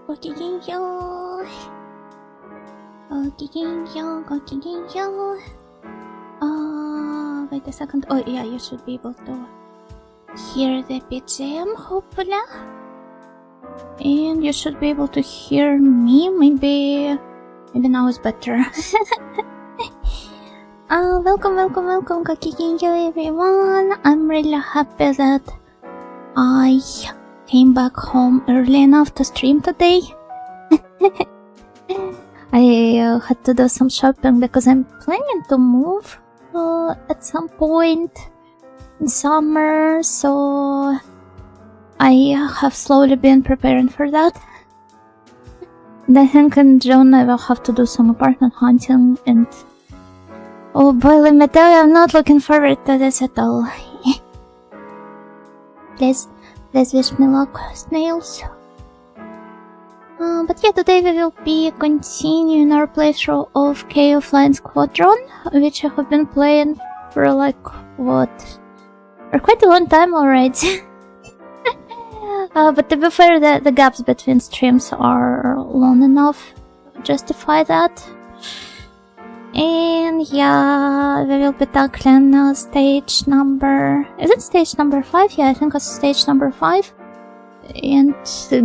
ごきげんよう。ごきげんよう、ごきげんよう。Wait a second. Oh yeah, you should be able to hear the BGM, hopefully. And you should be able to hear me, maybe now is better. Welcome,ごきげんよう everyone. I'm really happy that I came back home early enough to stream today. I had to do some shopping because I'm planning to move at some point in summer, so I have slowly been preparing for that. And I think in June I will have to do some apartment hunting, and oh boy, let me tell you, I'm not looking forward to this at all. Please wish me luck, snails. But yeah, today we will be continuing our playthrough of Keio Flying Squadron, which I have been playing for like, for quite a long time already. But to be fair, the gaps between streams are long enough to justify that. And yeah, we will be tackling stage number... Is it stage number 5? Yeah, I think it's stage number 5. And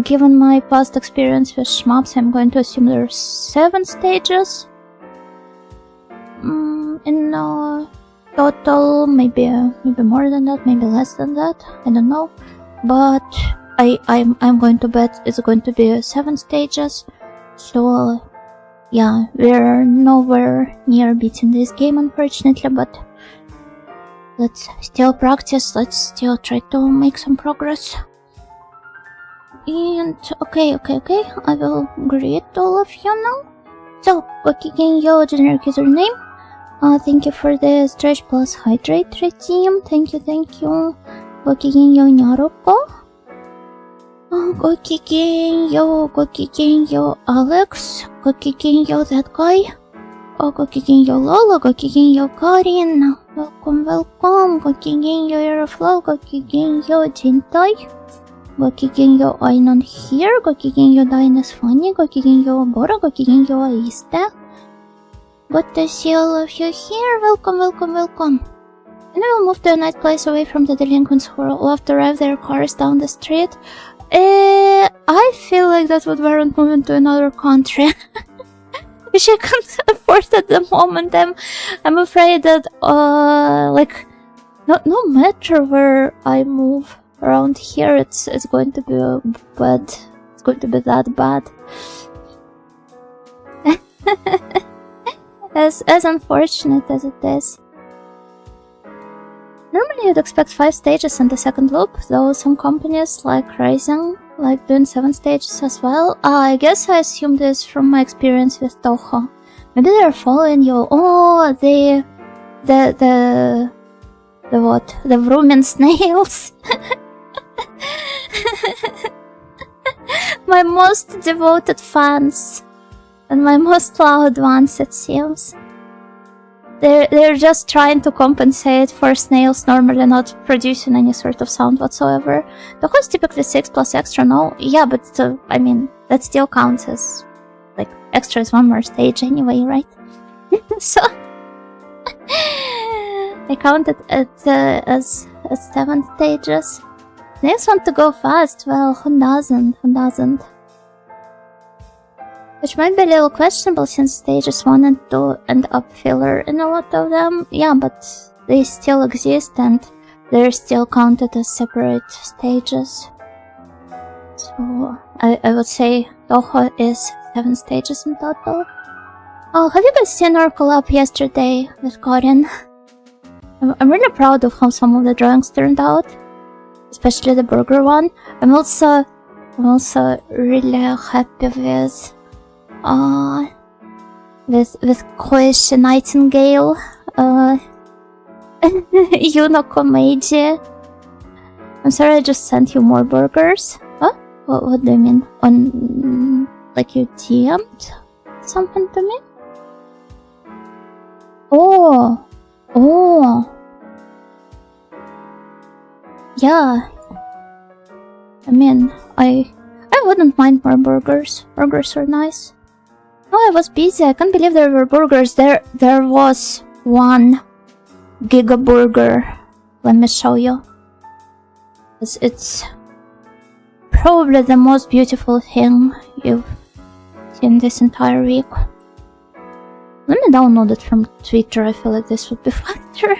given my past experience with shmups, I'm going to assume there are 7 stages. In total, maybe more than that, maybe less than that, I don't know. But I'm going to bet it's going to be 7 stages. So yeah, we're nowhere near beating this game, unfortunately, but let's still practice, let's still try to make some progress. And okay, I will greet all of you now. So, Gokigenyo, generic username. Thank you for the stretch plus hydrate team. Thank you. Gokigenyo Nyaroko. Gokigenyo Alex. Gokigenyo that guy. Gokigenyo Lola. Gokigenyo Karin. Welcome. Gokigenyo Aeroflow. Gokigenyo Jintai. Gokigenyo Ainon here, Gokigenyo Dine is funny, Gokigenyo Bora, Gokigenyo Aiste. Good to see all of you here, welcome. And I will move to a nice place away from the delinquents who love to drive their cars down the street. I feel like that would warrant moving to another country. Which I can't afford at the moment. I'm afraid that, no matter where I move around here, it's going to be bad. It's going to be that bad. as unfortunate as it is. Normally you'd expect 5 stages in the second loop, though some companies like Rising like doing 7 stages as well. I guess I assume this from my experience with Toho. Maybe they're following you. Oh, the what? The Vrooming snails. My most devoted fans and my most loud ones, it seems. They're just trying to compensate for snails normally not producing any sort of sound whatsoever. The host typically 6 plus extra, no? Yeah, but I mean, that still counts as like extra is 1 more stage anyway, right? So I counted it as 7 stages. Snails want to go fast, well, who doesn't? Which might be a little questionable since stages 1 and 2 end up filler in a lot of them. Yeah, but they still exist and they're still counted as separate stages. So I would say Toho is 7 stages in total. Oh, have you guys seen our collab yesterday with Karin? I'm really proud of how some of the drawings turned out. Especially the burger one. I'm also really happy with Koichi Nightingale, Yunoko Meiji. I'm sorry I just sent you more burgers. Huh? What do you mean? Like you DM'd something to me? Oh. Yeah. I mean, I wouldn't mind more burgers. Burgers are nice. Oh, I was busy. I can't believe there were burgers. There was one Giga Burger. Let me show you. It's probably the most beautiful thing you've seen this entire week. Let me download it from Twitter. I feel like this would be faster.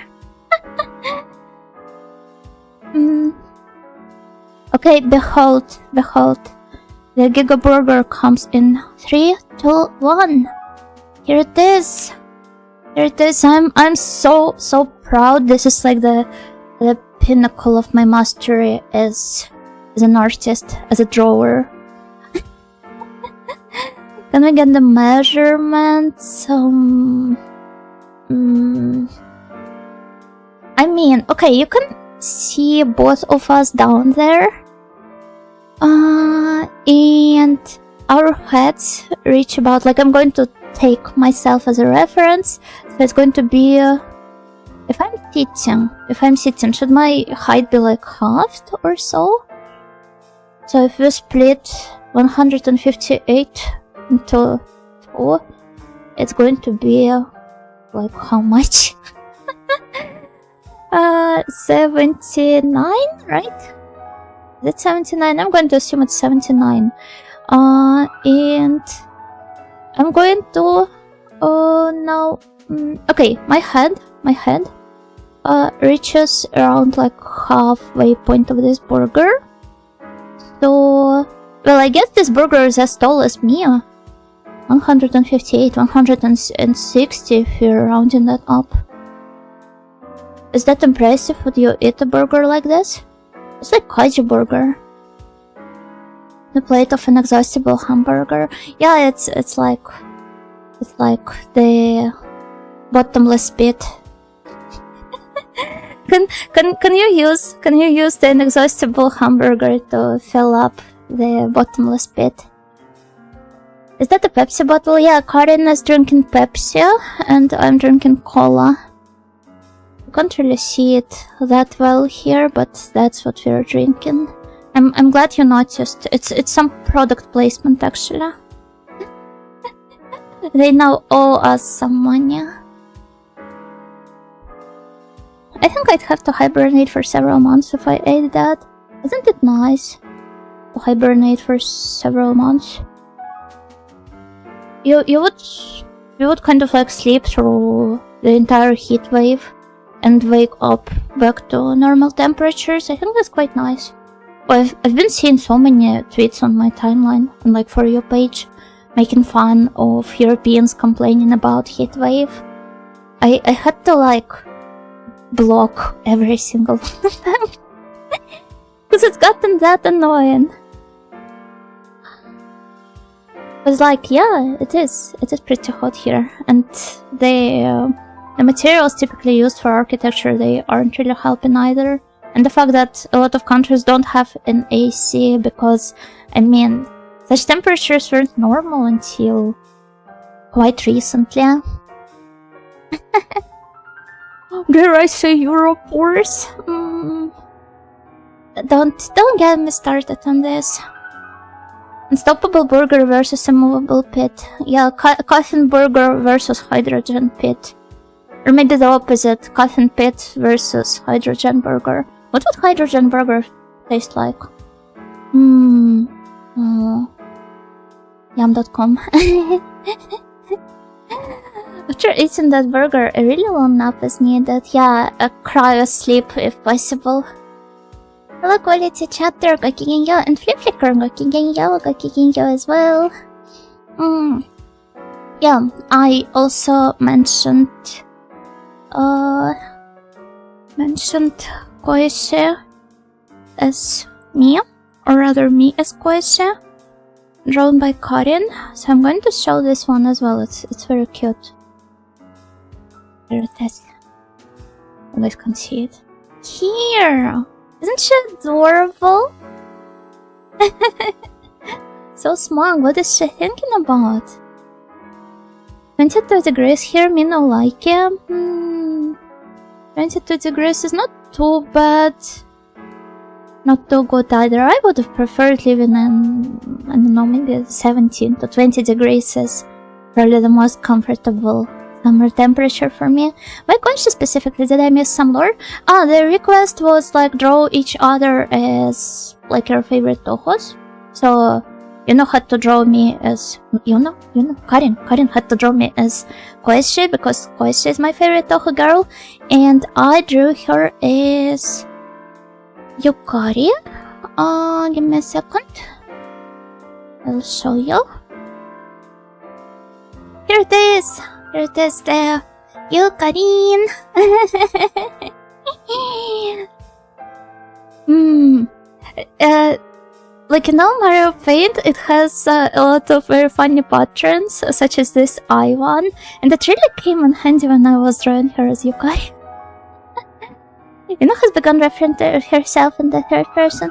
Okay, behold. The Giga Burger comes in 3, 2, 1. Here it is. I'm so proud. This is like the pinnacle of my mastery as an artist, as a drawer. Can we get the measurements? I mean, okay, you can see both of us down there. And our heads reach about, like, I'm going to take myself as a reference. So it's going to be, if I'm sitting, should my height be like halved or so? So if we split 158 into 2, it's going to be like how much? 79, right? Is it 79? I'm going to assume it's 79. And I'm going to now okay, my head reaches around like halfway point of this burger. So, well, I guess this burger is as tall as me. 158, 160 if you're rounding that up. Is that impressive? Would you eat a burger like this? It's like kaiju burger. The plate of an inexhaustible hamburger. Yeah, it's like the bottomless pit. Can you use the inexhaustible hamburger to fill up the bottomless pit? Is that a Pepsi bottle? Yeah, Karin is drinking Pepsi and I'm drinking cola. I can't really see it that well here, but that's what we're drinking. I'm glad you noticed. It's some product placement actually. They now owe us some money. I think I'd have to hibernate for several months if I ate that. Isn't it nice to hibernate for several months? You would kind of like sleep through the entire heat wave and wake up back to normal temperatures. I think that's quite nice. I've been seeing so many tweets on my timeline and like For You page making fun of Europeans complaining about heat wave. I had to like block every single one of them because it's gotten that annoying. I was like, yeah, it is pretty hot here, and the materials typically used for architecture, they aren't really helping either. And the fact that a lot of countries don't have an AC because, I mean, such temperatures weren't normal until quite recently. Dare I say Europe worse? Don't get me started on this. Unstoppable burger versus immovable pit. Yeah, coffin burger versus hydrogen pit. Or maybe the opposite, coffin pit versus hydrogen burger. What would hydrogen burger taste like? Yum.com. After eating that burger, a really long nap is needed. Yeah, a cryo sleep if possible. Hello quality chatter, Gokigengyo, and Flipflicker, Gokigengyo as well. Yeah, I also mentioned Koishe as me, or rather me as Koishe, drawn by Karin. So I'm going to show this one as well. It's very cute. There it is. You guys can see it. Here! Isn't she adorable? So smug, what is she thinking about? 22 degrees here, me no like it. 22 degrees is not too bad. not too good either. I would have preferred living in, I don't know, maybe 17 to 20 degrees is probably the most comfortable summer temperature for me. My question specifically, did I miss some lore? The request was like draw each other as like your favorite tohos. So Yuno had to draw me as Karin had to draw me as Koishi because Koishi is my favorite toho girl, and I drew her as Yukari. Give me a second. I'll show you. Here it is. Here it is there. Yukarin. Like Mario Paint, it has a lot of very funny patterns, such as this eye one, and it really came in handy when I was drawing her as Yukari. Has begun referring to herself in the third person.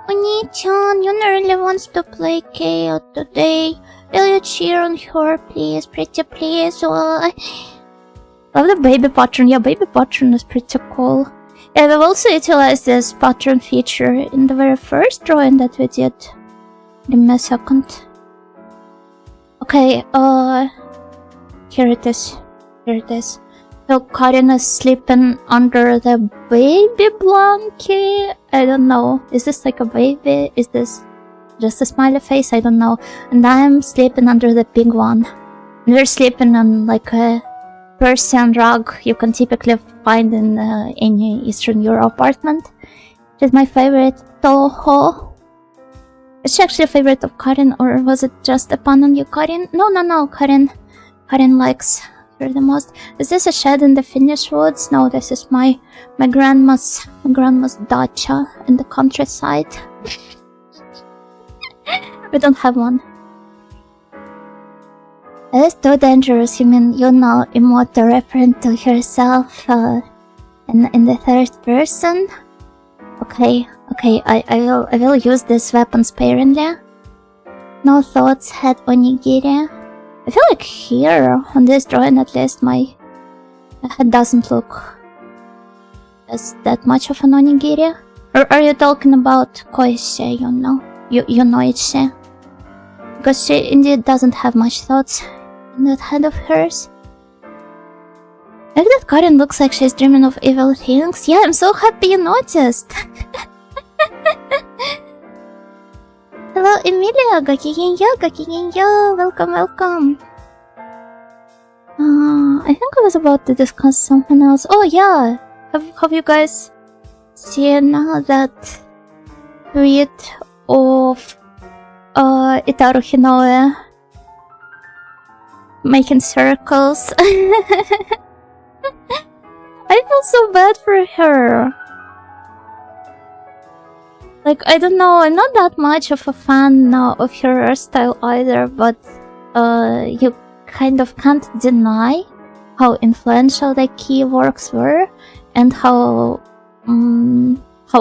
Oni-chan, Yuna really wants to play Keio today. Will you cheer on her, please? Pretty please. Love the baby pattern. Yeah, baby pattern is pretty cool. Yeah, we've also utilized this pattern feature in the very first drawing that we did. Give me a second. Okay, here it is. Here it is. So Karin is sleeping under the baby blanket. I don't know. Is this like a baby? Is this just a smiley face? I don't know. And I'm sleeping under the big one. And we're sleeping on like a Persian rug you can typically find in any Eastern Europe apartment. It is my favorite toho. Is she actually a favorite of Karin, or was it just a pun on you, Karin? No, Karin likes her the most. Is this a shed in the Finnish woods? No, this is my grandma's dacha in the countryside. We don't have one. It is too dangerous. You mean emote referring to herself in the third person? Okay, I will use this weapon sparingly. No thoughts had onigiri. I feel like here on this drawing at least my head doesn't look as that much of an onigiri. Or are you talking about Koishi, Yonoichi? Because she indeed doesn't have much thoughts in that head of hers. Maybe that Karin looks like she's dreaming of evil things. Yeah, I'm so happy you noticed. Hello, Emilia. Gakigenyo. Welcome. I think I was about to discuss something else. Oh yeah, have you guys seen that tweet of Itaru Hinoe making circles? I feel so bad for her. Like, I don't know, I'm not that much of a fan now of her hairstyle either, but you kind of can't deny how influential the key works were and how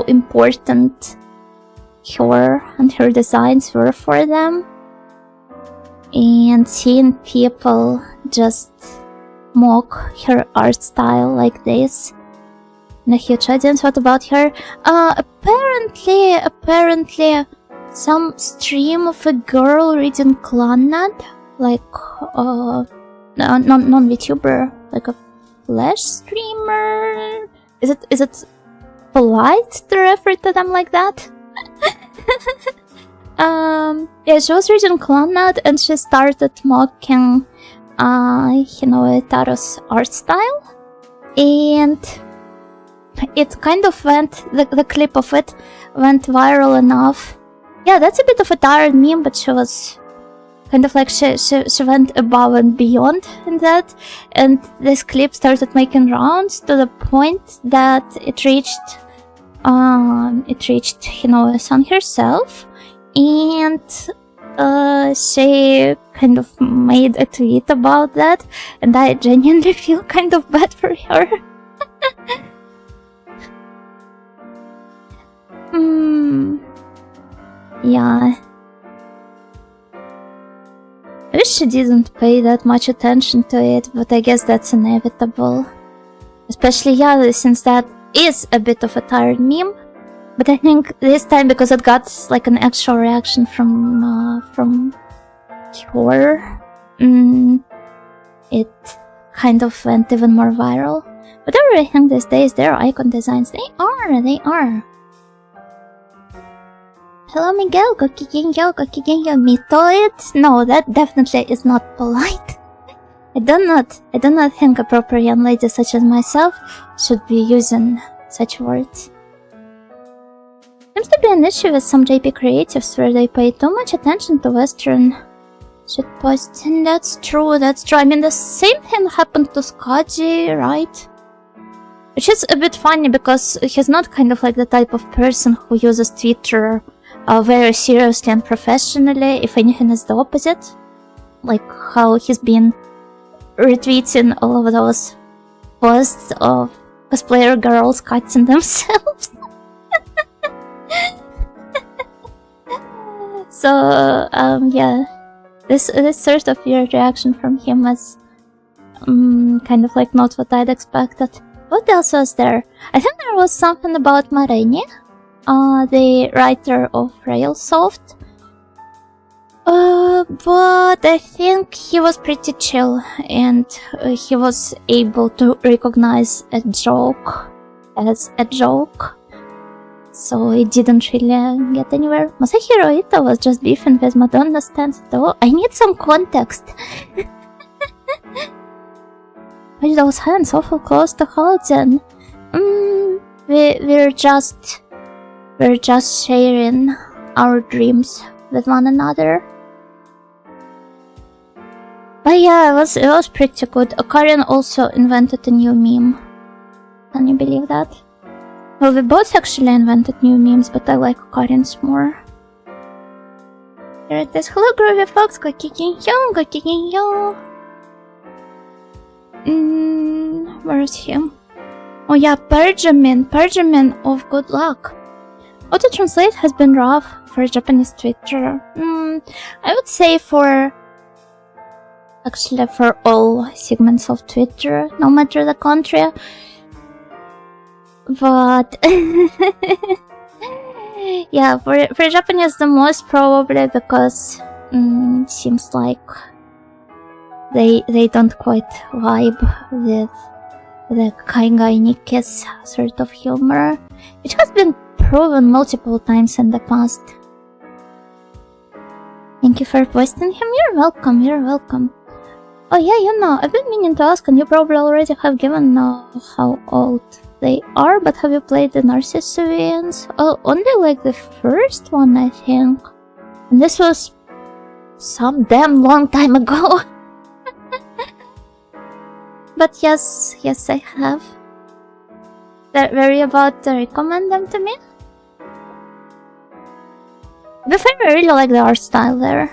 important her and her designs were for them. And seeing people just mock her art style like this in a huge audience. What about her? Apparently some stream of a girl reading Clannad, like non-VTuber, like a Flash streamer. Is it polite to refer to them like that? Yeah, she was reading Clannad and she started mocking Taro's art style, and it kind of went, the clip of it went viral enough. Yeah, that's a bit of a tired meme, but she was kind of like, she went above and beyond in that, and this clip started making rounds to the point that it reached Hinoe-san herself, and she kind of made a tweet about that, and I genuinely feel kind of bad for her. Yeah. I wish she didn't pay that much attention to it, but I guess that's inevitable. Especially, yeah, since that is a bit of a tired meme. But I think this time, because it got like an actual reaction from Keio, it kind of went even more viral. But I think these days their icon designs, they are. Hello Miguel, gokigenyo, mitoid? No, that definitely is not polite. I do not think a proper young lady such as myself should be using such words. Seems to be an issue with some JP creatives where they pay too much attention to Western shitposting. That's true. I mean, the same thing happened to Skaji, right? Which is a bit funny because he's not kind of like the type of person who uses Twitter very seriously and professionally. If anything, is the opposite. Like how he's been retweeting all of those posts of cosplayer girls cutting themselves. So, yeah, this sort of weird reaction from him was kind of like not what I'd expected. What else was there? I think there was something about Mareni, the writer of Railsoft. But I think he was pretty chill, and he was able to recognize a joke as a joke. So it didn't really get anywhere. Masahiro Ito was just beefing with Madonna stands though. I need some context. With those hands awful close to Holden. We're just sharing our dreams with one another. But yeah, it was pretty good. Karin also invented a new meme. Can you believe that? Well, we both actually invented new memes, but I like Karin's more. Here it is. Hello, Groovy Fox. Gokigenyo. Where is he? Oh yeah, Perjamin of good luck. Auto-translate has been rough for Japanese Twitter. I would say for all segments of Twitter, no matter the country. But yeah, for Japanese the most probably because seems like they don't quite vibe with the Kaigai Nikki's sort of humor, which has been proven multiple times in the past. Thank you for posting him. You're welcome. Oh yeah, you know, I've been meaning to ask, and you probably already have given how old they are, but have you played the Narcissus? Oh, only like the first one, I think. And this was some damn long time ago. But yes, I have. Were you about to recommend them to me? Before, I really like the art style there.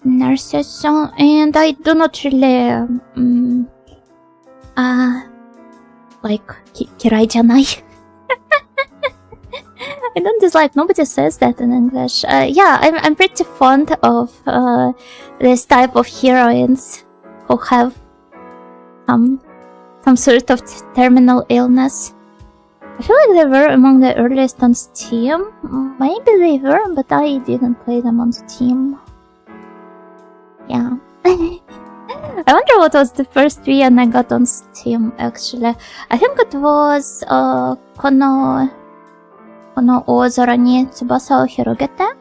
Narcissus, and I do not really like Kirai janai. I don't dislike. Nobody says that in English. Yeah, I'm pretty fond of this type of heroines who have some sort of terminal illness. I feel like they were among the earliest on Steam. Maybe they were, but I didn't play them on Steam. Yeah. I wonder what was the first VN I got on Steam, actually. I think it was Kono o Zora ni Tsubasa o Hirogete.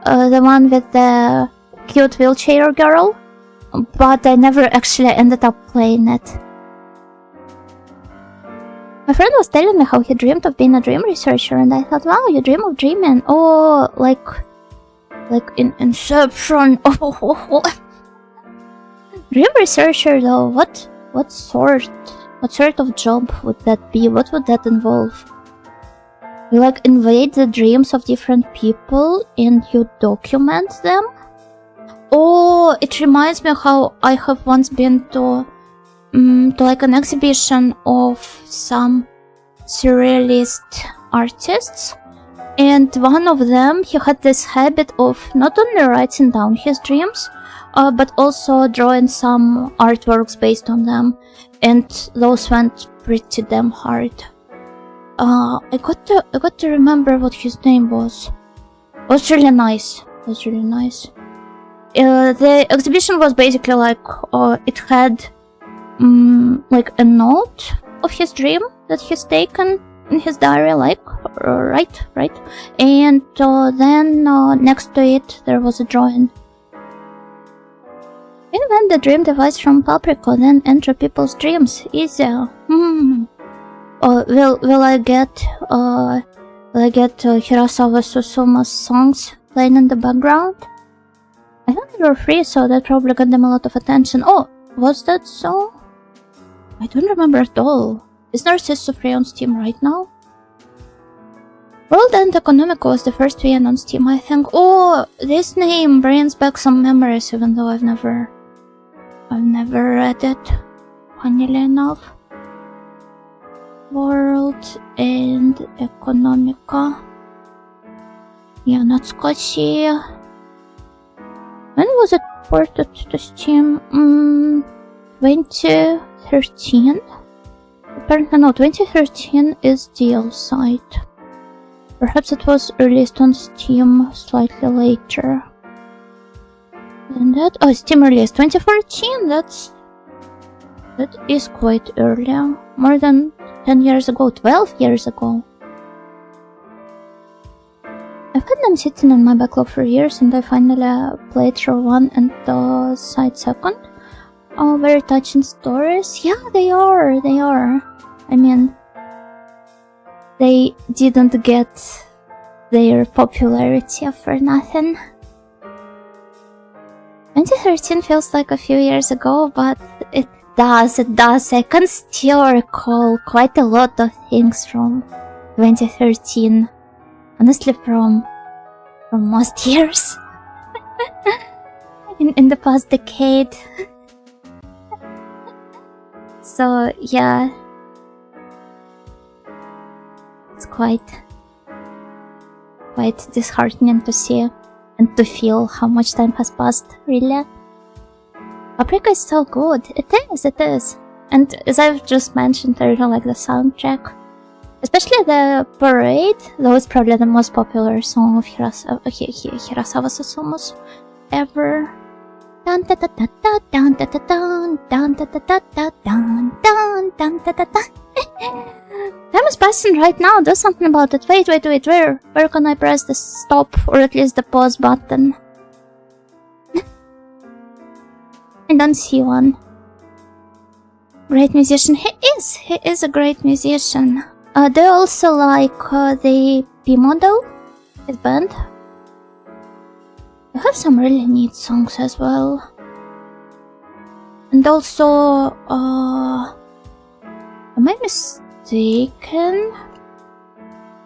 The one with the cute wheelchair girl. But I never actually ended up playing it. My friend was telling me how he dreamed of being a dream researcher, and I thought, wow, you dream of dreaming. Oh, like in Inception. Oh. Dream researcher though, what sort of job would that be? What would that involve? You like invade the dreams of different people and you document them? Oh, it reminds me how I have once been to like an exhibition of some surrealist artists, and one of them, he had this habit of not only writing down his dreams, but also drawing some artworks based on them, and those went pretty damn hard. I got to remember what his name was. It was really nice. It was really nice. The exhibition was basically like, it had, like a note of his dream that he's taken in his diary, like, right? And then next to it there was a drawing. Invent the dream device from Paprika, then enter people's dreams. Easier. Will I get Hirasawa Susuma's songs playing in the background? I think they were free, so that probably got them a lot of attention. Oh, was that so? I don't remember at all. Is Narcissus free on Steam right now? World End Economica was the first VN on Steam, I think. Oh, this name brings back some memories, even though I've never read it, funnily enough. World End Economica. Yeah, natsukashi. When was it ported to Steam? 2013? Apparently no, 2013 is DL site. Perhaps it was released on Steam slightly later than that. Oh, Steam release 2014, that is quite early. More than 10 years ago, 12 years ago. I've had them sitting in my backlog for years, and I finally played through one and the side second. Oh, very touching stories. Yeah, they are. I mean, they didn't get their popularity for nothing. 2013 feels like a few years ago, but it does. I can still recall quite a lot of things from 2013. Honestly, from most years. in the past decade. So, yeah. It's quite disheartening to see and to feel how much time has passed, really. Paprika is so good. It is. And as I've just mentioned, I really like the soundtrack. Especially the Parade, though it's probably the most popular song of Hirasawa Susumu's ever. Time is passing right now, do something about it. Wait, where can I press the stop or at least the pause button? I don't see one. Great musician, he is a great musician. They also like the P model, his band. They have some really neat songs as well. And also, am I mistaken?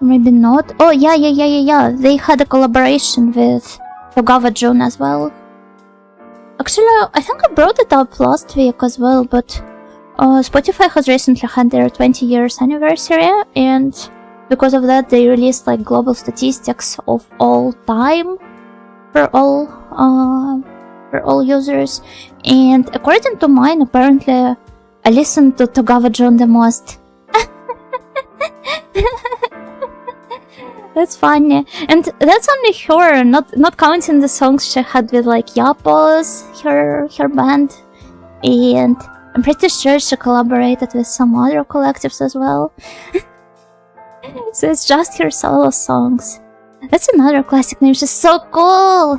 Maybe not. Oh, yeah. They had a collaboration with Togawa Jun as well. Actually, I think I brought it up last week as well, but Spotify has recently had their 20 years anniversary, and because of that they released like global statistics of all time for all users, and according to mine, apparently I listened to Togawa Jun the most. That's funny, and that's only her, not counting the songs she had with like Yapos, her band, and I'm pretty sure she collaborated with some other collectives as well. So it's just her solo songs. That's another classic name. She's so cool.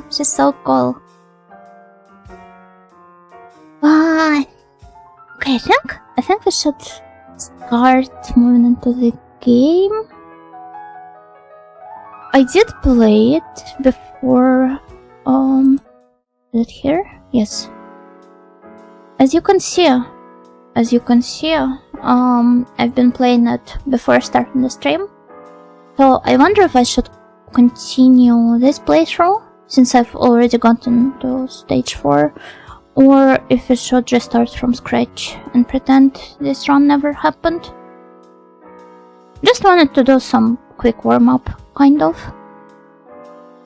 Okay, I think we should start moving into the game. I did play it before. Is it here? Yes. As you can see, I've been playing it before starting the stream. So I wonder if I should continue this playthrough, since I've already gotten to stage 4, or if I should restart from scratch and pretend this run never happened. Just wanted to do some quick warm-up, kind of.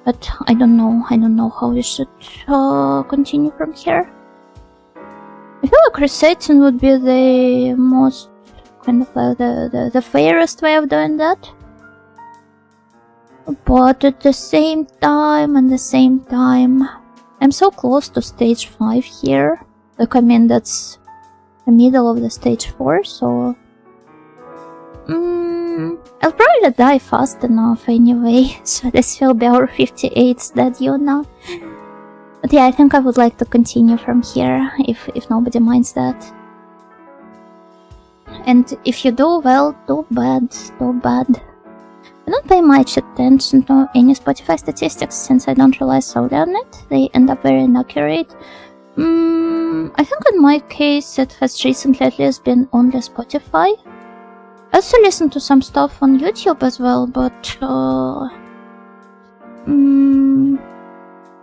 But I don't know how we should continue from here. I feel like reciting would be the most kind of like the fairest way of doing that. But at the same time, I'm so close to stage 5 here. Like, I mean, that's the middle of the stage 4, so... I'll probably die fast enough anyway, so this will be our 58th dead now. But yeah, I think I would like to continue from here, if nobody minds that. And if you do, well, too bad. I don't pay much attention to any Spotify statistics since I don't rely solely on it. They end up very inaccurate. I think in my case it has recently at least been only Spotify. I also listen to some stuff on YouTube as well, but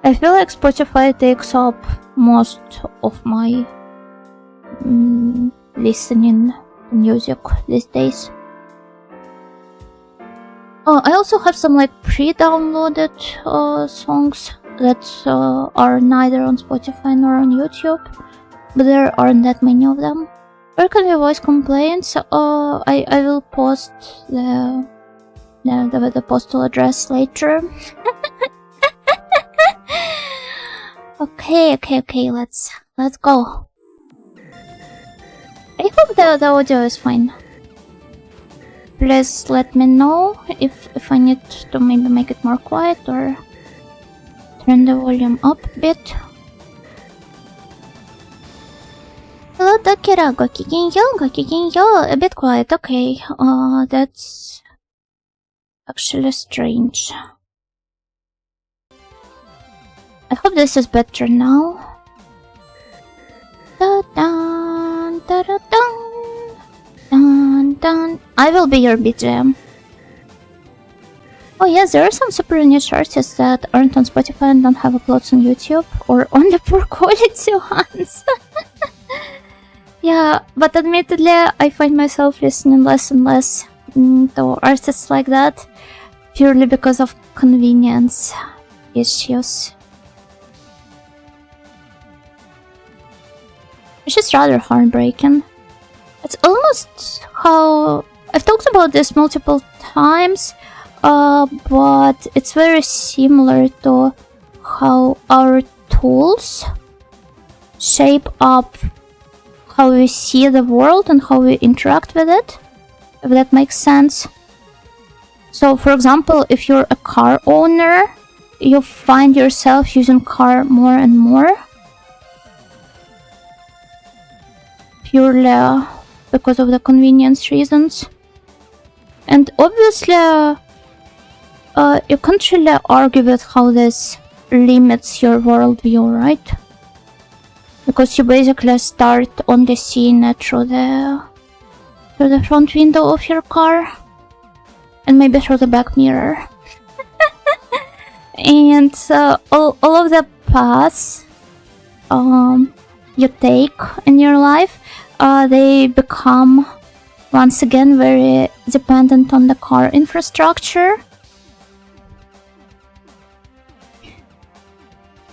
I feel like Spotify takes up most of my listening to music these days. I also have some like pre-downloaded songs that are neither on Spotify nor on YouTube, but there aren't that many of them. Where can we voice complaints? I will post the postal address later. Okay, let's go. I hope the audio is fine. Please let me know if I need to maybe make it more quiet or turn the volume up a bit. Hello, Takira. Gokigenyo. A bit quiet. Okay. That's actually strange. I hope this is better now. Da-dun, da-da-dun. Dun, dun. I will be your BGM. Oh yes, there are some super niche artists that aren't on Spotify and don't have uploads on YouTube, or on the poor quality ones. Yeah, but admittedly, I find myself listening less and less to artists like that, purely because of convenience issues. Which is rather heartbreaking. It's almost how... I've talked about this multiple times, but it's very similar to how our tools shape up how we see the world and how we interact with it, if that makes sense. So, for example, if you're a car owner, you find yourself using car more and more, purely because of the convenience reasons. And obviously, you can't really argue with how this limits your worldview, right? Because you basically start only seeing it through the front window of your car, and maybe through the back mirror. And all of the paths you take in your life, they become once again very dependent on the car infrastructure.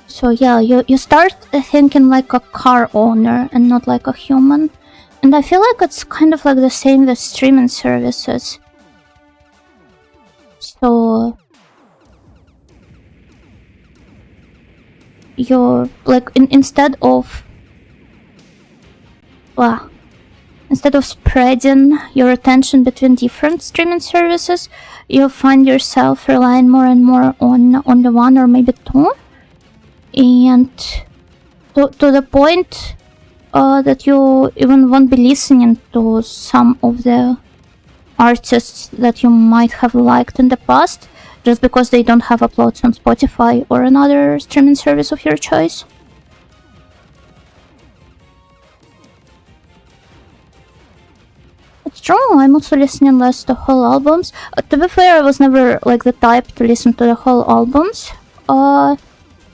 So yeah, you start thinking like a car owner and not like a human. And I feel like it's kind of like the same with streaming services. So you're like instead of spreading your attention between different streaming services, you find yourself relying more and more on the one or maybe two. And to the point that you even won't be listening to some of the artists that you might have liked in the past, just because they don't have uploads on Spotify or another streaming service of your choice. It's true, I'm also listening less to whole albums. To be fair, I was never like the type to listen to the whole albums.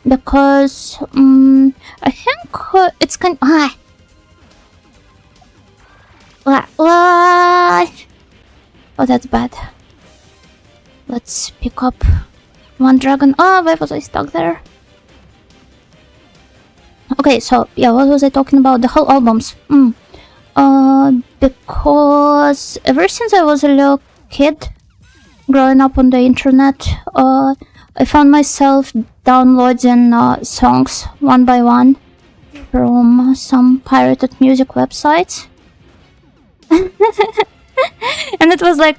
Because I think it's kind of... What? Oh, that's bad. Let's pick up one dragon. Oh, why was I stuck there? Okay, so yeah, what was I talking about? The whole albums. Because ever since I was a little kid, growing up on the internet, I found myself downloading songs one by one from some pirated music websites. And it was like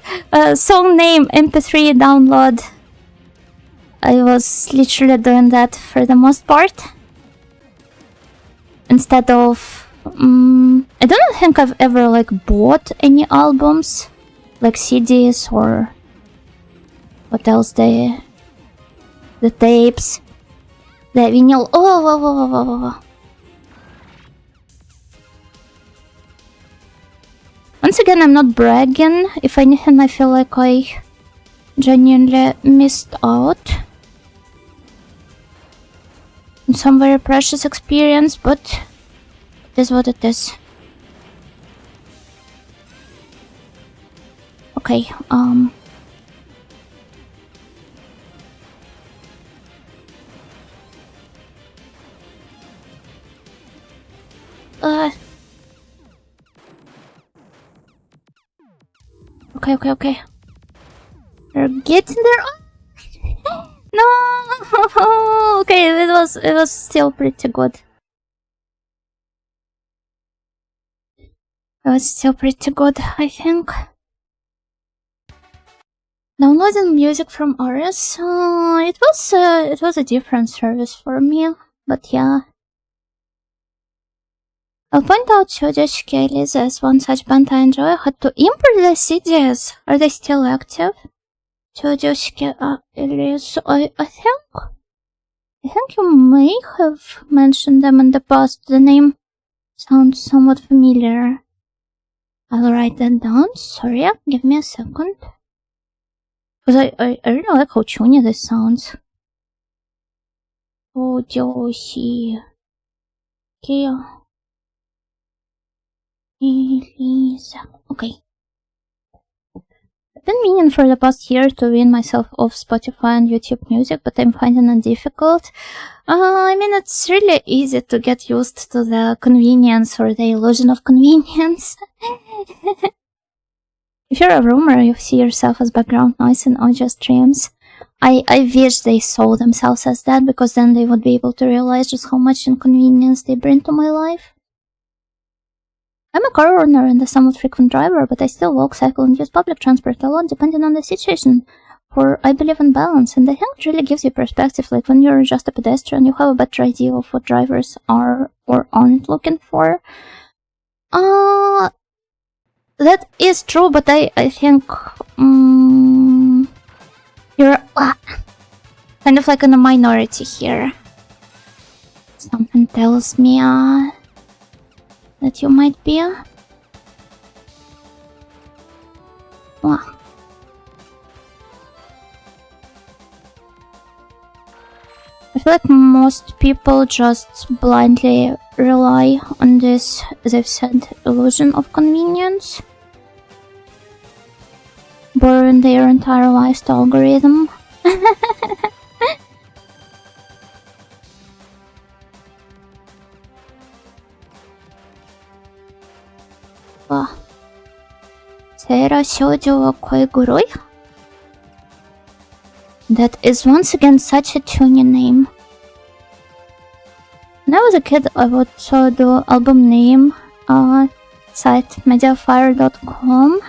song name MP3 download. I was literally doing that for the most part. Instead of I don't think I've ever like bought any albums, like CDs or what else, the tapes, the vinyl. Once again, I'm not bragging. If anything, I feel like I genuinely missed out on some very precious experience, but it is what it is. Okay, Okay. We're getting there. No. Okay, it was still pretty good. It was still pretty good, I think. Downloading music from Ararat, it was a different service for me, but yeah. I'll point out Chodioshiki Elise as one such band I enjoy. I had to import the CDs. Are they still active? Chodioshiki Elise, I think you may have mentioned them in the past. The name sounds somewhat familiar. I'll write that down. Sorry, give me a second. Because I really like how chuny this sounds. Chodioshiki Keio. Elisa. Okay. I've been meaning for the past year to wean myself off Spotify and YouTube Music, but I'm finding it difficult. I mean, it's really easy to get used to the convenience or the illusion of convenience. If you're a rumor, you see yourself as background noise in audio streams. I wish they saw themselves as that, because then they would be able to realize just how much inconvenience they bring to my life. I'm a car owner and a somewhat frequent driver, but I still walk, cycle, and use public transport a lot, depending on the situation. For I believe in balance, and I think it really gives you perspective. Like when you're just a pedestrian, you have a better idea of what drivers are or aren't looking for. That is true, but I think you're kind of like in a minority here. Something tells me that you might be. Well, I feel like most people just blindly rely on this, as I've said, illusion of convenience, borrowing their entire lives to algorithm. That is once again such a tuny name. When I was a kid, I would do album name site mediafire.com.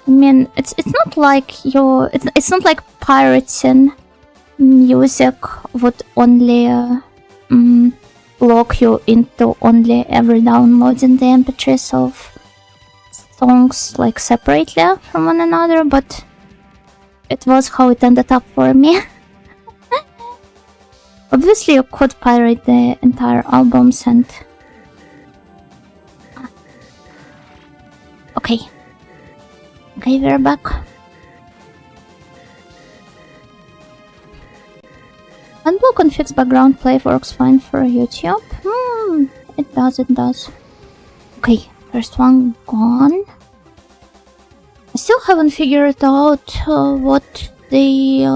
I mean, it's not like it's not like pirating music would only lock you into only ever downloading the MP3s of songs like separately from one another, but it was how it ended up for me. Obviously, you could pirate the entire albums and okay, we're back. Unblock and fix background play works fine for YouTube. It does. Okay, first one gone. I still haven't figured out what the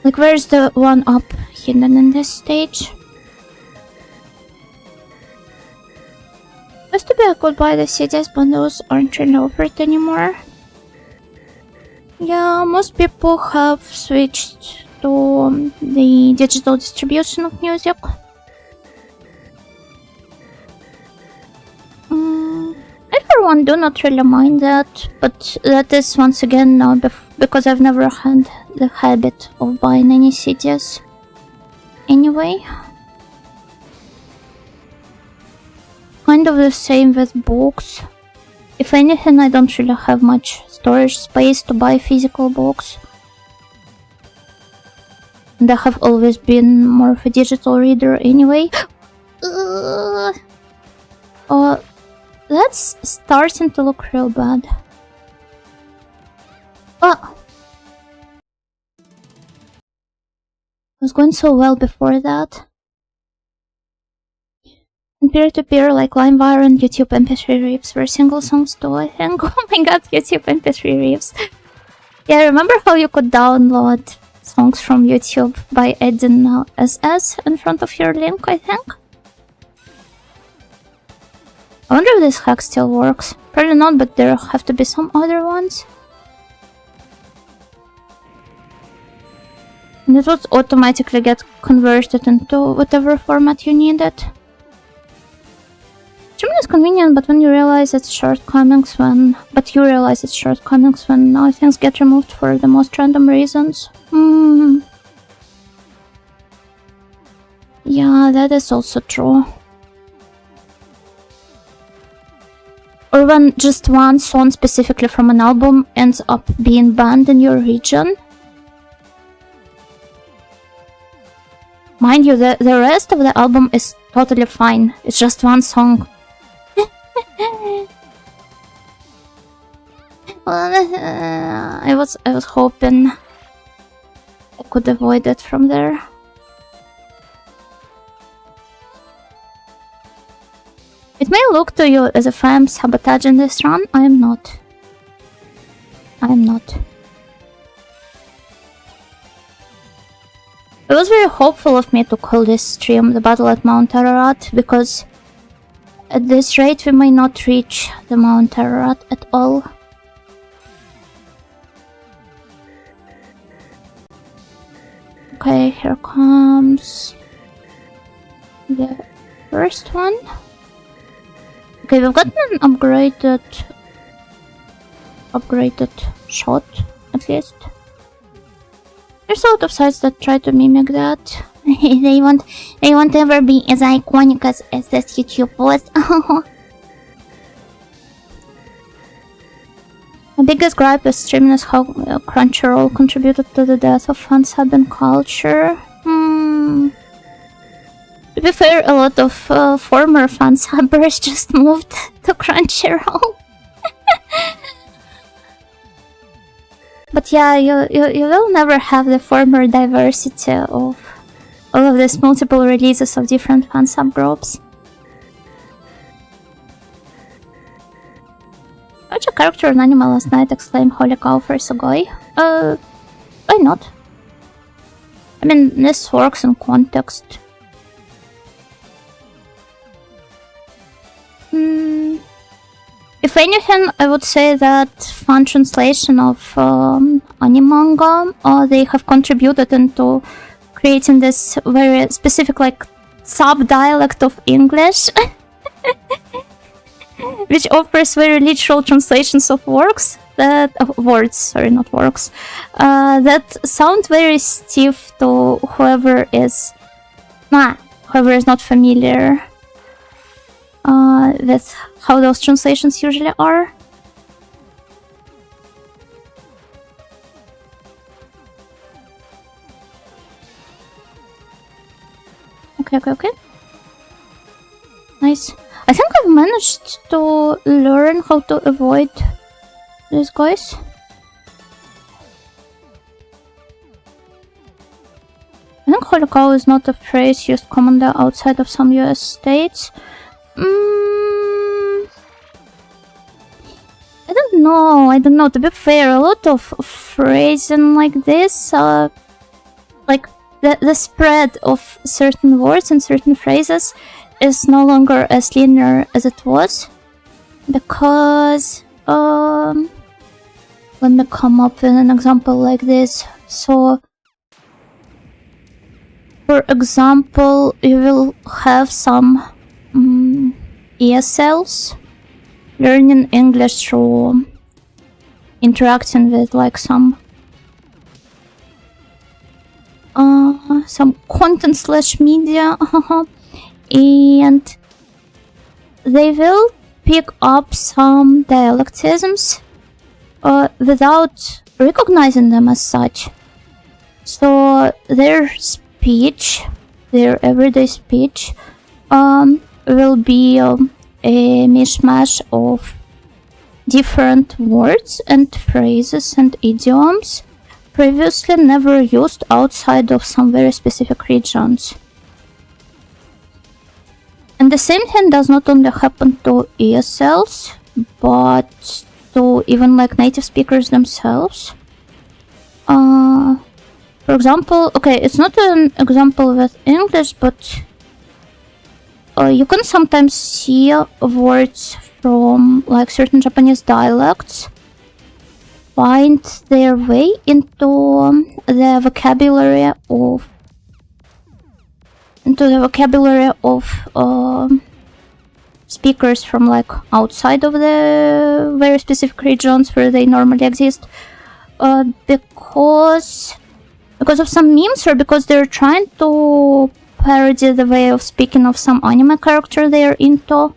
like where's the one up hidden in this stage? Used to be I could buy the CDs, but those aren't really offered anymore. Yeah, most people have switched to the digital distribution of music. I for one do not really mind that, but that is once again now because I've never had the habit of buying any CDs. Anyway. Kind of the same with books. If anything, I don't really have much storage space to buy physical books. And I have always been more of a digital reader anyway. That's starting to look real bad. It was going so well before that. And peer-to-peer like LimeWire and YouTube MP3 rips were single songs too, I think. Oh my god, YouTube MP3 rips. Yeah, remember how you could download songs from YouTube by adding SS in front of your link, I think? I wonder if this hack still works. Probably not, but there have to be some other ones. And it would automatically get converted into whatever format you needed. Streaming is convenient, but when you realize its shortcomings when things get removed for the most random reasons. Yeah, that is also true. Or when just one song specifically from an album ends up being banned in your region. Mind you, the rest of the album is totally fine. It's just one song. I was hoping I could avoid it from there. It may look to you as if I am sabotaging this run. I am not. I am not. It was very hopeful of me to call this stream the battle at Mount Ararat, because at this rate we may not reach the Mount Ararat at all. Okay, here comes the first one. Okay, we've gotten an upgraded shot, at least. There's a lot of sites that try to mimic that. they won't ever be as iconic as this YouTube was. My biggest gripe with streaming is how Crunchyroll contributed to the death of fan-subbing culture. To be fair, a lot of former fan-subbers just moved to Crunchyroll. But yeah, you will never have the former diversity of all of these multiple releases of different fan-sub groups. I watched a character in anime last night exclaim "Holy cow" for Sugoi. Why not? I mean, this works in context. If anything, I would say that fan translation of anime manga, they have contributed into creating this very specific, like, sub-dialect of English, which offers very literal translations of works that that sound very stiff to whoever is not familiar with how those translations usually are. Okay. Nice. I think I've managed to learn how to avoid these guys. I think "Holy cow" is not a phrase used commonly outside of some US states. I don't don't know. To be fair, a lot of phrasing like this, like the spread of certain words and certain phrases is no longer as linear as it was. Because, let me come up with an example like this. So, for example, you will have some ESLs learning English through interacting with like some content/media and they will pick up some dialectisms without recognizing them as such. So their speech, their everyday speech, will be a mishmash of different words and phrases and idioms previously never used outside of some very specific regions. And the same thing does not only happen to ESLs, but to even like native speakers themselves. For example, okay, it's not an example with English, but you can sometimes see words from like certain Japanese dialects find their way into the vocabulary of speakers from like outside of the very specific regions where they normally exist, because of some memes or because they're trying to parody the way of speaking of some anime character they're into.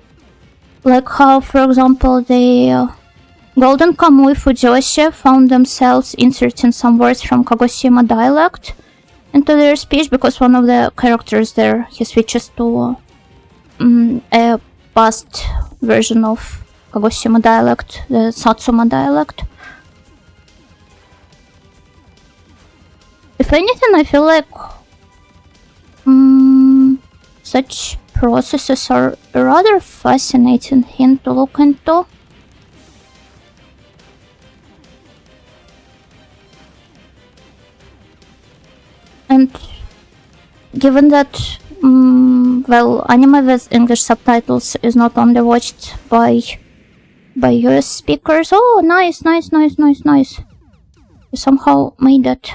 Like how, for example, the Golden Kamuy Fujoshi found themselves inserting some words from Kagoshima dialect into their speech because one of the characters there, he switches to a past version of Kagoshima dialect, the Satsuma dialect. If anything, I feel like such processes are a rather fascinating thing to look into. And given that, well, anime with English subtitles is not only watched by US speakers. Oh, nice. You somehow made it.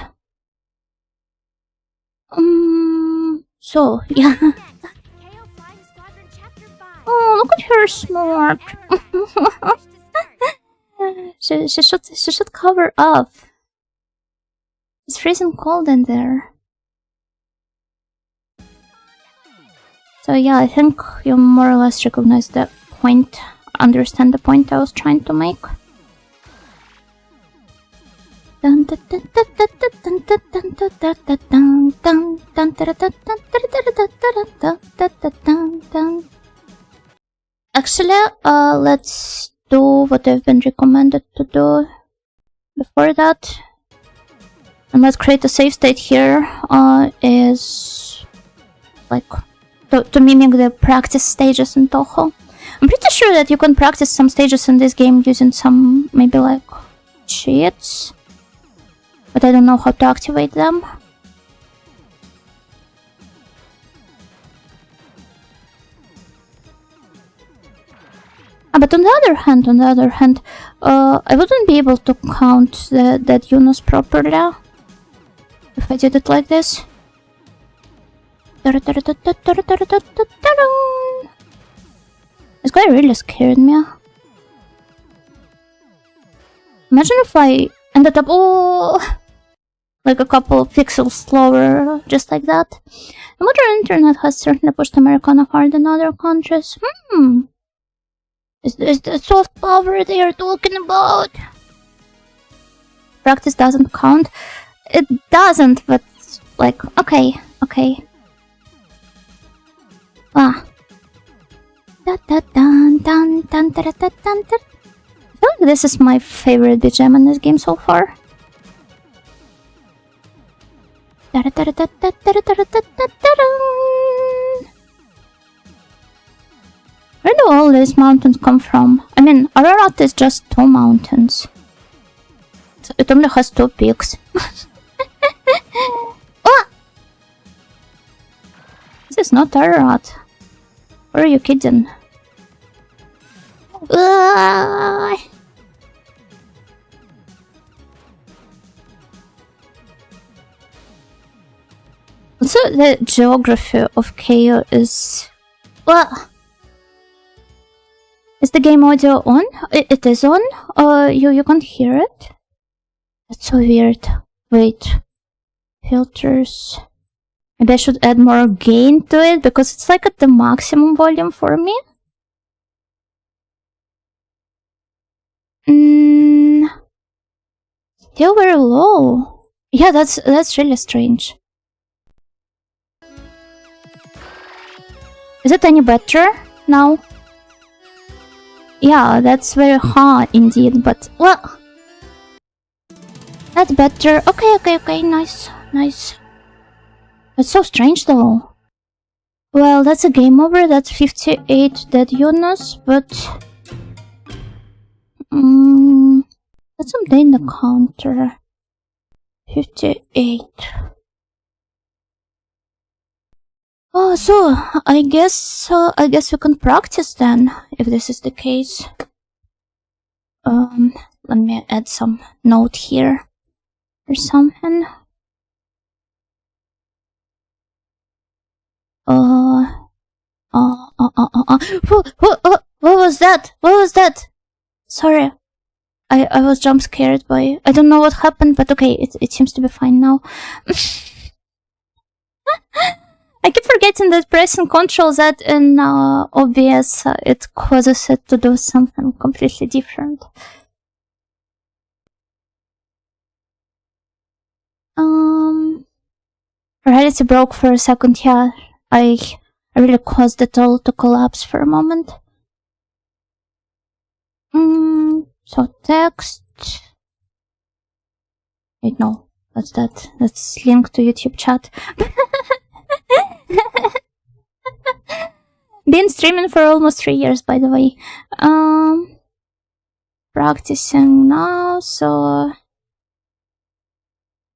So, yeah. Keio Flying Squadron Chapter 5. Oh, look at her smart. she should cover up. It's freezing cold in there. So yeah, I think you more or less recognize the point, understand the point I was trying to make. Actually, let's do what I've been recommended to do before that. And let's create a save state here, is like to mimic the practice stages in Toho. I'm pretty sure that you can practice some stages in this game using some, maybe like, cheats. But I don't know how to activate them. But on the other hand, I wouldn't be able to count the dead units properly if I did it like this. This guy really scared me. Imagine if I ended up like a couple of pixels slower, just like that. The modern internet has certainly pushed Americana hard in other countries. Is this the soft power they are talking about? Practice doesn't count. It doesn't, but like, okay. Ah. I feel like this is my favorite BGM in this game so far. Where do do all these mountains come from? I mean, Ararat is just 2 mountains. It only has 2 peaks. Oh! This is not Ararat. Or are you kidding? Also, the geography of Keio is... Is the game audio on? It is on? You can't hear it? That's so weird. Wait. Filters. Maybe I should add more gain to it, because it's like at the maximum volume for me. Still very low. Yeah, that's really strange. Is it any better now? Yeah, that's very hard indeed, but well, that's better. Okay, nice. That's so strange though. Well, that's a game over. That's 58 dead units, but let's update the counter. 58. Oh, so I guess we can practice then, if this is the case. Let me add some note here or something. What was that? What was that? Sorry, I was jump scared by. I don't know what happened, but okay, it seems to be fine now. I keep forgetting that pressing Ctrl Z in OBS it causes it to do something completely different. Reality broke for a second. Yeah, I really caused it all to collapse for a moment. So text. Wait, no, what's that? That's linked to YouTube chat. Been streaming for almost 3 years, by the way. Practicing now, so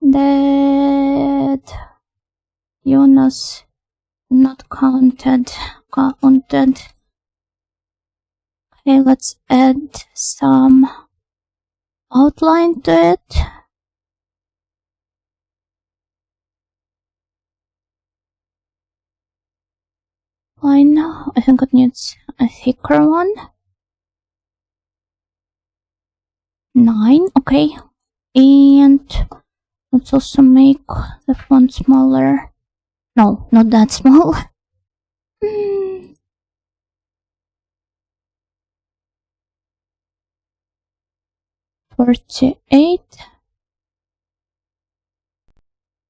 dead units not counted. Okay, let's add some outline to it. Line, I think it needs a thicker one. 9, okay. And let's also make the font smaller. No, not that small. 48.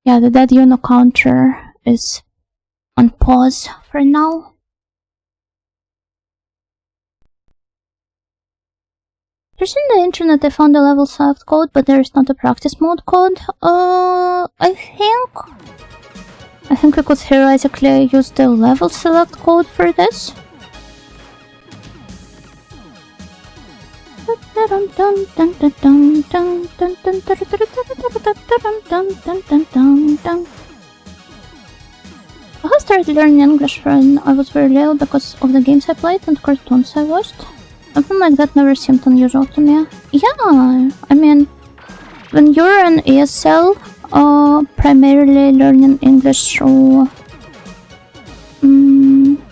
Yeah, the dead unit counter is on pause for now. Searching the internet, I found a level select code, but there is not a practice mode code. I think we could theoretically use the level select code for this. I started learning English when I was very little because of the games I played and cartoons I watched. Something like that never seemed unusual to me. Yeah, I mean, when you're an ESL, primarily learning English through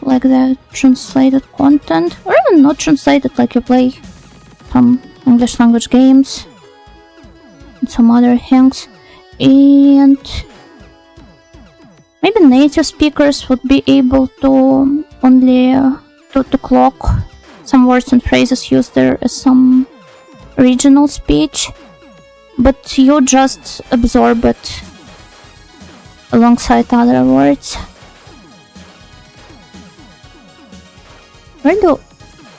like the translated content, or even not translated, like you play some English language games and some other things, and maybe native speakers would be able to only to clock some words and phrases used there as some regional speech, but you just absorb it alongside other words. Where do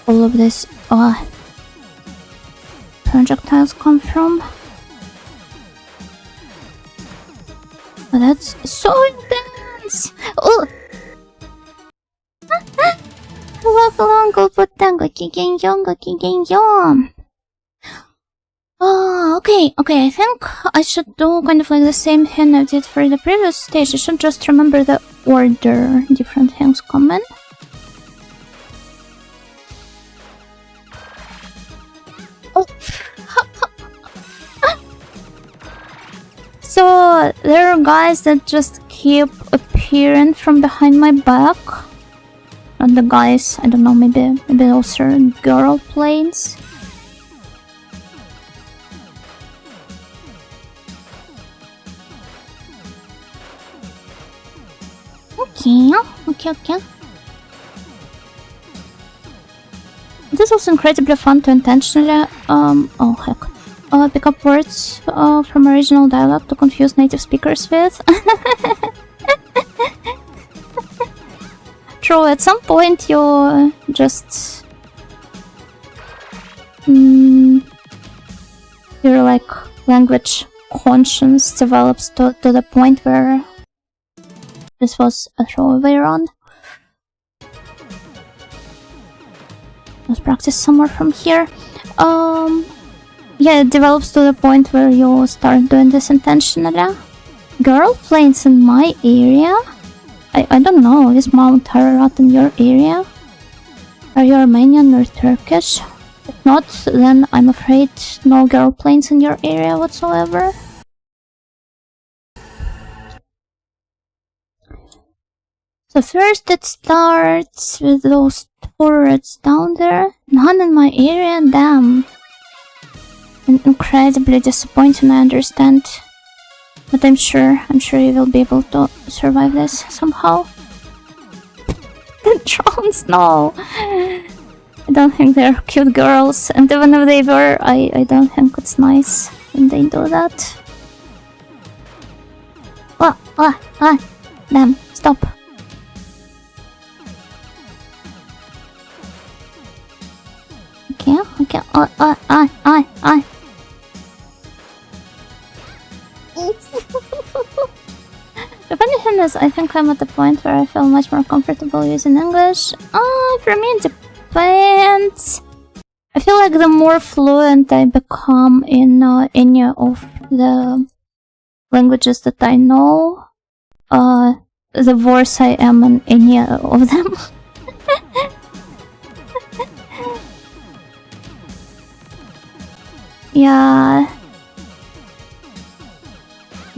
all of this projectiles come from? Oh, that's so intense! Oh! I love Uncle Puta, Gokigenyo. Oh, okay, I think I should do kind of like the same thing I did for the previous stage. I should just remember the order different things come in. Oh. So, there are guys that just keep appearing from behind my back. Not the guys, I don't know, maybe those are girl planes. Okay. It is also incredibly fun to intentionally, pick up words from original dialogue to confuse native speakers with. True, at some point you just... your like language conscience develops to the point where this was a throwaway run. Let's practice some more from here. Yeah, it develops to the point where you start doing this intentionally. Girl planes in my area? I don't know, is Mount Ararat in your area? Are you Armenian or Turkish? If not, then I'm afraid no girl planes in your area whatsoever. So first it starts with those turrets down there. None in my area, damn. Incredibly disappointing, I understand. But I'm sure you will be able to survive this somehow. The drones, no! I don't think they're cute girls, and even if they were, I don't think it's nice when they do that. Damn, stop. Okay, The funny thing is, I think I'm at the point where I feel much more comfortable using English. For me it depends. I feel like the more fluent I become in any of the languages that I know, the worse I am in any of them. Yeah.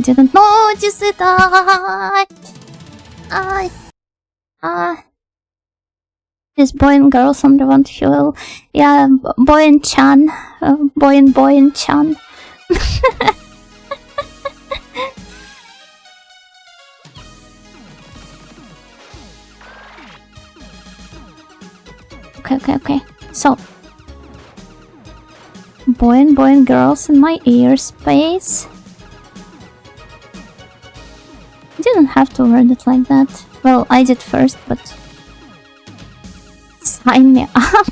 Didn't notice it. This boy and girl from the one fuel. Yeah, boy and Chan. Boy and Chan. Okay. So, boy and girls in my airspace. I didn't have to word it like that. Well, I did first, but sign me up.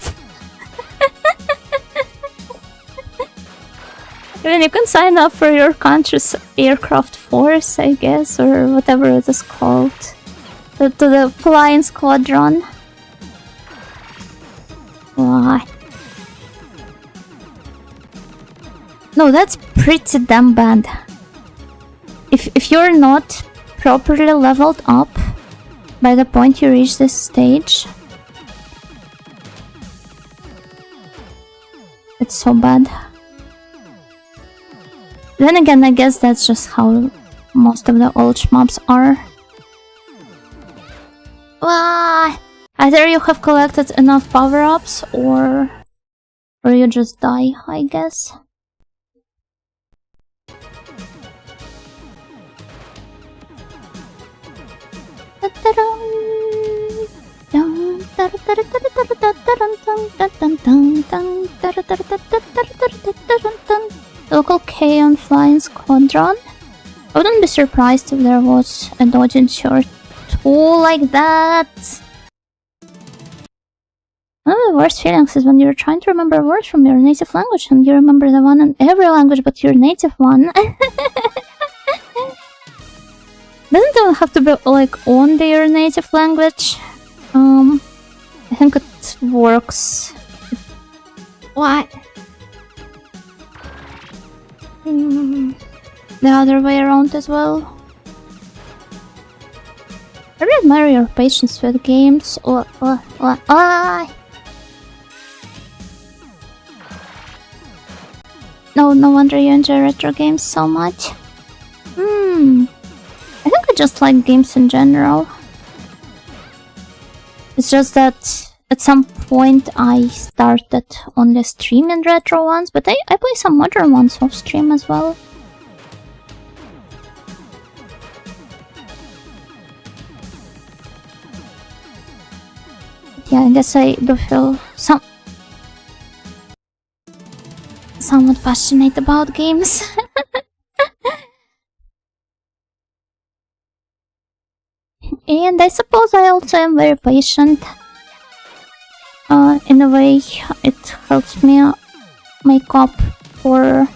I mean, you can sign up for your country's aircraft force, I guess, or whatever it is called. To the flying squadron. Why? No, that's pretty damn bad. If you're not properly leveled up by the point you reach this stage, it's so bad. Then again, I guess that's just how most of the old shmups are. Either you have collected enough power-ups or you just die, I guess. Local Keio and flying Squadron. I wouldn't be surprised if there was a dodging short tool like that. One of the worst feelings is when you're trying to remember words from your native language and you remember the one in every language but your native one. Doesn't even have to be like only your native language. I think it it works. What? The other way around as well. I really admire your patience with games. No wonder you enjoy retro games so much. I think I just like games in general. It's just that at some point I started only streaming retro ones, but I play some modern ones off stream as well. Yeah, I guess I do feel somewhat passionate about games. And I suppose I also am very patient. In a way, it helps me make up for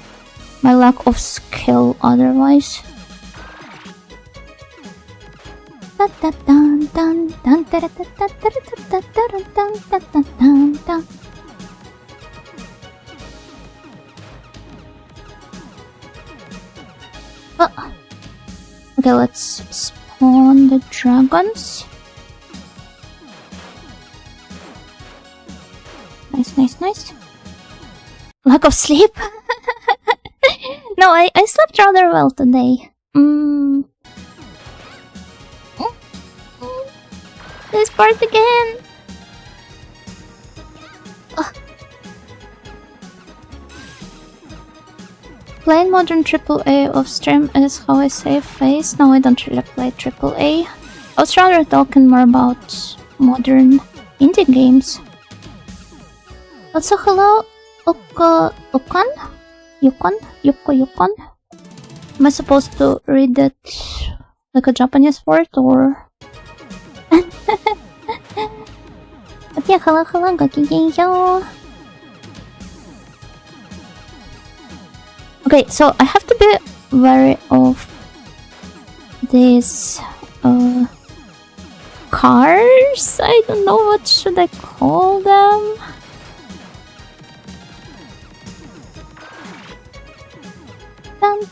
my lack of skill otherwise. Okay, let's spawn the dragons. Nice. Lack of sleep? No, I slept rather well today. This part again! Playing modern AAA off stream is how I save face. No, I don't really play AAA. I was rather talking more about modern indie games. Also, hello, Yukon? Am I supposed to read it like a Japanese word or? But yeah, hello, Gokigenyo. Okay, so I have to be wary of these cars. I don't know what should I call them.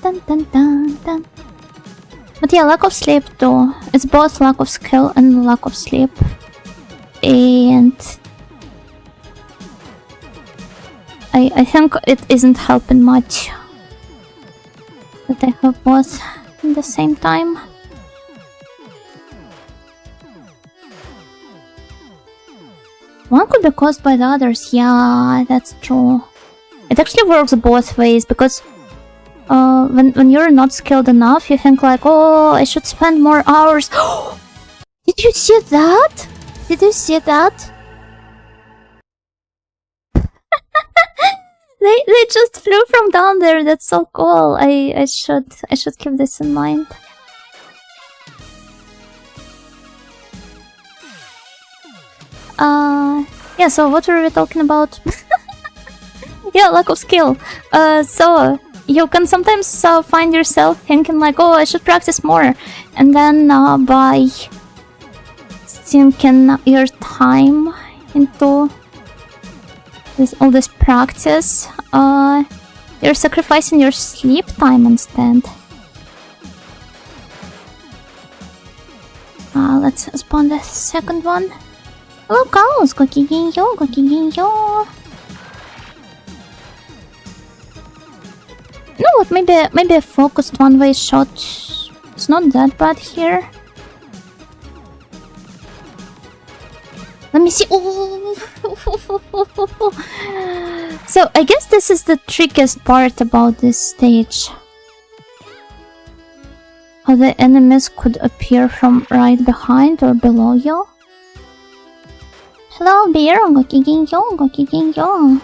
Dun. But yeah, lack of sleep though. It's both lack of skill and lack of sleep. And I think it isn't helping much that I have both at the same time. One could be caused by the others. Yeah, that's true. It actually works both ways because when you're not skilled enough, you think like, oh, I should spend more hours. Did you see that? Did you see that? They just flew from down there. That's so cool. I should keep this in mind. Yeah, so what were we talking about? Yeah, lack of skill. So you can sometimes find yourself thinking like, oh, I should practice more. And then by sinking your time into all this practice, you're sacrificing your sleep time instead. Let's spawn the second one. Hello, cows! Gokigenyo! You know what? Maybe a focused one-way shot. It's not that bad here. Let me see. Ooh. So I guess this is the trickiest part about this stage. How the enemies could appear from right behind or below you. Hello, bear. Gokigenyo.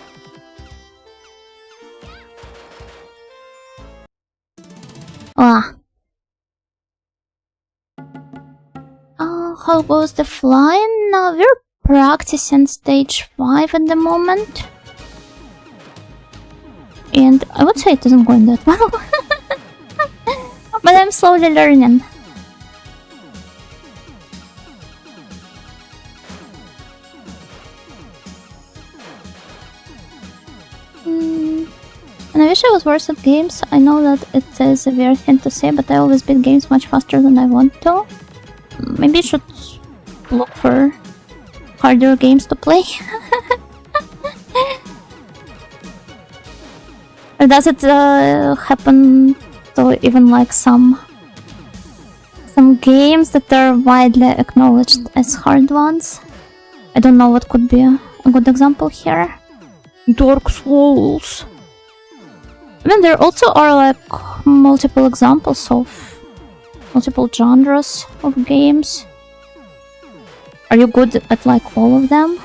How goes the flying? We're practicing stage 5 at the moment. And I would say it isn't going that well. But I'm slowly learning. was worse at games. I know that it is a weird thing to say, but I always beat games much faster than I want to. Maybe I should look for harder games to play. Or does it happen to even like some games that are widely acknowledged as hard ones? I don't know what could be a good example here. Dark Souls. I mean, there also are like multiple examples of multiple genres of games. Are you good at like all of them?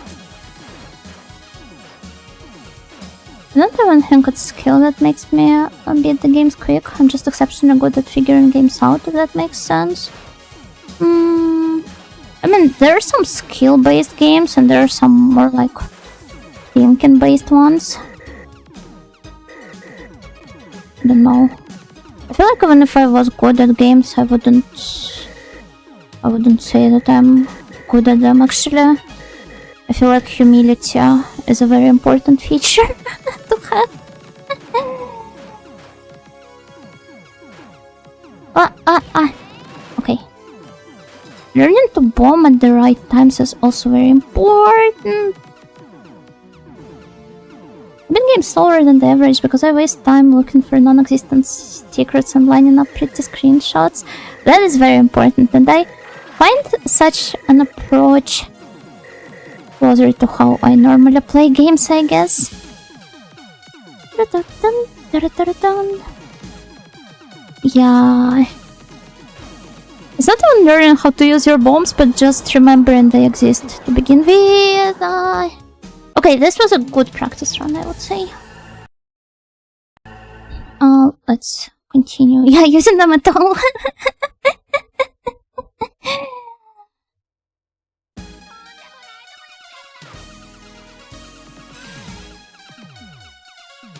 I don't even think it's skill that makes me beat the games quick. I'm just exceptionally good at figuring games out, if that makes sense. I mean, there are some skill-based games and there are some more like thinking-based ones. I don't know. I feel like even if I was good at games, I wouldn't say that I'm good at them actually. I feel like humility is a very important feature to have. Okay. Learning to bomb at the right times is also very important. I've been games slower than the average because I waste time looking for non-existent secrets and lining up pretty screenshots. That is very important, and I find such an approach closer to how I normally play games, I guess. Yeah. It's not even learning how to use your bombs, but just remembering they exist to begin with. Okay, this was a good practice run, I would say. Let's continue. Yeah, using them at all.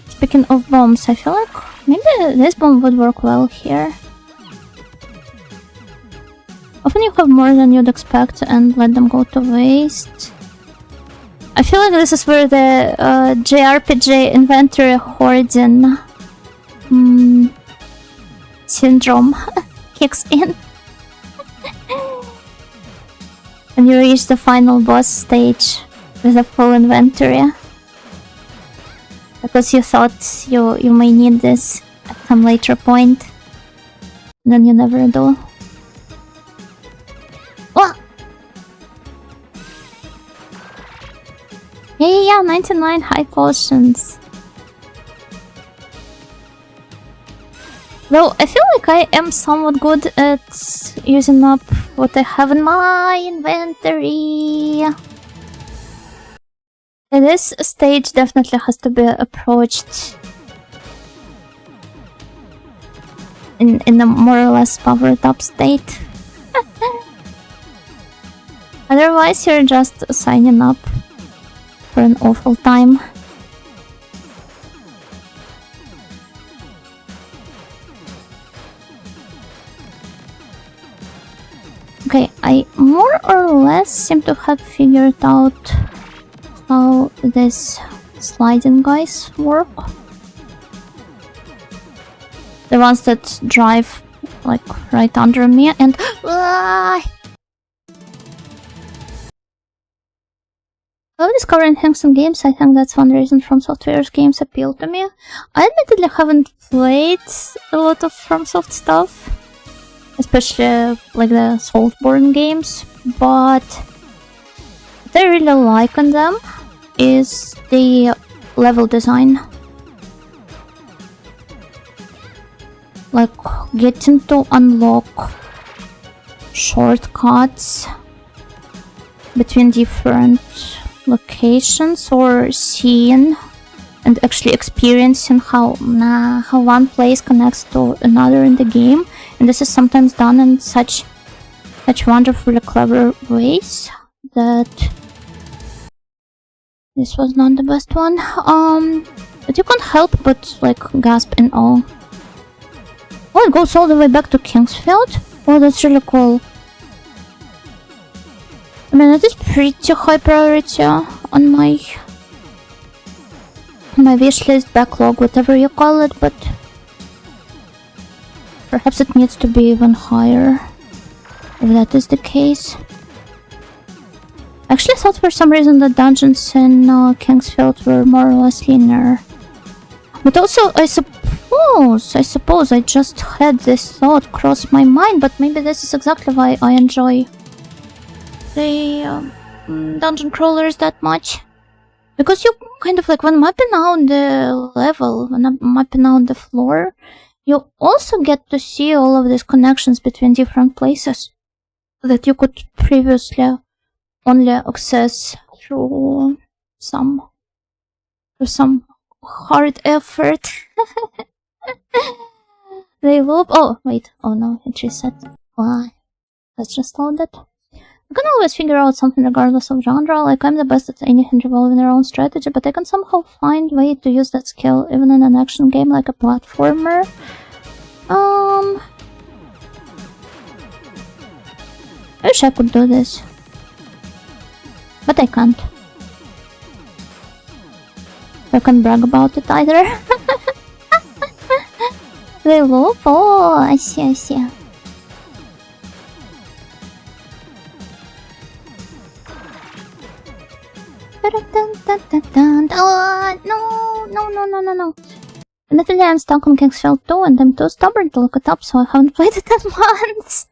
Speaking of bombs, I feel like maybe this bomb would work well here. Often you have more than you'd expect and let them go to waste. I feel like this is where the JRPG inventory hoarding syndrome kicks in. When you reach the final boss stage with a full inventory. Because you thought you may need this at some later point. And then you never do. Oh! Yeah, 99 high potions. Though I feel like I am somewhat good at using up what I have in my inventory. This stage definitely has to be approached in a more or less powered up state. Otherwise you're just signing up for an awful time. Okay, I more or less seem to have figured out how these sliding guys work. The ones that drive like right under me and While discovering things in games, I think that's one reason From Software's games appeal to me. I admittedly haven't played a lot of FromSoft stuff, especially like the Soulsborne games, but what I really like in them is the level design. Like getting to unlock shortcuts between different locations, or seeing and actually experiencing how one place connects to another in the game, and this is sometimes done in such wonderfully clever ways that this was not the best one. But you can't help but like gasp in awe. Oh, it goes all the way back to Kingsfield? Oh, that's really cool. I mean, it is pretty high priority on my my wishlist, backlog, whatever you call it, but perhaps it needs to be even higher, if that is the case. I actually thought for some reason the dungeons in Kingsfield were more or less linear. But also, I suppose I just had this thought cross my mind, but maybe this is exactly why I enjoy the dungeon crawlers that much. Because you kind of like, when mapping out the level, when mapping out the floor, you also get to see all of these connections between different places that you could previously only access through some hard effort. They loop. Oh, wait. Oh no, it reset. Why? Let's just load it. I can always figure out something regardless of genre, like I'm the best at anything revolving around strategy, but I can somehow find a way to use that skill even in an action game like a platformer. I wish I could do this. But I can't. I can't brag about it either. They loop? Oh, I see, I see. Oh, no. Admittedly, I'm stuck on Kingsfield 2 and I'm too stubborn to look it up, so I haven't played it in months.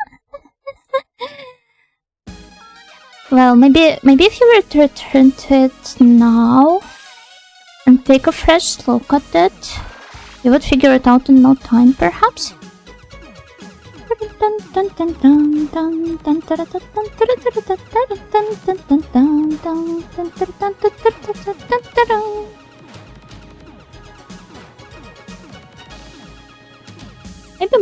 Well, maybe if you were to return to it now and take a fresh look at it, you would figure it out in no time, perhaps?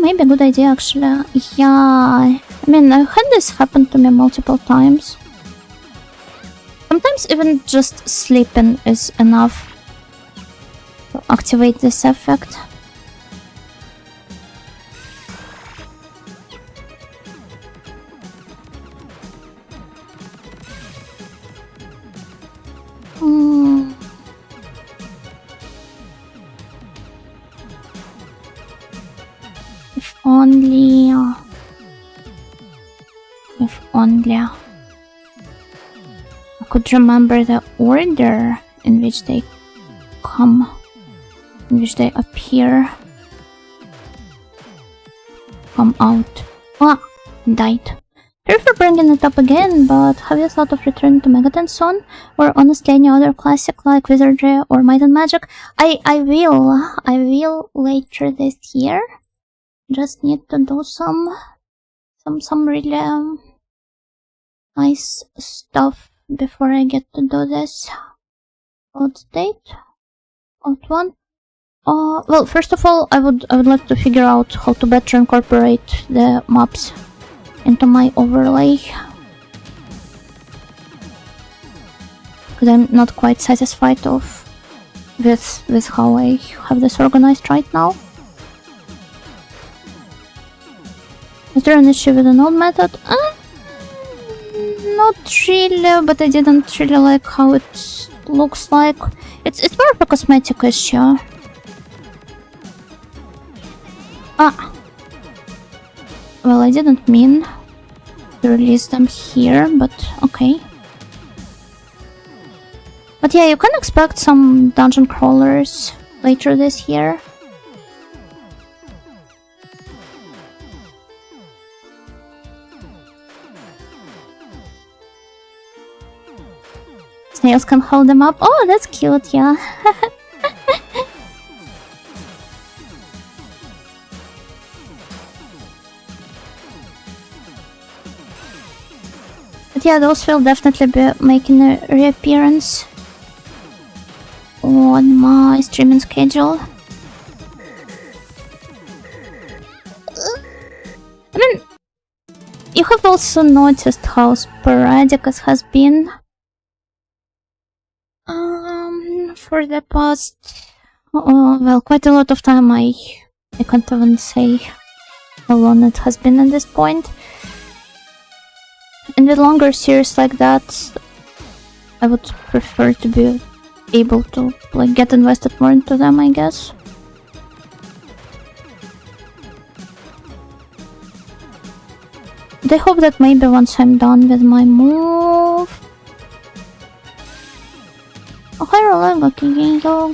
Maybe a good idea, actually. Yeah, I mean, I've had this happen to me multiple times. Sometimes even just sleeping is enough to activate this effect. If only I could remember the order in which they come, in which they appear, come out. Ah, died. Sorry for bringing it up again, but have you thought of returning to Megaton soon? Or honestly any other classic like Wizardry or Might and Magic? I will later this year. Just need to do some really nice stuff before I get to do this. Out date? Out one? Well, first of all, I would like to figure out how to better incorporate the maps into my overlay. Because I'm not quite satisfied with how I have this organized right now. Is there an issue with an old method? Not really, but I didn't really like how it looks like. It's more of a cosmetic issue. Well, I didn't mean to release them here, but okay. But yeah, you can expect some dungeon crawlers later this year. Snails can hold them up. Oh, that's cute, yeah. But yeah, those will definitely be making a reappearance on my streaming schedule. I mean, you have also noticed how sporadic it has been. For the past, well, quite a lot of time. I can't even say how long it has been at this point. And with longer series like that, I would prefer to be able to like get invested more into them, I guess. I hope that maybe once I'm done with my move. Oh, hi, Roller. Go.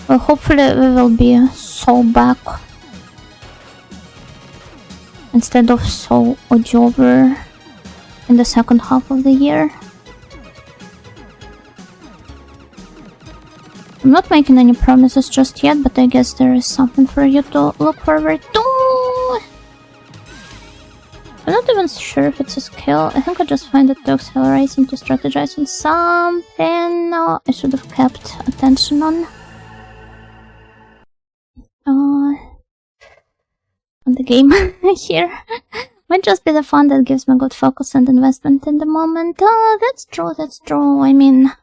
Well, hopefully we will be so back instead of so over in the second half of the year. I'm not making any promises just yet, but I guess there is something for you to look forward to. I'm not even sure if it's a skill. I think I just find it to accelerate and to strategize on something I should have kept attention on. On the game here. Might just be the fun that gives me good focus and investment in the moment. Oh, that's true. I mean...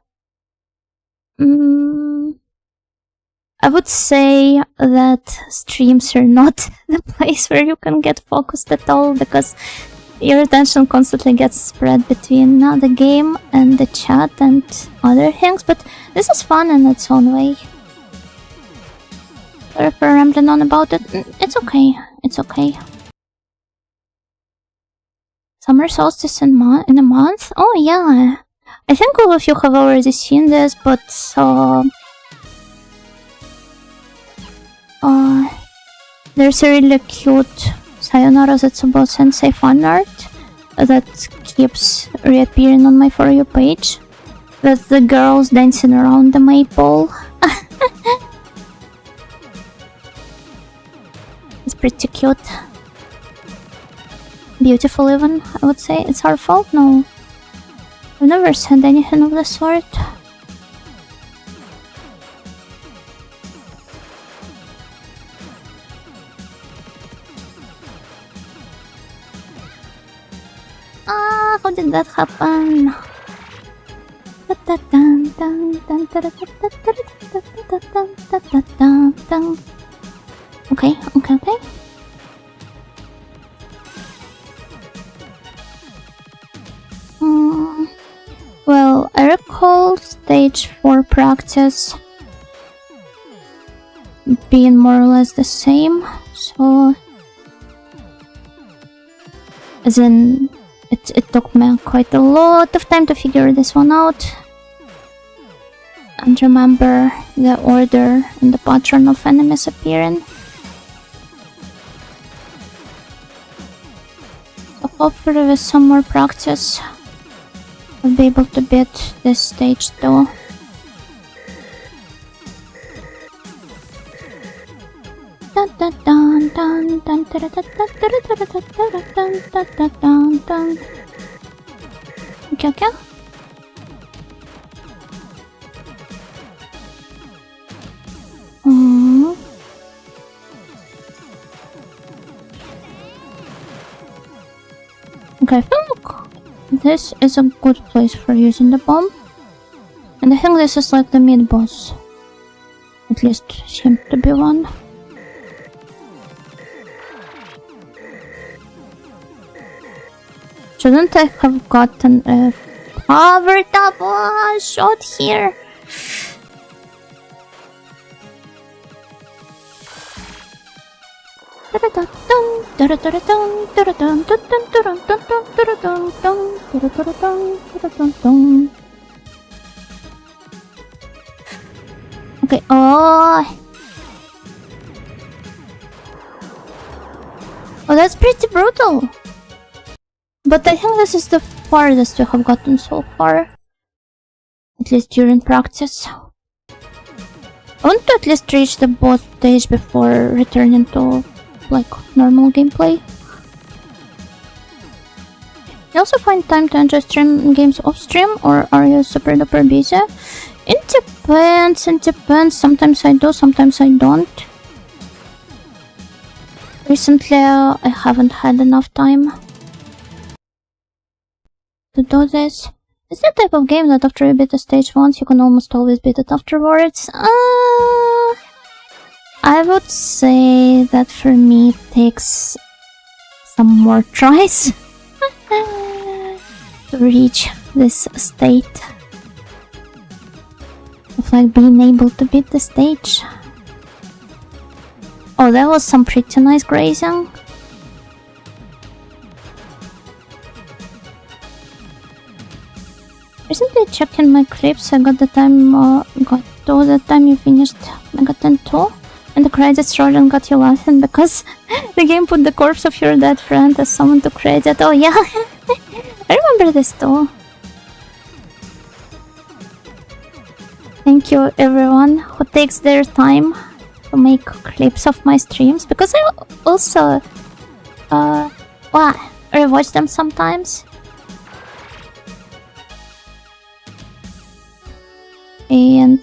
I would say that streams are not the place where you can get focused at all, because your attention constantly gets spread between the game and the chat and other things, but this is fun in its own way. Sorry for rambling on about it. It's okay. Summer solstice in a month? Oh yeah. I think all of you have already seen this, but there's a really cute Sayonara Zetsubo Sensei fan art that keeps reappearing on my For You page with the girls dancing around the maypole. It's pretty cute. Beautiful even, I would say. It's our fault? No. I've never said anything of the sort. How did that happen? Okay. Well, I recall stage 4 practice being more or less the same, so... As in, it took me quite a lot of time to figure this one out and remember the order and the pattern of enemies appearing. So hopefully with some more practice I'll be able to beat this stage too. Okay. Okay, I think this is a good place for using the bomb. And I think this is like the mid-boss. At least seemed to be one. Shouldn't I have gotten a powered up shot here? Okay, oh, that's pretty brutal. But I think this is the farthest we have gotten so far. At least during practice. I want to at least reach the boss stage before returning to, like, normal gameplay. You also find time to enjoy stream games off stream, or are you super duper busy? It depends. Sometimes I do, sometimes I don't. Recently, I haven't had enough time to do this. It's the type of game that after you beat a stage once, you can almost always beat it afterwards. I would say that for me it takes some more tries. to reach this state of like being able to beat the stage. Oh, that was some pretty nice grazing. Recently checking my clips, I got the time you finished Mega 10 2, and the credits rolled and got you laughing because the game put the corpse of your dead friend as someone to credit. Oh yeah, I remember this too. Thank you everyone who takes their time to make clips of my streams, because I also rewatch them sometimes. And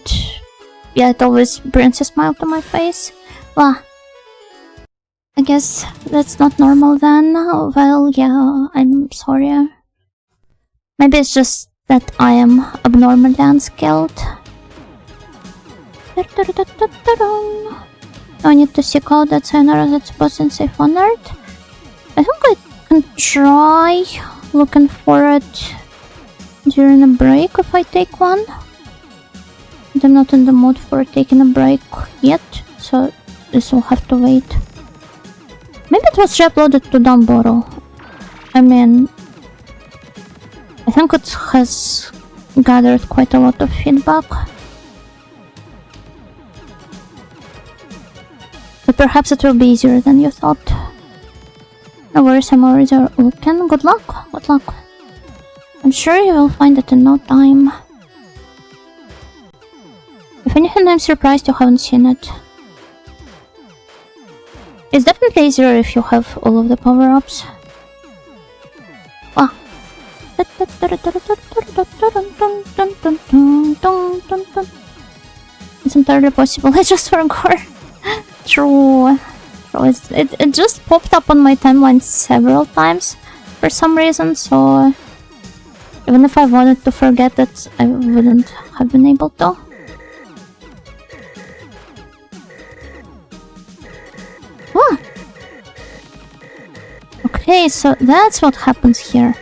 yeah, it always brings a smile to my face. Well, I guess that's not normal then. Well, yeah, I'm sorry. Maybe it's just that I am abnormally unskilled. I need to seek out that sayonara that's supposed in safe on Earth. I think I can try looking for it during a break if I take one. I'm not in the mood for taking a break yet, so this will have to wait. Maybe it was re-uploaded to Dumboro. I mean, I think it has gathered quite a lot of feedback. So perhaps it will be easier than you thought. No worries, I'm already looking. Good luck, good luck. I'm sure you will find it in no time. If anything, I'm surprised you haven't seen it. It's definitely easier if you have all of the power-ups. Ah. It's entirely possible, I just forgot. True. It just popped up on my timeline several times for some reason, so even if I wanted to forget it, I wouldn't have been able to. Ah. Okay, so that's what happens here.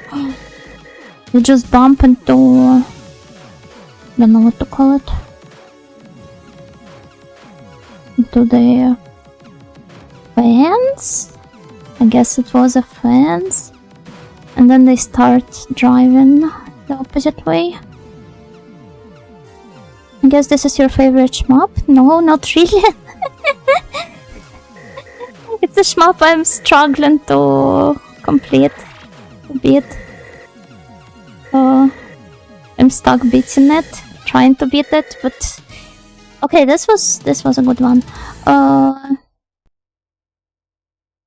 You just bump into... don't know what to call it. Into the fence? I guess it was a fence. And then they start driving the opposite way. I guess this is your favorite shmup? No, not really. It's a shmup I'm struggling to complete a bit. I'm stuck beating it, trying to beat it, but okay, this was a good one.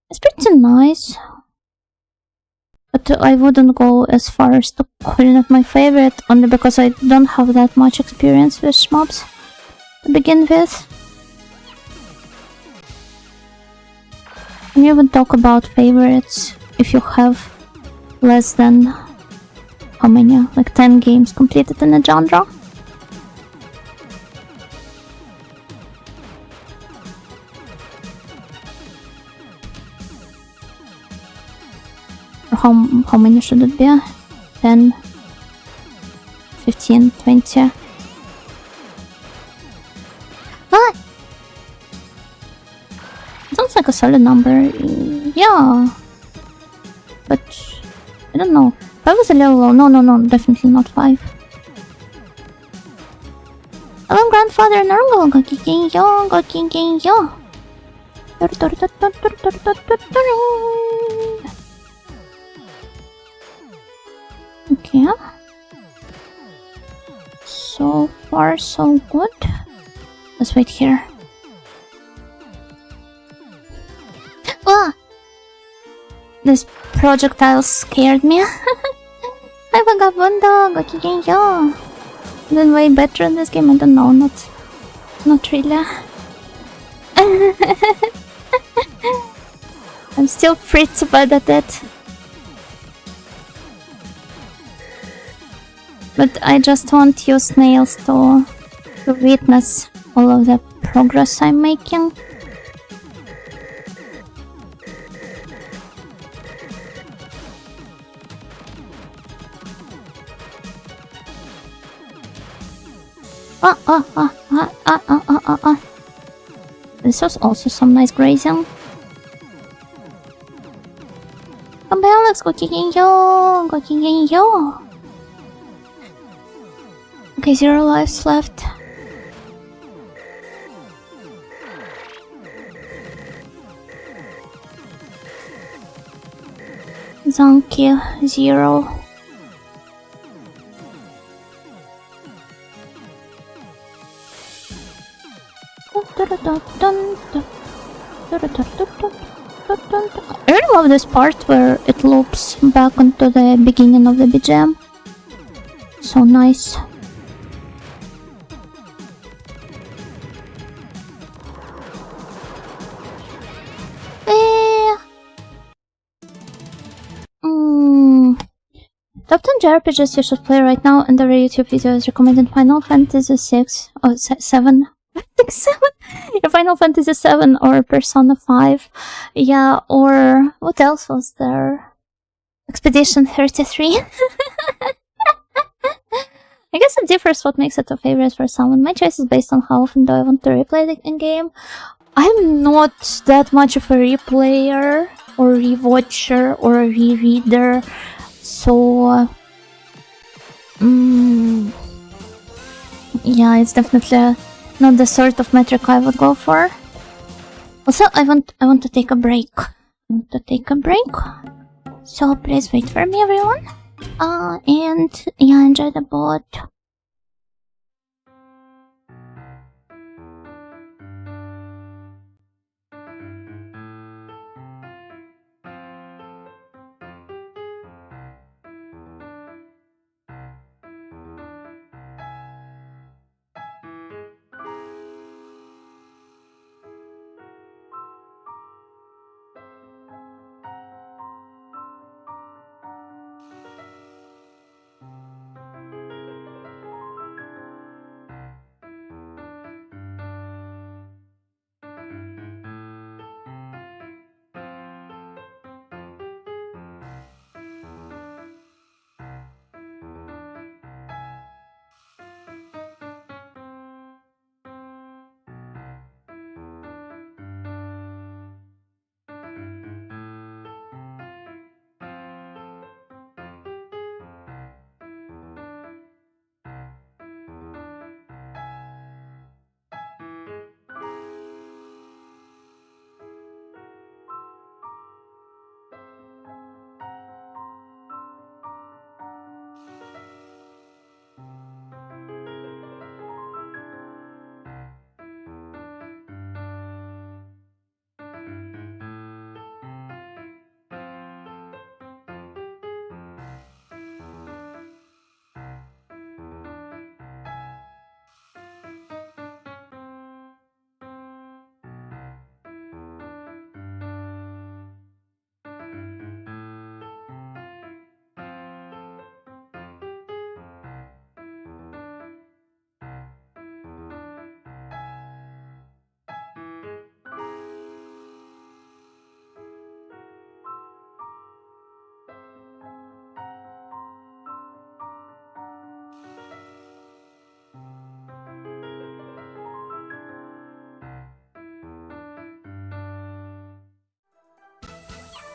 It's pretty nice, but I wouldn't go as far as to calling it my favorite, only because I don't have that much experience with shmups to begin with. Can you even talk about favorites if you have less than, how many? Like 10 games completed in a genre? Or how many should it be? 10, 15, 20? Ah! Sounds like a solid number. Yeah. But I don't know. 5 was a little low. No, definitely not 5. Hello, grandfather Nurgle. Gokigenyo, gokigenyo. Okay. So far, so good. Let's wait here. Ah! This projectile scared me. Hi, vagabundo! Gokigenyo! Then way better in this game? I don't know, not really. I'm still pretty bad at it. But I just want you snails to witness all of the progress I'm making. This was also some nice grazing. Come back, let's go Keio. Okay, 0 lives left. Zonky 0. I really love this part where it loops back into the beginning of the BGM. So nice. Top 10 JRPGs you should play right now, and every YouTube video is recommended Final Fantasy 6 or 7. I think 7. Yeah, Final Fantasy 7 or Persona 5. Yeah, or what else was there? Expedition 33. I guess it differs what makes it a favorite for someone. My choice is based on how often do I want to replay the game. I'm not that much of a replayer or rewatcher or a rereader. So, yeah, it's definitely not the sort of metric I would go for. Also, I want to take a break. So please wait for me, everyone. And yeah, enjoy the boat.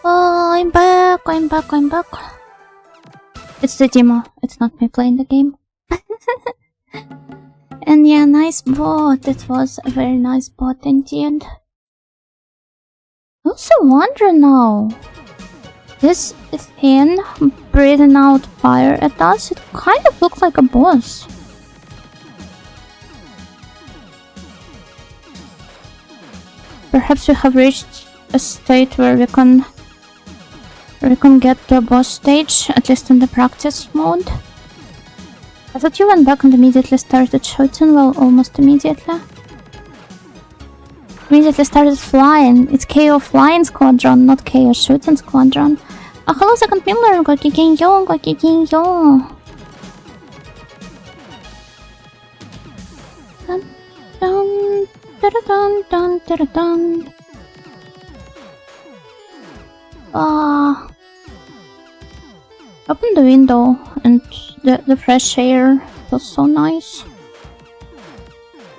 Oh, I'm back. It's the demo, it's not me playing the game. And yeah, nice bot. It was a very nice bot indeed. I also wonder now. This thing breathing out fire at us, it kind of looked like a boss. Perhaps we have reached a state where we can get to a boss stage, at least in the practice mode. I thought you went back and immediately started shooting. Well, almost immediately. Immediately started flying. It's Keio Flying Squadron, not Keio Shooting Squadron. Oh, hello, second member. Keio. Open the window and the fresh air was so nice.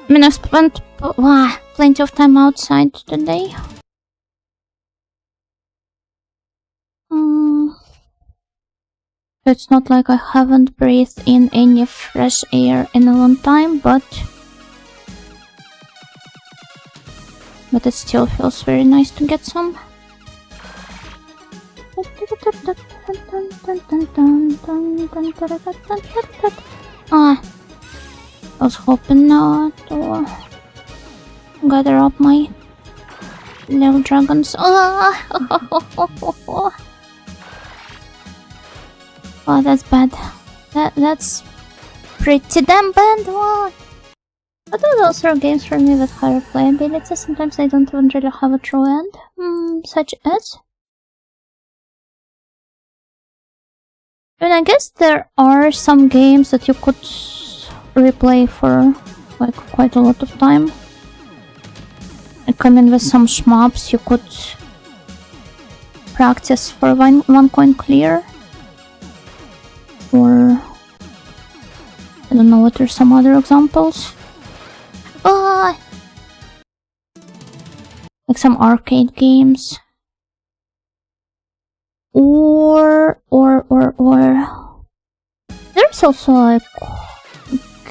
I mean, I spent plenty of time outside today. It's not like I haven't breathed in any fresh air in a long time, but it still feels very nice to get some. I was hoping to gather up my little dragons. Oh, that's bad. That's pretty damn bad. What? But those are games for me with higher playability. Sometimes I don't even really have a true end. Such as... And I guess there are some games that you could replay for like quite a lot of time. And come in with some shmups you could practice for one coin clear. Or I don't know what are some other examples. Like some arcade games. Or there's also like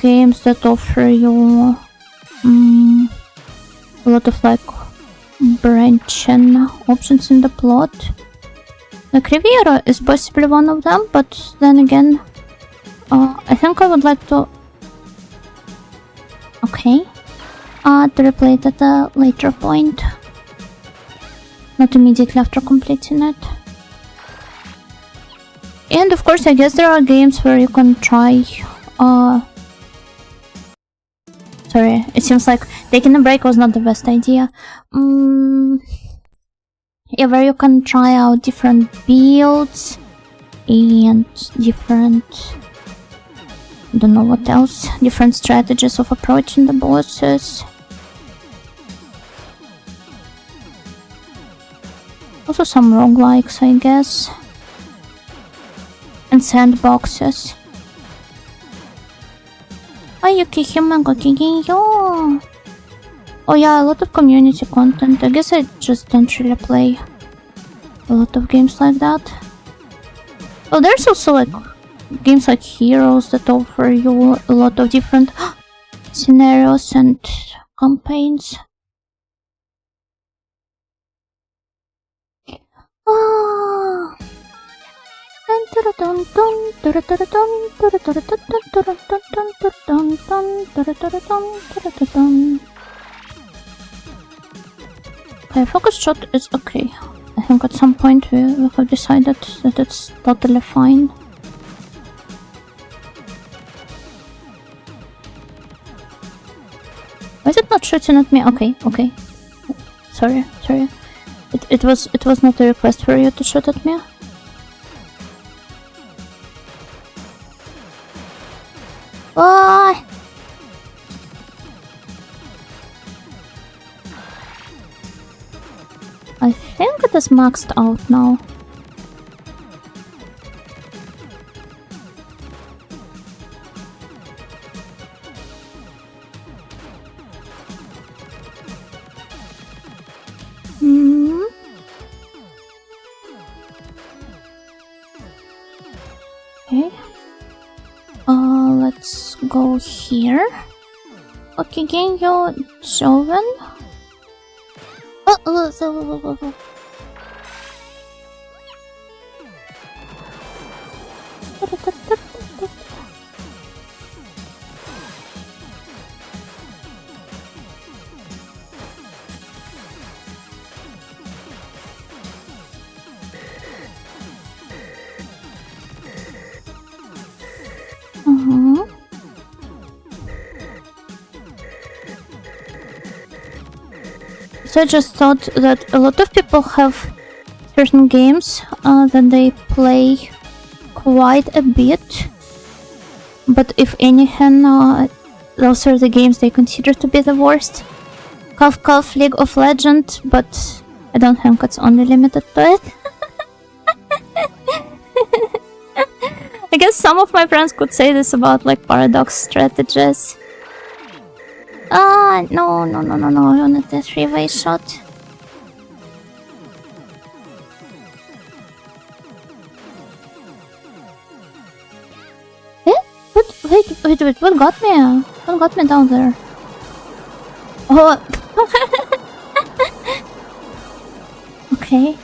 games that offer you a lot of like branching options in the plot. Like Riviera is possibly one of them, but then again, I think I would like to... Okay. To replay it at a later point. Not immediately after completing it. And of course, I guess there are games where you can try... Sorry, it seems like taking a break was not the best idea. Yeah, where you can try out different builds and different... I don't know what else. Different strategies of approaching the bosses. Also some roguelikes, I guess. And sandboxes. Oh yeah, a lot of community content. I guess I just don't really play a lot of games like that. Well, there's also like games like Heroes that offer you a lot of different scenarios and campaigns. Okay, focus shot is okay. I think at some point we have decided that it's totally fine. Why is it not shooting at me? Okay. Sorry. It was not a request for you to shoot at me. Oh! I think it is maxed out now. Okay. Let's go here. Okay, Keio, Chauvin. So I just thought that a lot of people have certain games that they play quite a bit, but if anything, those are the games they consider to be the worst. Cough, League of Legends, but I don't think it's only limited to it. I guess some of my friends could say this about like Paradox strategies. No, I wanted the 3-way shot. Wait, what got me? What got me down there? Oh. Okay.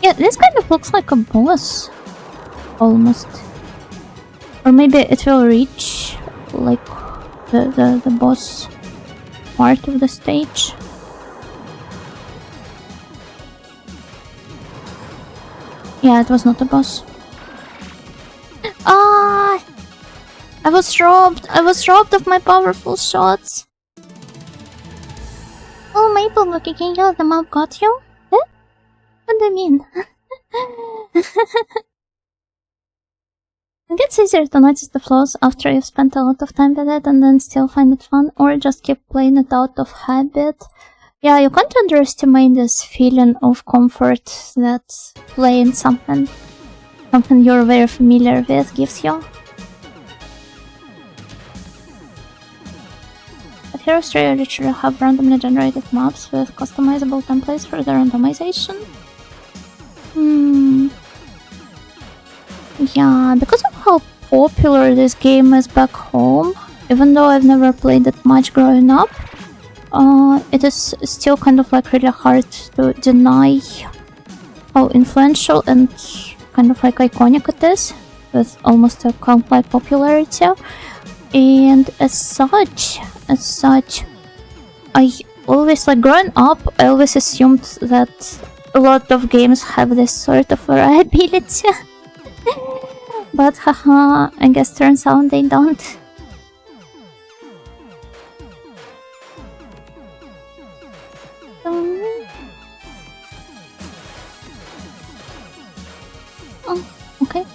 Yeah, this kind of looks like a boss. Almost. Or maybe it will reach like the boss part of the stage. Yeah, it was not a boss. Ah! I was robbed of my powerful shots. Oh, Maple, Keio, the mob got you? Huh? What do you mean? It gets easier to notice the flaws after you've spent a lot of time with it and then still find it fun, or just keep playing it out of habit. Yeah, you can't underestimate this feeling of comfort that playing something you're very familiar with gives you. But Heroes 3 literally have randomly generated maps with customizable templates for the randomization. Yeah, because of how popular this game is back home, even though I've never played it much growing up, it is still kind of like really hard to deny how influential and kind of like iconic it is, with almost a cult-like popularity. And as such, I always, like, growing up, I always assumed that a lot of games have this sort of variability. But haha, I guess turns out they don't. Oh, okay.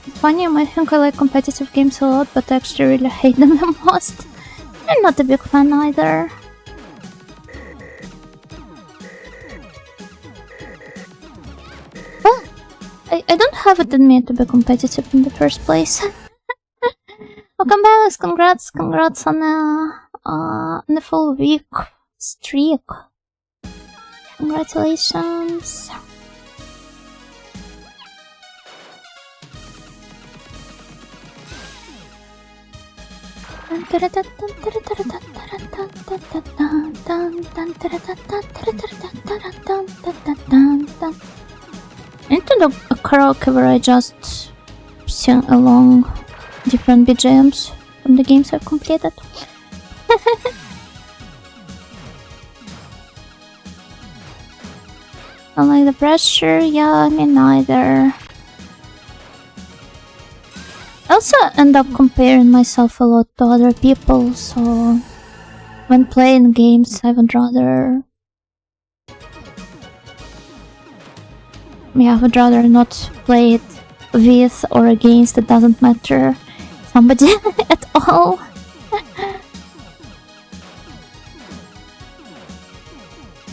It's funny, I might think I like competitive games a lot, but I actually really hate them the most. I'm not a big fan either. Well, I don't have it in me to be competitive in the first place. Welcome back, congrats on a full week streak. Congratulations. Into the karaoke where I just sing along different BGMs from the games I've completed. I like the pressure, yeah, me neither. I also end up comparing myself a lot to other people, so when playing games I would rather... Yeah, I would rather not play it with or against, it doesn't matter, somebody at all.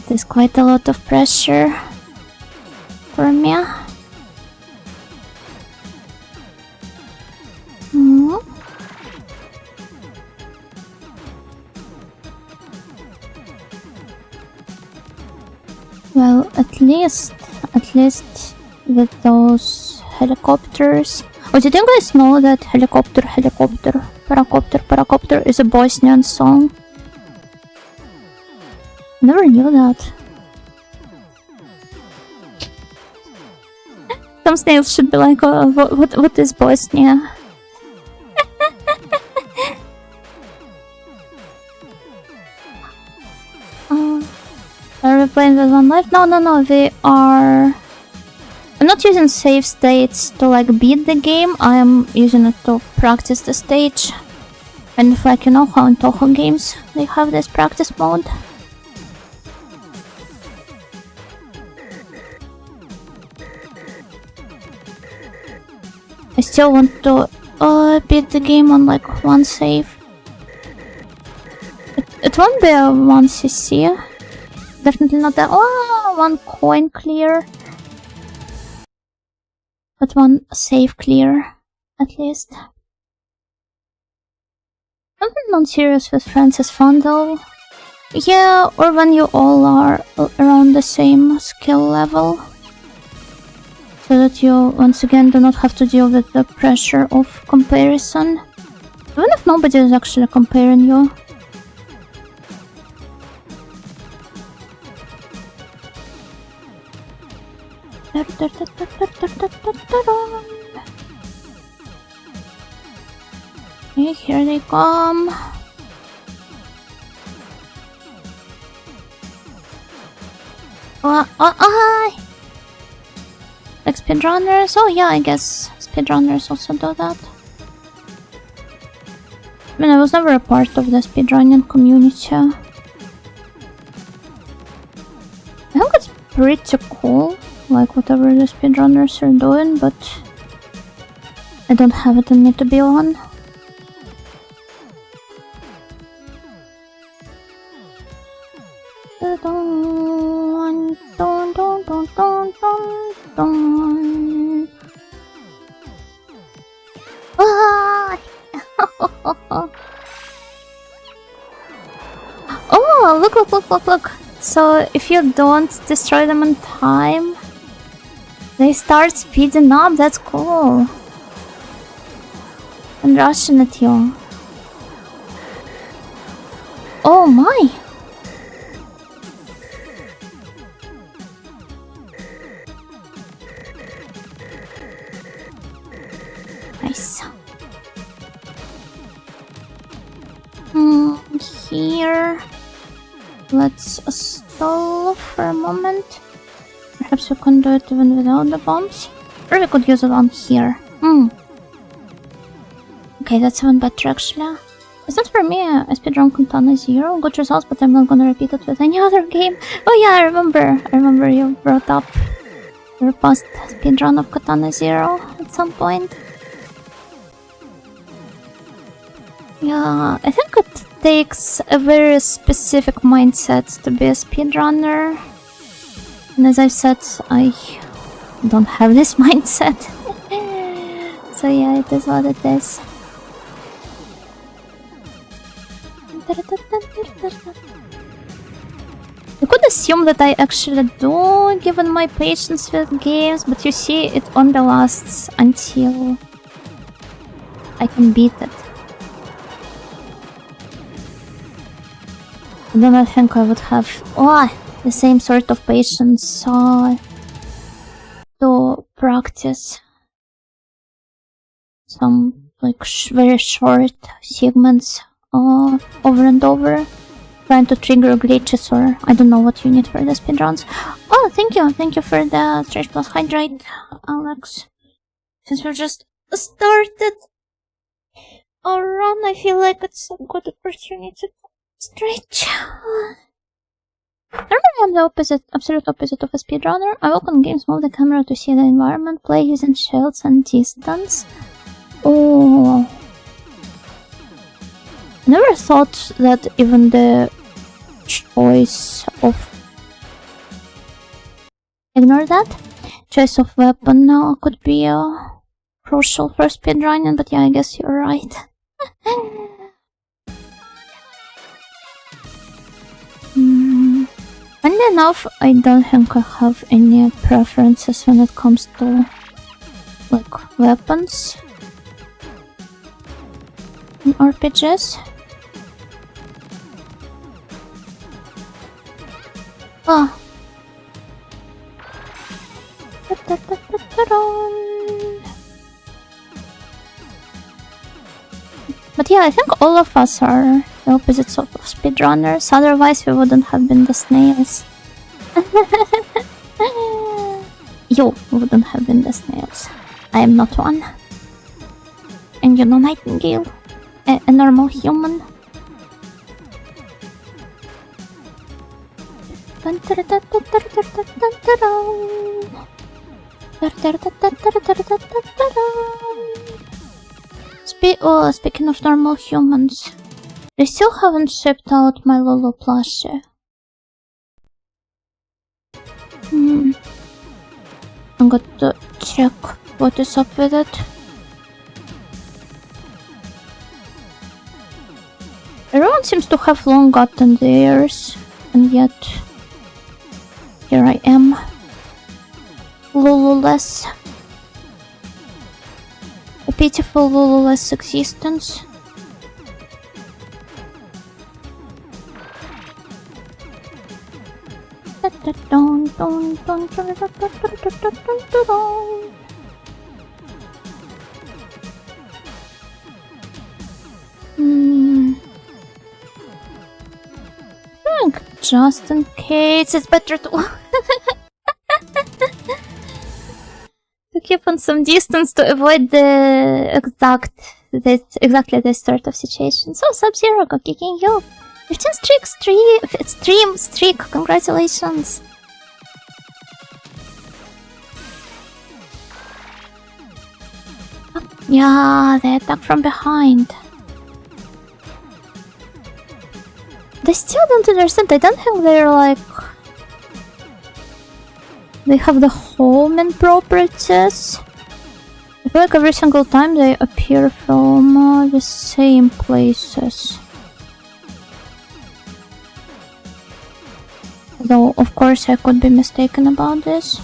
There's quite a lot of pressure for me. Well, at least with those helicopters. Oh, did you guys know that helicopter, paracopter is a Bosnian song? Never knew that. Some snails should be like, oh, what is Bosnia? Are we playing with one life? No, we are... I'm not using save states to like beat the game, I am using it to practice the stage. And if, like, you know how in Toho games they have this practice mode. I still want to beat the game on like one save. It won't be a 1cc. Definitely not that. Oh, one coin clear. But one save clear, at least. Something non-serious with friends is fun though. Yeah, or when you all are around the same skill level. So that you, once again, do not have to deal with the pressure of comparison. Even if nobody is actually comparing you. Okay, here they come. Like speedrunners? Oh yeah, I guess speedrunners also do that. I mean, I was never a part of the speedrunning community. I think it's pretty cool, like whatever the speedrunners are doing, but I don't have it in me to be on. Oh, look. So if you don't destroy them in time, they start speeding up. That's cool. And rushing at you. Oh my. Nice. Here. Let's stall for a moment. Perhaps we can do it even without the bombs. Or we could use it on here. Okay, that's even better actually. It's not for me, I speedrun Katana 0. Good results, but I'm not gonna repeat it with any other game. Oh yeah, I remember you brought up your past speedrun of Katana 0 at some point. Yeah, I think it takes a very specific mindset to be a speedrunner. And as I've said, I don't have this mindset. So yeah, it is what it is. You could assume that I actually do, given my patience with games, but you see, it only lasts until I can beat it. I don't think I would have the same sort of patience to practice some like very short segments over and over, trying to trigger glitches, or I don't know what you need for the speedruns. Oh, thank you for the Stretch Plus Hydrate, Alex. Since we just started our run, I feel like it's a good opportunity to stretch. Normally I'm the absolute opposite of a speedrunner. I walk on games, move the camera to see the environment, play using shields and distance. Oh, I never thought that even the choice of... Ignore that. Choice of weapon now could be crucial for speedrunning, but yeah, I guess you're right. Funny enough, I don't think I have any preferences when it comes to like weapons in RPGs. But yeah, I think all of us are the opposites of speedrunners, otherwise we wouldn't have been the snails. You wouldn't have been the snails. I am not one. And you know, Nightingale, a normal human. Speaking of normal humans, they still haven't shipped out my Lolo plushie. got to check what is up with it. Everyone seems to have long gotten theirs, and yet here I am, Lululess. A pitiful Lululess existence. Just in case, it's better to to keep on some distance to avoid the exactly this sort of situation. So Sub-Zero got kicking you. 15 streak, congratulations. Yeah, they attack from behind. I still don't understand. I don't think they're like... They have the homing properties. I feel like every single time they appear from the same places. Though, of course, I could be mistaken about this.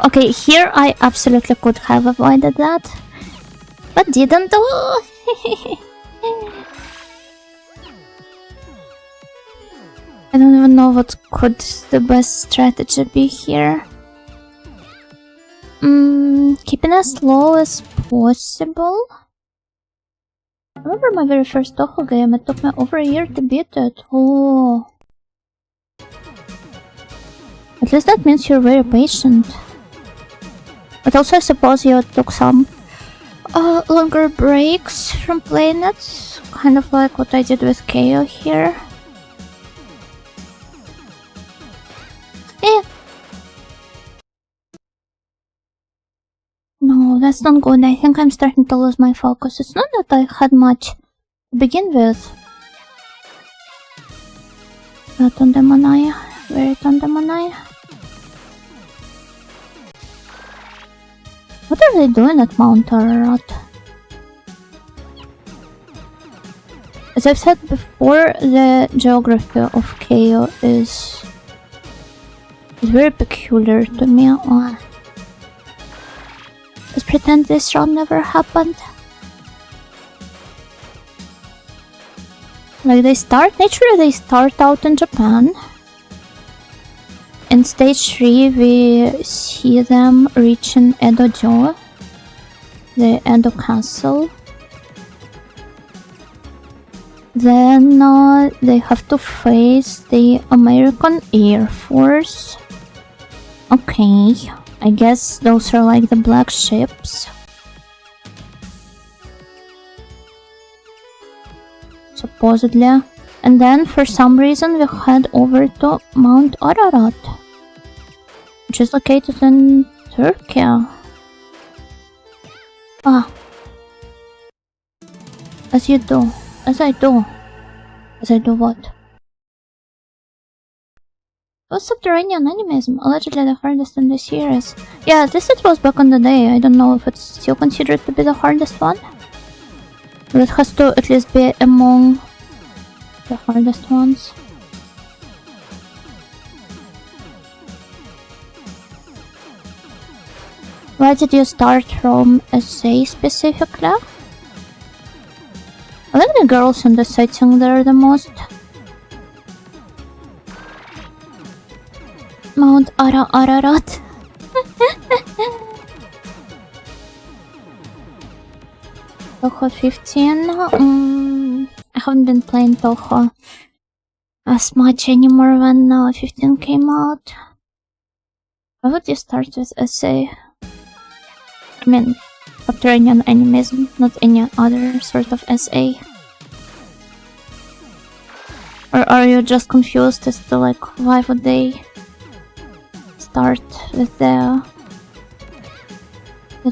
Okay, here I absolutely could have avoided that, but didn't. I don't even know what could the best strategy be here. Keeping as low as possible. I remember my very first Toho game, it took me over a year to beat it. Oh. At least that means you're very patient. But also I suppose you took some longer breaks from playing it. Kind of like what I did with Keio here. No, that's not good. I think I'm starting to lose my focus. It's not that I had much to begin with. Not on the Manaya. Where it on the Manaya? What are they doing at Mount Ararat? As I've said before, the geography of Keio is very peculiar to me. Let's pretend this round never happened. Like naturally they start out in Japan. In stage 3 we see them reaching Edo-jo, the Edo castle. Then they have to face the American Air Force. Okay, I guess those are like the black ships. Supposedly. And then for some reason we head over to Mount Ararat, which is located in Turkey. As you do. As I do. As I do what? Was subterranean animism allegedly the hardest in the series? Yeah, at least it was back in the day. I don't know if it's still considered to be the hardest one. But it has to at least be among the hardest ones. Why did you start from SA specifically? I like the girls in the setting there the most. Mount Ararat. Toho 15. I haven't been playing Toho as much anymore when 15 came out. Why would you start with SA? I mean, subterranean animism, not any other sort of SA. Or are you just confused as to like why would they start with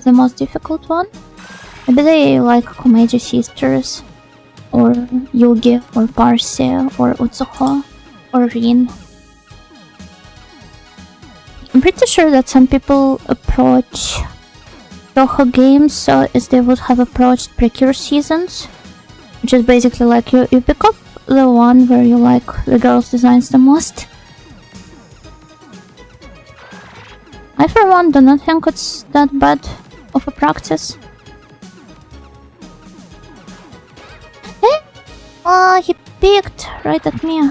the most difficult one. Maybe they like Komeiji Sisters, or Yugi, or Parse, or Utsuho, or Rin. I'm pretty sure that some people approach Toho games as they would have approached Precure Seasons, which is basically like you pick up the one where you like the girls' designs the most. I for one do not think it's that bad of a practice. Eh? Oh, he peeked right at me.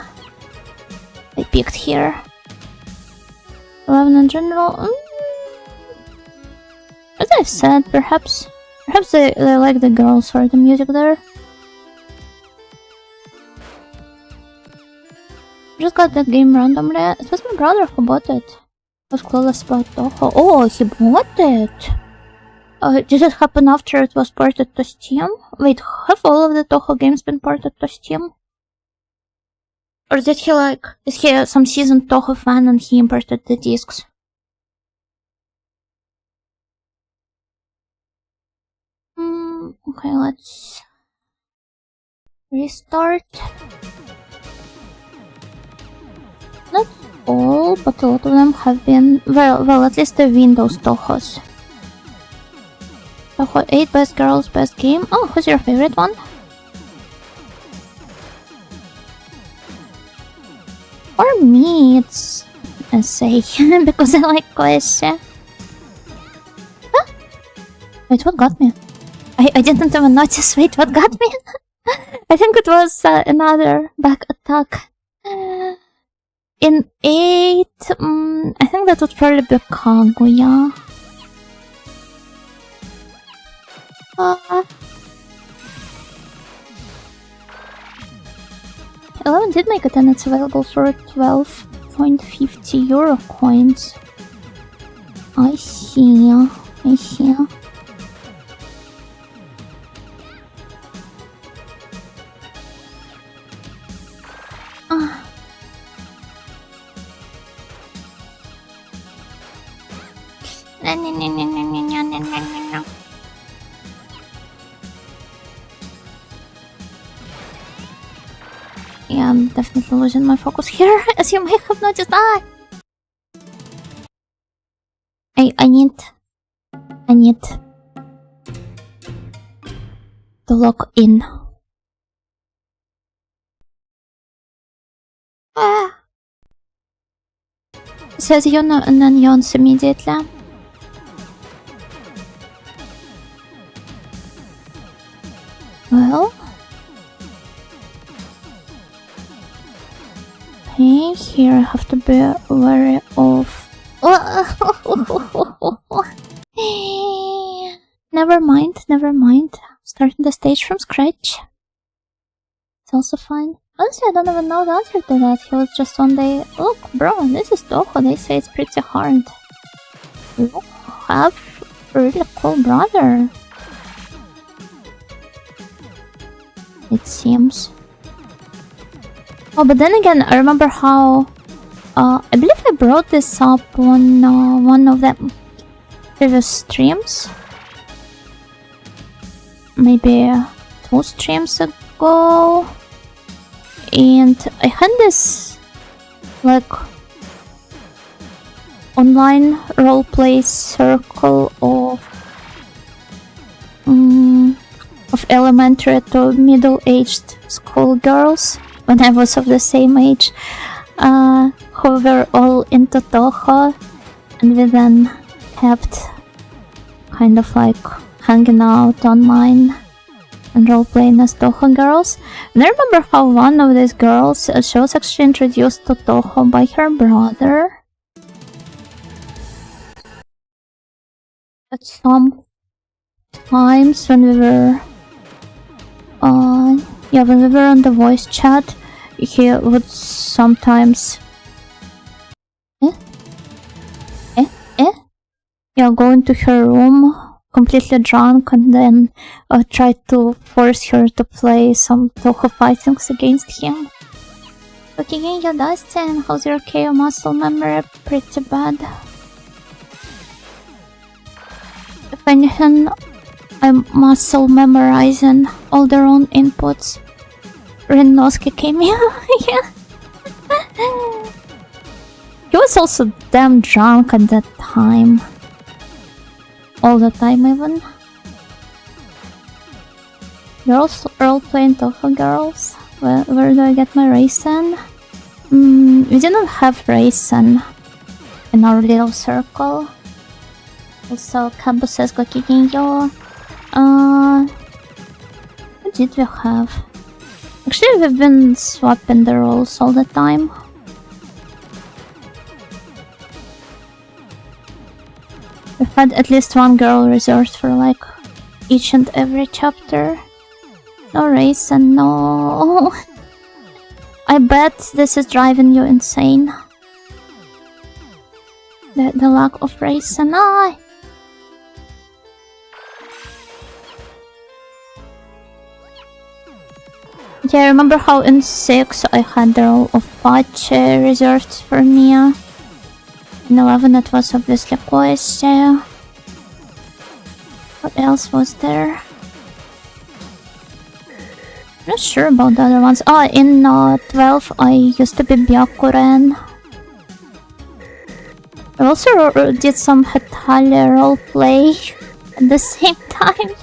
I peeked here. 11 in general. As I said, perhaps they like the girls or the music there. Just got that game randomly. It was my brother who bought it. I was clueless about Toho. Oh, he bought it! Did it happen after it was ported to Steam? Wait, have all of the Toho games been ported to Steam? Or did he is he some seasoned Toho fan and he imported the discs? Okay, let's restart. Not all, but a lot of them have been, well, at least the Windows Tohos. Toho 8, best girls, best game. Oh, who's your favorite one? For me, it's Essay, because I like Koeshe. Huh? Wait, what got me? I didn't even notice. Wait, what got me? I think it was another back attack. In 8, I think that would probably be Kaguya. 11 did make it and it's available for 12.50 euro coins. I see. Yeah, I'm definitely losing my focus here, as you may have noticed. I need to log in. Says Yona and then yawns immediately. Well, okay, here I have to be wary of. Never mind. Starting the stage from scratch. It's also fine. Honestly, I don't even know the answer to that. He was just one day, look, bro, this is Toho. They say it's pretty hard. You have a really cool brother. It seems. Oh, but then again, I remember how I believe I brought this up on one of the previous streams. Maybe 2 streams ago. And I had this online roleplay circle of elementary to middle-aged schoolgirls when I was of the same age, who were all into Toho, and we then kept kind of hanging out online and role-playing as Toho girls. And I remember how one of these girls, she was actually introduced to Toho by her brother. At some times when we were when we were on the voice chat, he would sometimes go into her room completely drunk and then try to force her to play some Toho fightings against him. Gokigenyo Dustin, how's your Keio muscle memory? Pretty bad. If anything, I'm muscle memorizing all their own inputs. Rinnosuke came here. Yeah. He was also damn drunk at that time. All the time, even. Girls role-playing Toho girls. Where do I get my raisin? We didn't have raisin in our little circle. Also, Kabu says Gokigenyo. What did we have? Actually, we've been swapping the roles all the time. We've had at least one girl reserved for like each and every chapter. No raisin, no. I bet this is driving you insane. The lack of raisin. Ah. Yeah, I remember how in 6 I had the role of Pache reserved for me. In 11 it was obviously Koise. What else was there? Not sure about the other ones. Oh, in 12 I used to be Byakuren. I also did some Hatale roleplay at the same time.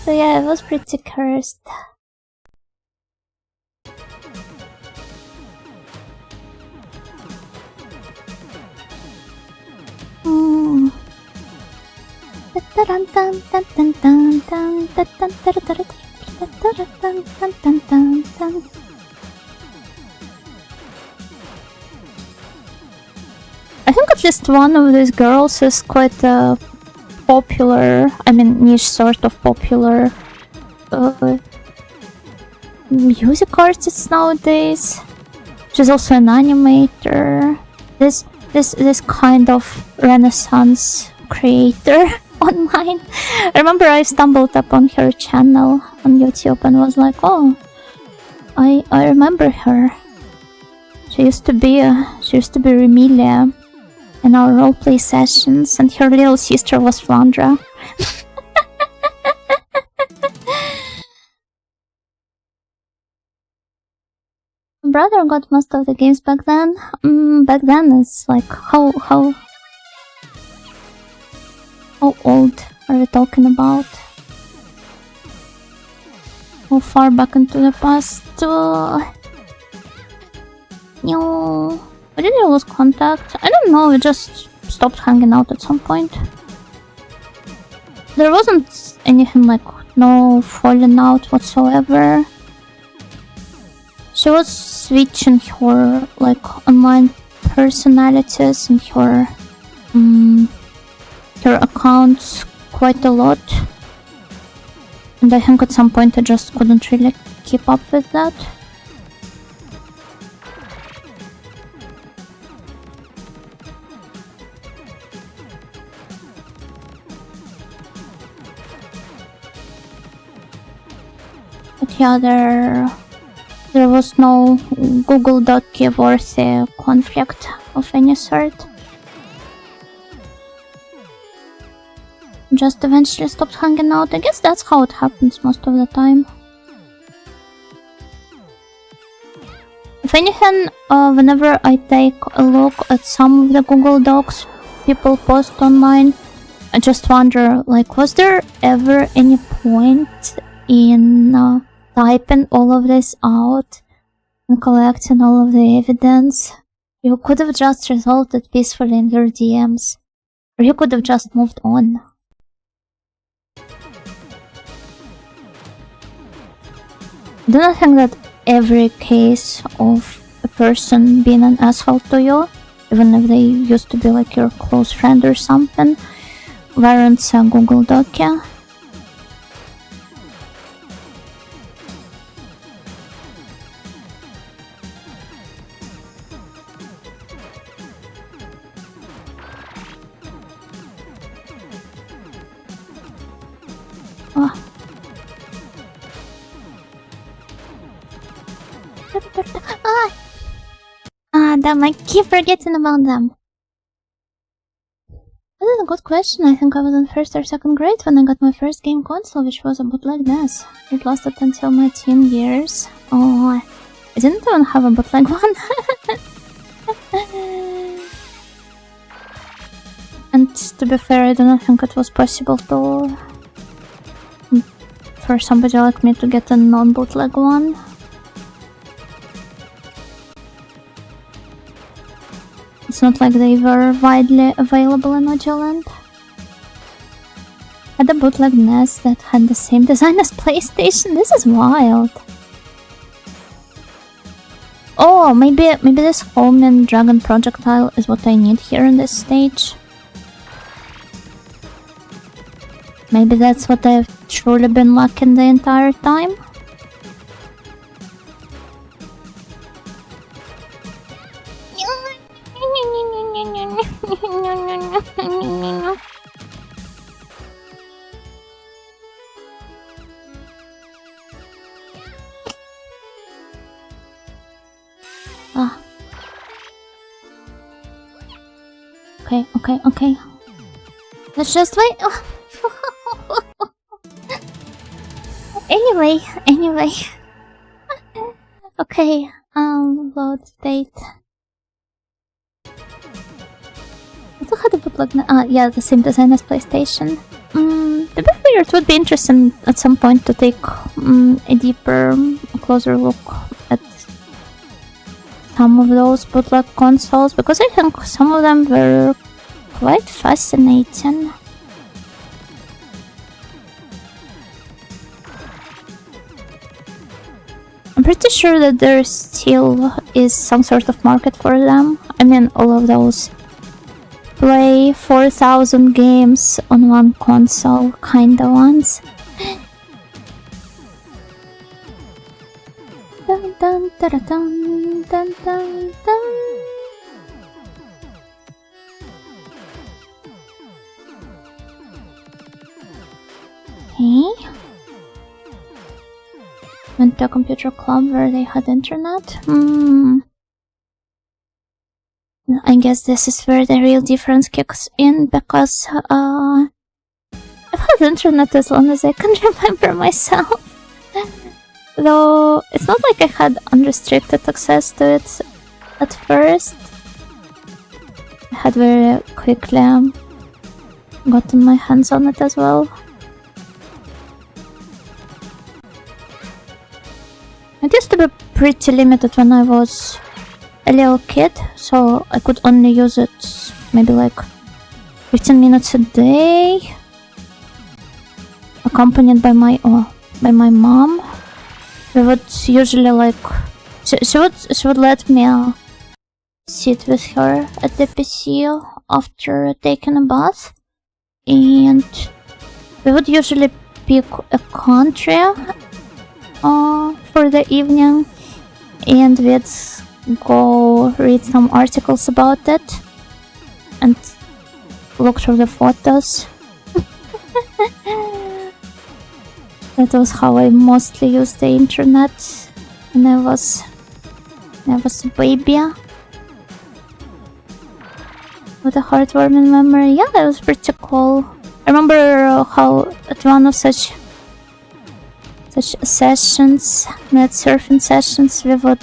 So yeah, it was pretty cursed. I think at least one of these girls is quite popular, I mean niche sort of popular music artist nowadays. She's also an animator. This kind of renaissance creator online. I remember I stumbled upon her channel on YouTube and was like, oh, I remember her. She used to be Remilia in our roleplay sessions, and her little sister was Flandra. Brother got most of the games back then. Back then it's like how old are we talking about? How far back into the past? No. Why did I lose contact? I don't know, we just stopped hanging out at some point. There wasn't anything like no falling out whatsoever. She was switching her like online personalities and her accounts quite a lot. And I think at some point I just couldn't really keep up with that. But yeah, there was no Google Doc worthy conflict of any sort. Just eventually stopped hanging out. I guess that's how it happens most of the time. If anything, whenever I take a look at some of the Google Docs people post online, I just wonder, like, was there ever any point in typing all of this out and collecting all of the evidence? You could have just resolved it peacefully in your DMs, or you could have just moved on. Do not think that every case of a person being an asshole to you, even if they used to be like your close friend or something, warrants a Google Doc. Damn, I keep forgetting about them. That is a good question. I think I was in 1st or 2nd grade when I got my first game console, which was a bootleg NES. It lasted until my teen years. Oh, I didn't even have a bootleg one. And to be fair, I don't think it was possible for somebody like me to get a non-bootleg one. It's not like they were widely available in Ogeland. Had a bootleg NES that had the same design as PlayStation. This is wild. Oh, maybe this homing dragon projectile is what I need here in this stage. Maybe that's what I've truly been lacking the entire time. Okay. Let's just wait. Anyway. Okay, load date. I still had a bootleg. Yeah, the same design as PlayStation. To be fair, it would be interesting at some point to take a deeper, closer look at some of those bootleg consoles, because I think some of them were quite fascinating. I'm pretty sure that there still is some sort of market for them. I mean, all of those play 4,000 games on one console kinda ones. Dun, dun, dun, dun, dun, dun, dun. Okay. Went to a computer club where they had internet. I guess this is where the real difference kicks in, because I've had internet as long as I can remember myself. Though it's not like I had unrestricted access to it at first. I had very quickly gotten my hands on it as well. It used to be pretty limited when I was a little kid, so I could only use it maybe like 15 minutes a day, accompanied by my mom. We would usually like she would let me sit with her at the PC after taking a bath, and we would usually pick a country for the evening, and we'd go read some articles about it and look through the photos. That was how I mostly used the internet when I was a baby. What a heartwarming memory. Yeah, it was pretty cool. I remember how at one of such sessions, net surfing sessions, we would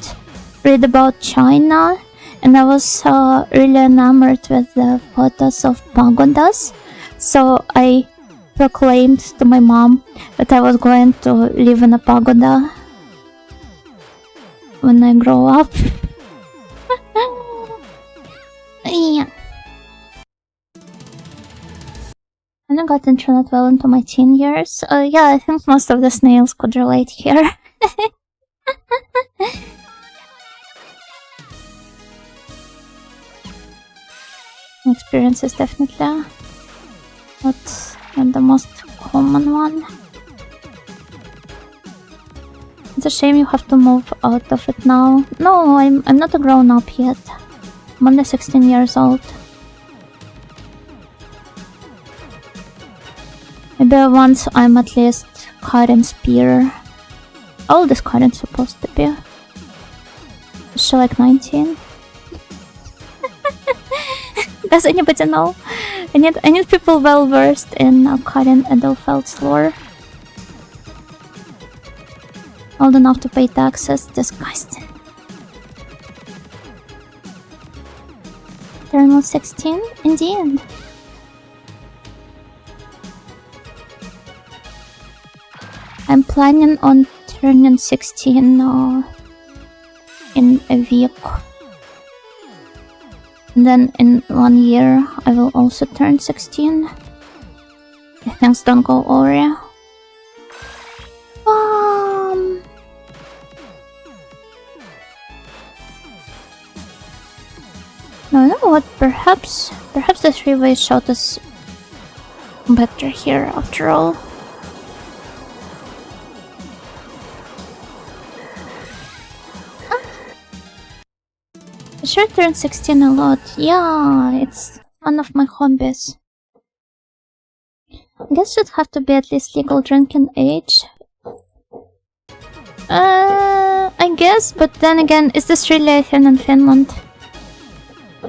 read about China, and I was really enamored with the photos of pagodas, so I proclaimed to my mom that I was going to live in a pagoda when I grow up. Yeah. And I got internet well into my teen years. Yeah, I think most of the snails could relate here. Experience is definitely not the most common one. It's a shame you have to move out of it now. No, I'm not a grown up yet. I'm only 16 years old. Maybe once I'm at least Karen's peer. How old is Karen supposed to be? she like 19? Does anybody know? I need people well versed in Karin Edelfeld's lore. Old enough to pay taxes. Disgusting. Turn 16? Indeed. I'm planning on turning 16 in a week. And then in 1 year I will also turn 16. If things don't go over. No, you know what? Perhaps the three-way shot is better here after all. I sure turned 16 a lot. Yeah, it's one of my hobbies. I guess should have to be at least legal drinking age. I guess, but then again, is this really a thing in Finland?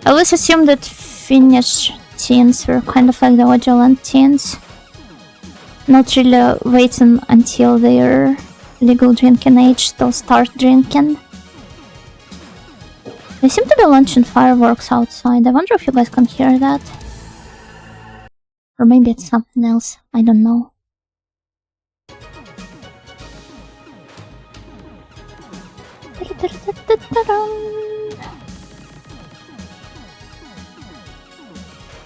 I always assumed that Finnish teens were kind of like the Audioland teens. Not really waiting until they're legal drinking age to start drinking. They seem to be launching fireworks outside. I wonder if you guys can hear that. Or maybe it's something else. I don't know.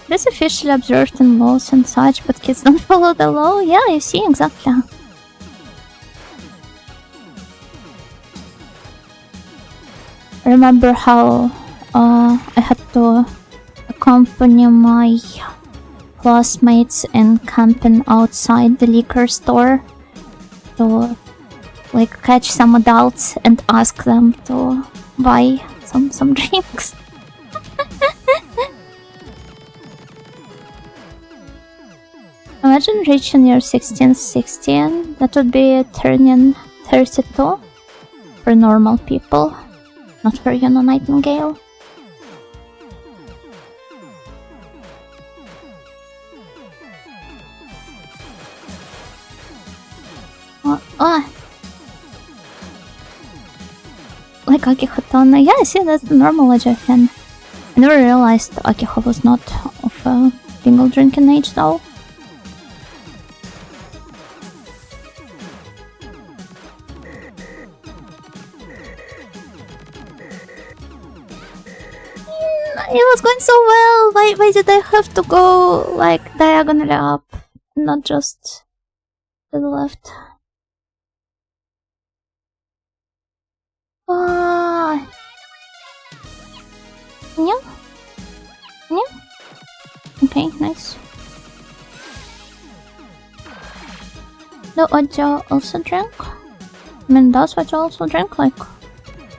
This is officially observed in laws and such, but kids don't follow the law. Yeah, you see, exactly. I remember how I had to accompany my classmates in camping outside the liquor store to like catch some adults and ask them to buy some drinks. Imagine reaching your 16. That would be turning 32 for normal people, not for you, no Nightingale. Like Akihotona. Yeah, see, that's the normal age of him. I never realized Akiho was not of a legal drinking age though. It was going so well. Why did I have to go like diagonally up, not just to the left? Yeah. Okay, nice. Do Ojo also drink? I mean, does Ojo also drink? Like,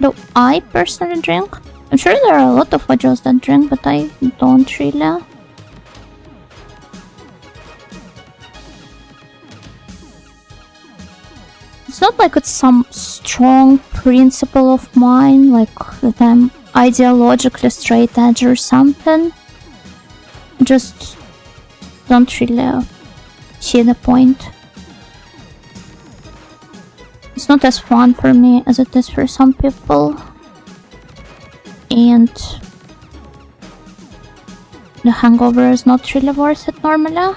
do I personally drink? I'm sure there are a lot of Ojos that drink, but I don't really. It's not like it's some strong principle of mine, like that I'm ideologically straight edge or something. I just don't really see the point. It's not as fun for me as it is for some people. And the hangover is not really worth it normally.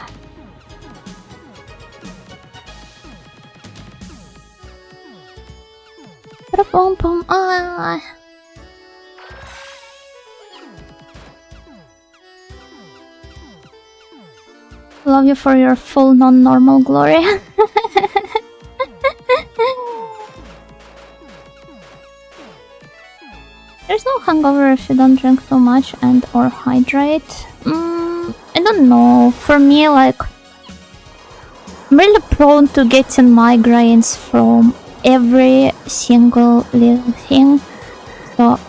Boom boom. Love you for your full non-normal glory. There's no hangover if you don't drink too much and or hydrate. I don't know. For me, like, I'm really prone to getting migraines from every single little thing. So,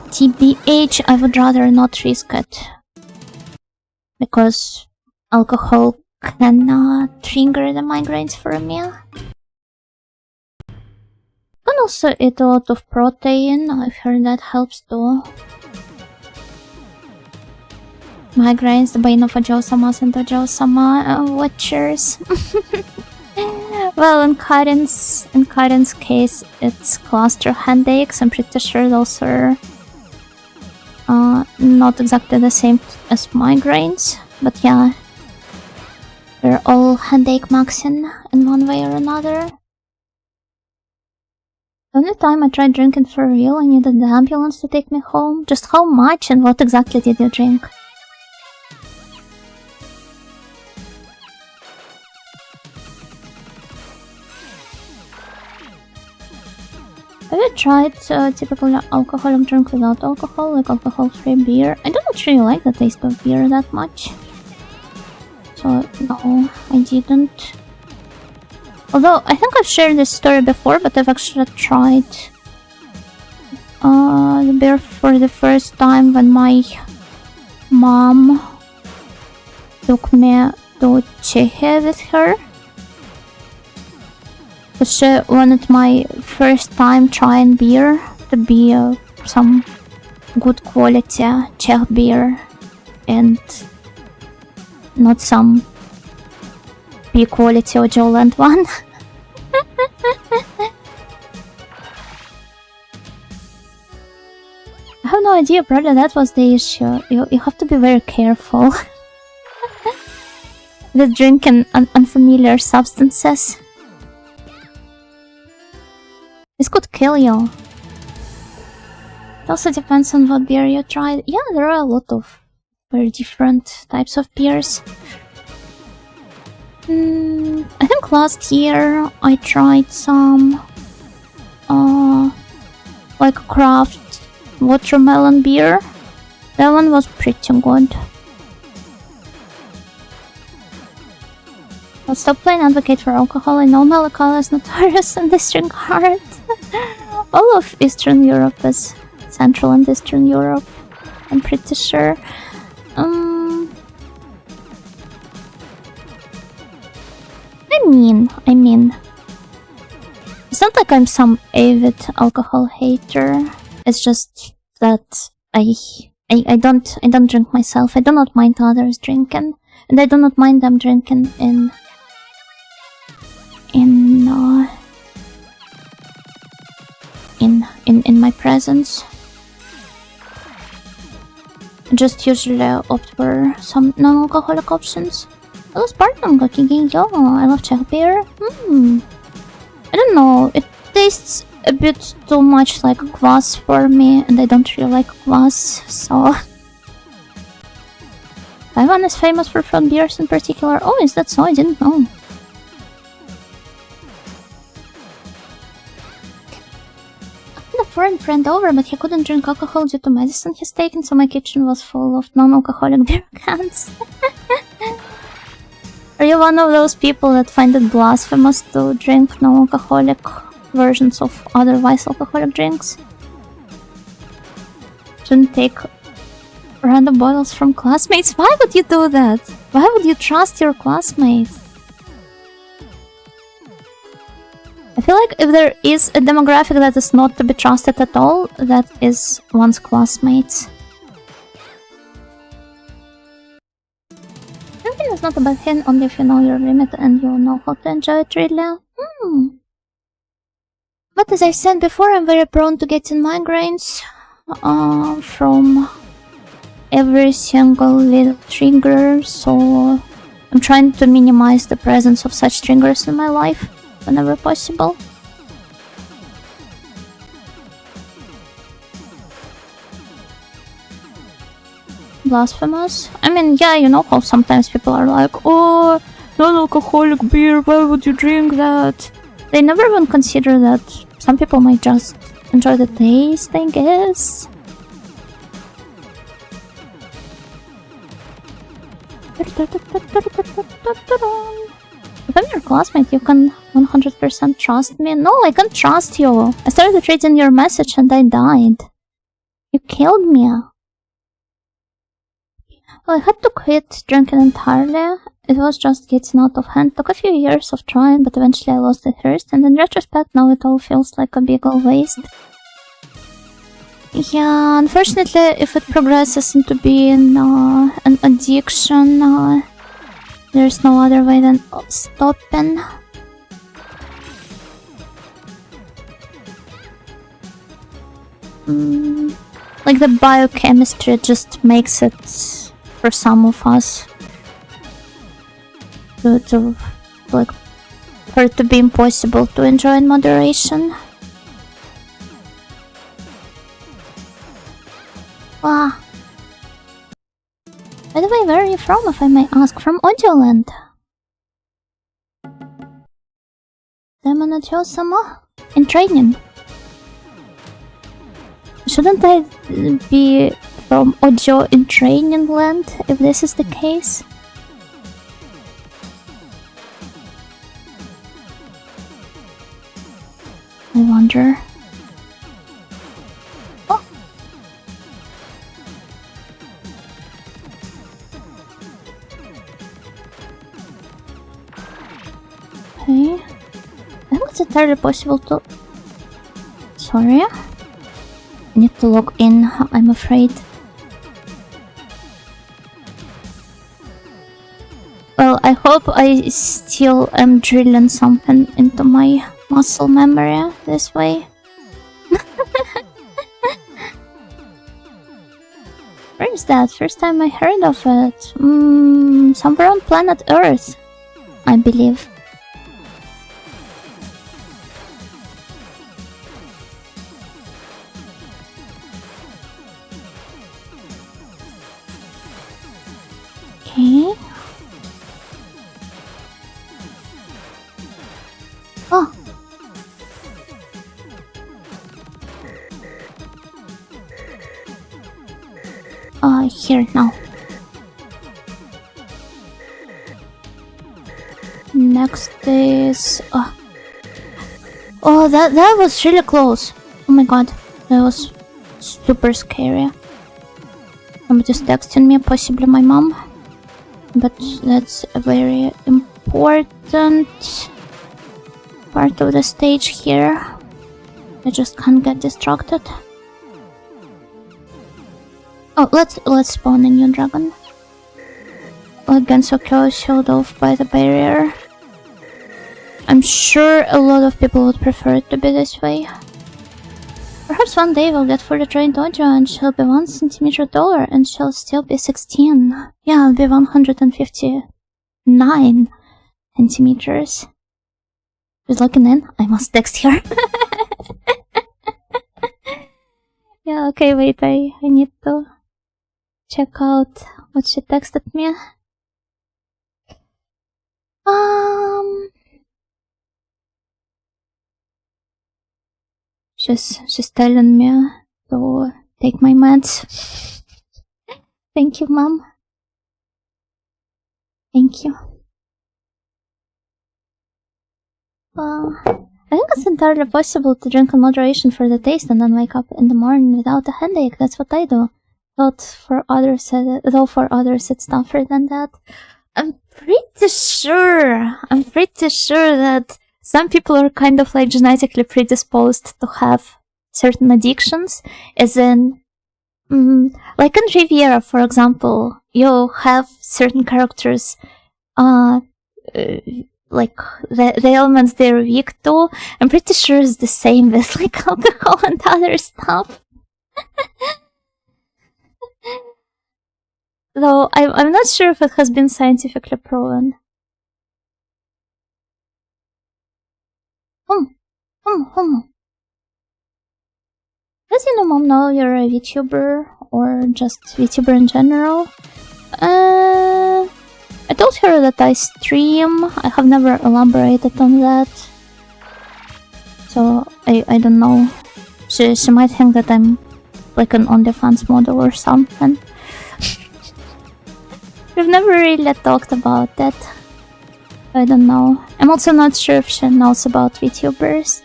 TBH, I would rather not risk it. Because alcohol can trigger the migraines for me. also eat a lot of protein. I've heard that helps too. Migraines, the bane of a Joe-sama's and a Joe-sama watchers. Well, in Karin's case, it's cluster headaches. I'm pretty sure those are not exactly the same as migraines, but yeah, they're all headache maxing in one way or another. The only time I tried drinking for real, I needed the ambulance to take me home. Just how much and what exactly did you drink? Have you tried typical alcoholic drink without alcohol, like alcohol-free beer? I don't really like the taste of beer that much. So, no, I didn't. Although, I think I've shared this story before, but I've actually tried the beer for the first time when my mom took me to Czechia with her. She wanted my first time trying beer to be some good quality Czech beer and not some B quality or Joland one. I have no idea, probably that was the issue. You have to be very careful with drinking unfamiliar substances. This could kill you. It also depends on what beer you tried. Yeah, there are a lot of very different types of beers. I think last year I tried some like craft watermelon beer. That one was pretty good. But stop playing advocate for alcohol. I know Malakala is notorious in this regard. All of Eastern Europe is Central and Eastern Europe, I'm pretty sure. I mean, it's not like I'm some avid alcohol hater. It's just that I don't drink myself. I do not mind others drinking, and I do not mind them drinking in my presence. Just usually opt for some non-alcoholic options. Hello Spartan, Keio. I love Czech beer. I don't know, it tastes a bit too much like kvass for me, and I don't really like kvass, so... Taiwan is famous for fruit beers in particular. Oh, is that so? I didn't know. A foreign friend over, but he couldn't drink alcohol due to medicine he's taken, so my kitchen was full of non-alcoholic beer cans. Are you one of those people that find it blasphemous to drink non-alcoholic versions of otherwise alcoholic drinks? Shouldn't take random bottles from classmates? Why would you do that? Why would you trust your classmates? I feel like if there is a demographic that is not to be trusted at all, that is one's classmates. Drinking is not a bad thing, only if you know your limit and you know how to enjoy it really. But as I said before, I'm very prone to getting migraines from every single little trigger, so I'm trying to minimize the presence of such triggers in my life whenever possible. Blasphemous? I mean, yeah, you know how sometimes people are like, oh, non-alcoholic beer, why would you drink that? They never even consider that some people might just enjoy the taste, I guess. If I'm your classmate, you can 100% trust me. No, I can't trust you. I started reading your message and I died. You killed me. Well, I had to quit drinking entirely. It was just getting out of hand. Took a few years of trying, but eventually I lost interest, and in retrospect, now it all feels like a big old waste. Yeah, unfortunately, if it progresses into being an addiction, there's no other way than stopping. Like the biochemistry just makes it, for some of us, to like, for it to be impossible to enjoy in moderation. Wow. By the way, where are you from, if I may ask? From Audioland. Sama in training. Shouldn't I be from Audio in training land if this is the case? I wonder. Oh. Okay. I think it's entirely possible to... Sorry? I need to log in, I'm afraid. Well, I hope I still am drilling something into my muscle memory this way. Where is that? First time I heard of it. Somewhere on planet Earth, I believe. Okay. Oh. Here now. Next is... Oh, that was really close. Oh my god, that was super scary. Somebody's texting me, possibly my mom. But that's a very important part of the stage here. I just can't get distracted. Oh, let's spawn a new dragon. Again, so Keio showed off by the barrier. I'm sure a lot of people would prefer it to be this way. Perhaps one day we'll get fully trained Audio and she'll be 1 centimeter taller and she'll still be 16. Yeah, I'll be 159 centimeters. Who's looking in? I must text her. Yeah, okay, wait, I need to check out what she texted me. She's telling me to take my meds. Thank you, Mom. Thank you. I think it's entirely possible to drink in moderation for the taste and then wake up in the morning without a headache. That's what I do. Though for others it's tougher than that. I'm pretty sure that some people are kind of like genetically predisposed to have certain addictions, as in, like in Riviera, for example, you have certain characters, like the ailments they're weak to. I'm pretty sure it's the same with like alcohol and other stuff. Though I'm not sure if it has been scientifically proven. Does your mom know you're a VTuber or just VTuber in general? I told her that I stream. I have never elaborated on that, so I don't know. She might think that I'm like an OnlyFans model or something. We've never really talked about that. I don't know. I'm also not sure if she knows about VTubers.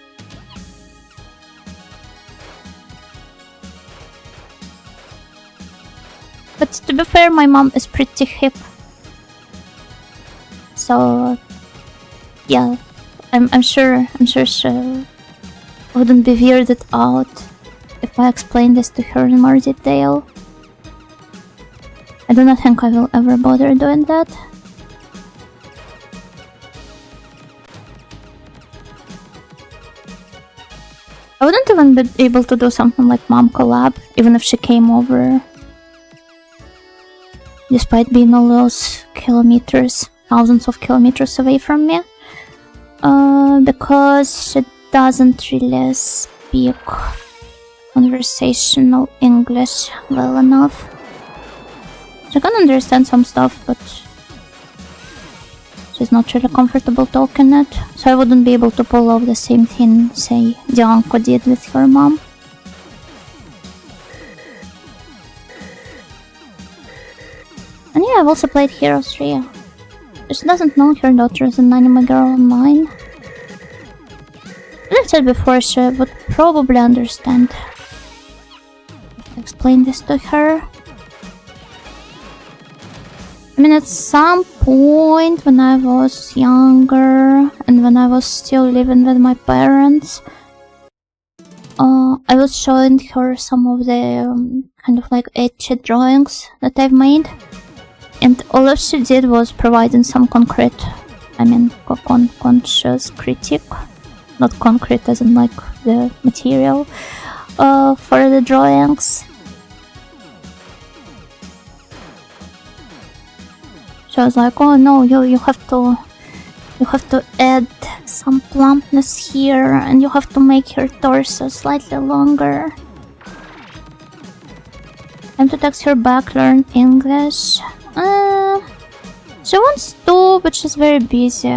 But to be fair, my mom is pretty hip. So yeah, I'm sure she wouldn't be weirded out if I explain this to her in more detail. I do not think I will ever bother doing that. I wouldn't even be able to do something like Mom collab, even if she came over. Despite being all those kilometers, thousands of kilometers away from me. Because she doesn't really speak conversational English well enough. She can understand some stuff, but she's not really comfortable talking it, so I wouldn't be able to pull off the same thing, say, Dianko did with her mom. And yeah, I've also played Heroes 3. She doesn't know her daughter is an anime girl online. As I said before, she would probably understand if I explain this to her. I mean, at some point when I was younger and when I was still living with my parents, I was showing her some of the kind of like ecchi drawings that I've made, and all of she did was providing some concrete, I mean, conscious critique, not concrete as in like the material, for the drawings. So I was like, oh no, you have to add some plumpness here, and you have to make her torso slightly longer. Time to text her back, learn English. She wants to, but she's very busy.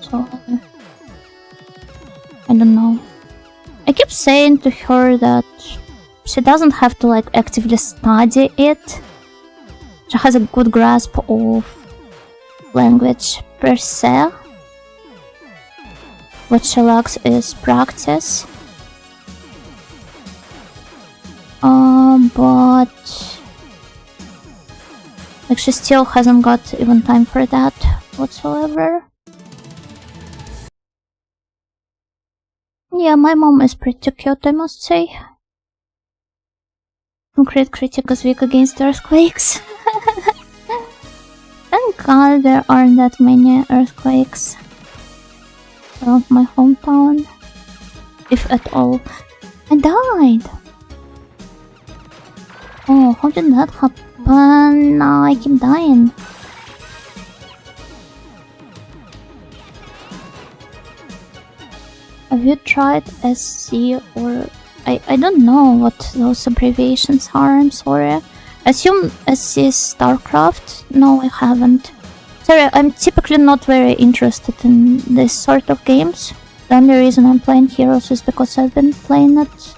So I don't know. I keep saying to her that she doesn't have to like actively study it. She has a good grasp of language per se. What she lacks is practice. But like she still hasn't got even time for that whatsoever. Yeah, my mom is pretty cute, I must say. Concrete critic is weak against earthquakes. Thank God there aren't that many earthquakes around my hometown. If at all. I died! Oh, how did that happen? I keep dying. Have you tried SC or... I don't know what those abbreviations are, I'm sorry. Assume SC is StarCraft? No, I haven't. Sorry, I'm typically not very interested in this sort of games. The only reason I'm playing Heroes is because I've been playing it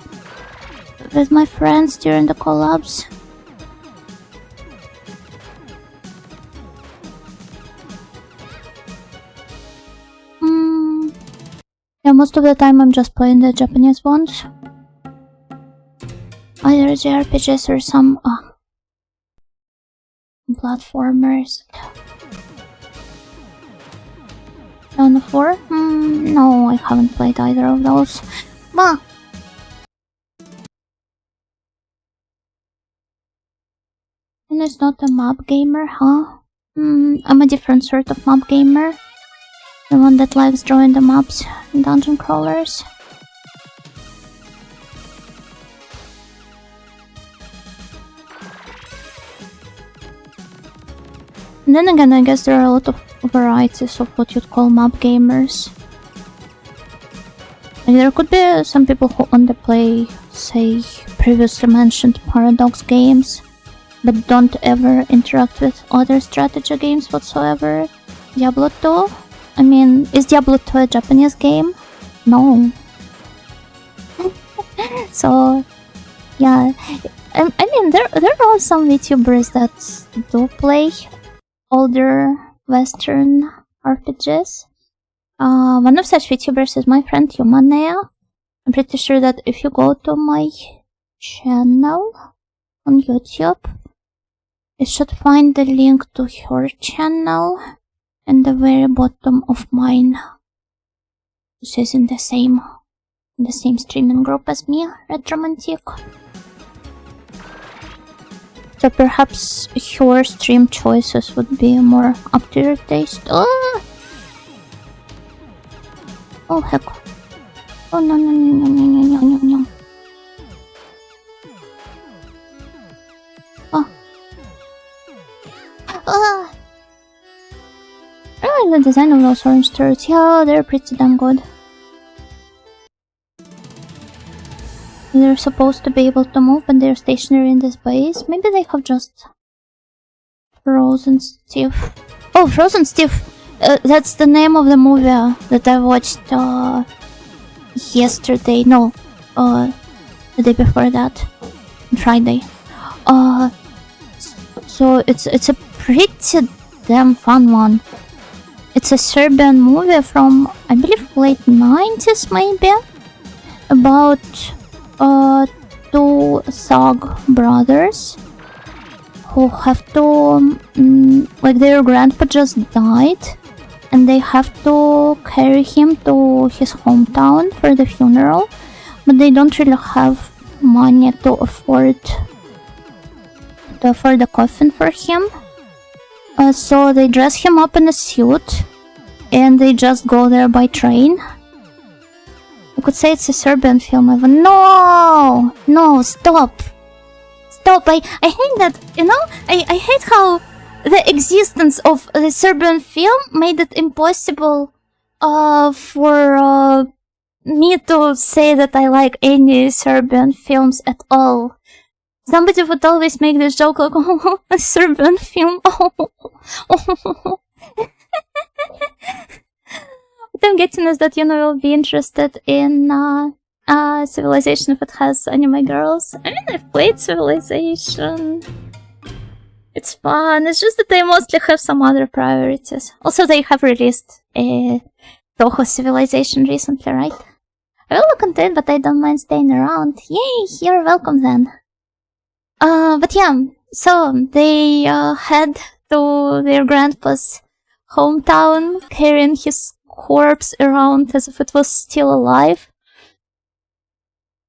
with my friends during the collabs. Yeah, most of the time I'm just playing the Japanese ones. Either JRPGs or some platformers. Dawn of War? No, I haven't played either of those. Bah! And it's not a map gamer, huh? I'm a different sort of map gamer. The one that likes drawing the maps in dungeon crawlers. And then again, I guess there are a lot of varieties of what you'd call map gamers. Like there could be some people who only play, say, previously mentioned Paradox games, but don't ever interact with other strategy games whatsoever. Diablo 2? I mean, is Diablo 2 a Japanese game? No. So, yeah. I mean, there are some VTubers that do play older Western RPGs. One of such VTubers is my friend Humanea. I'm pretty sure that if you go to my channel, on YouTube. You should find the link to her channel in the very bottom of mine. She's in the same streaming group as me, Red Romantic. So perhaps her stream choices would be more up to your taste. Oh heck. Oh no. Oh. I like the design of those orange turrets. Yeah, they're pretty damn good. They're supposed to be able to move, but they're stationary in this base. Maybe they have just frozen stiff. Oh, Frozen Stiff! That's the name of the movie that I watched yesterday. No, the day before that, Friday. So it's a pretty damn fun one. It's a Serbian movie from, I believe, late 90s maybe, about two thug brothers who have to, like, their grandpa just died, and they have to carry him to his hometown for the funeral, but they don't really have money to afford the coffin for him. So they dress him up in a suit and they just go there by train. You could say it's a Serbian film even. No, stop. I hate that, you know? I hate how the existence of the Serbian film made it impossible for me to say that I like any Serbian films at all. Somebody would always make this joke like, oh, a Serbian film, oh. What I'm getting is that, you know, you'll be interested in Civilization if it has anime girls. I mean, I've played Civilization. It's fun, it's just that they mostly have some other priorities. Also, they have released a Toho Civilization recently, right? I will look into it, but I don't mind staying around. Yay, you're welcome then. But yeah, so they head to their grandpa's hometown, carrying his corpse around as if it was still alive.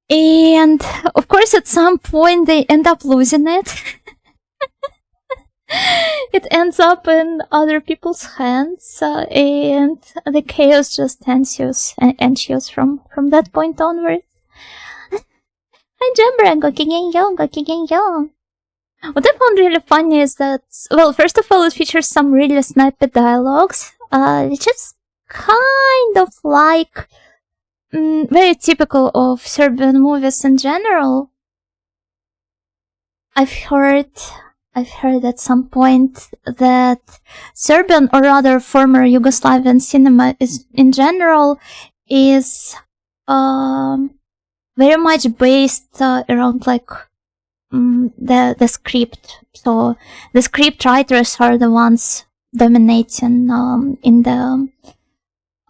And of course, at some point, they end up losing it. It ends up in other people's hands, and the chaos just ensues from that point onwards. Hi Jembra, Gokigenyo. What I found really funny is that, well, first of all, it features some really snappy dialogues, which is kind of like very typical of Serbian movies in general. I've heard at some point that Serbian, or rather former Yugoslavian cinema in general is very much based around like the script. So the script writers are the ones dominating in the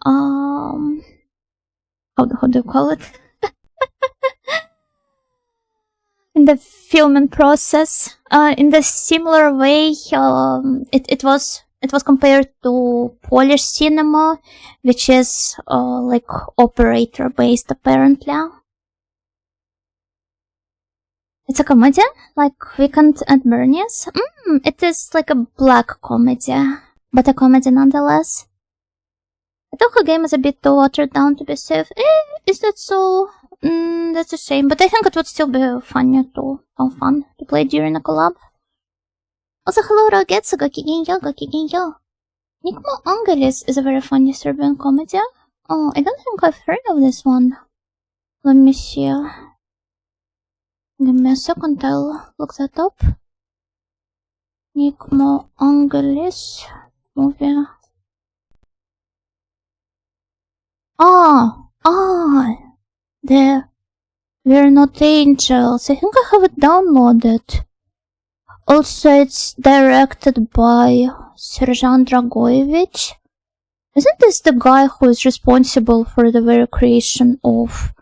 how do you call it? In the filming process. In the similar way, it was compared to Polish cinema, which is like operator based apparently. It's a comedy, like Weekend at Bernie's. It is like a black comedy, but a comedy nonetheless. The Toho game is a bit too watered down to be safe. Is that so? That's a shame, but I think it would still be fun to play during a collab. Also, hello Rogetsu, Gokigenyo. Nikmo Angelis is a very funny Serbian comedy. Oh, I don't think I've heard of this one. Let me see. Give me a second, I'll look that up. Nikmo Angelis movie. We're Not Angels. I think I have it downloaded. Also, it's directed by Serjan Dragojevic. Isn't this the guy who is responsible for the very creation of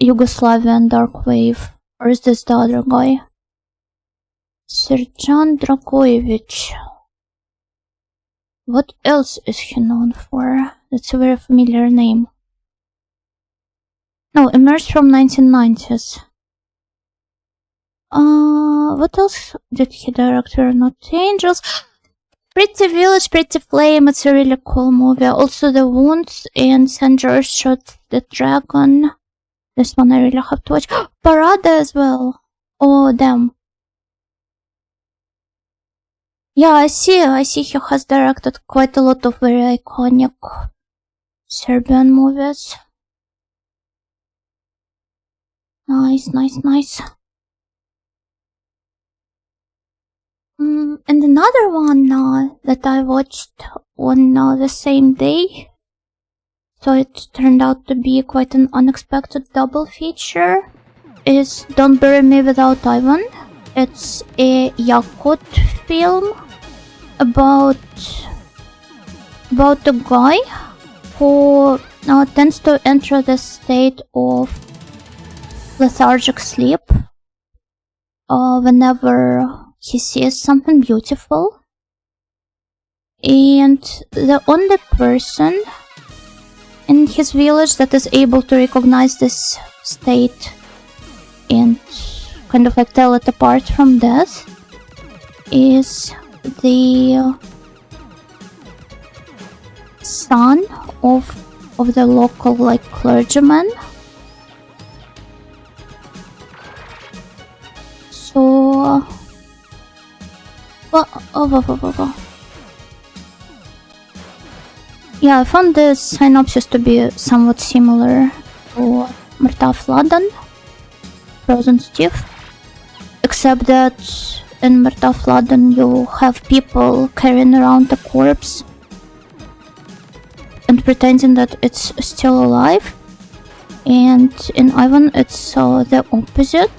Yugoslavian Dark Wave? Or is this the other guy? Sergeant Dragoevich. What else is he known for? That's a very familiar name. No, emerged from 1990s. What else did he direct? We're Not Angels. Pretty Village, Pretty Flame, it's a really cool movie. Also The Wounds and St. George Shot the Dragon. This one I really have to watch. Parada as well. Oh, damn. Yeah, I see he has directed quite a lot of very iconic Serbian movies. Nice. And another one that I watched on the same day, so it turned out to be quite an unexpected double feature, is Don't Bury Me Without Ivan. It's a Yakut film about a guy who tends to enter the state of lethargic sleep whenever he sees something beautiful, and the only person in his village that is able to recognize this state and kind of like tell it apart from death is the son of the local like clergyman. So yeah, I found the synopsis to be somewhat similar to Mrtav Ladan, Frozen Steve, except that in Mrtav Ladan you have people carrying around a corpse and pretending that it's still alive, and in Ivan it's the opposite.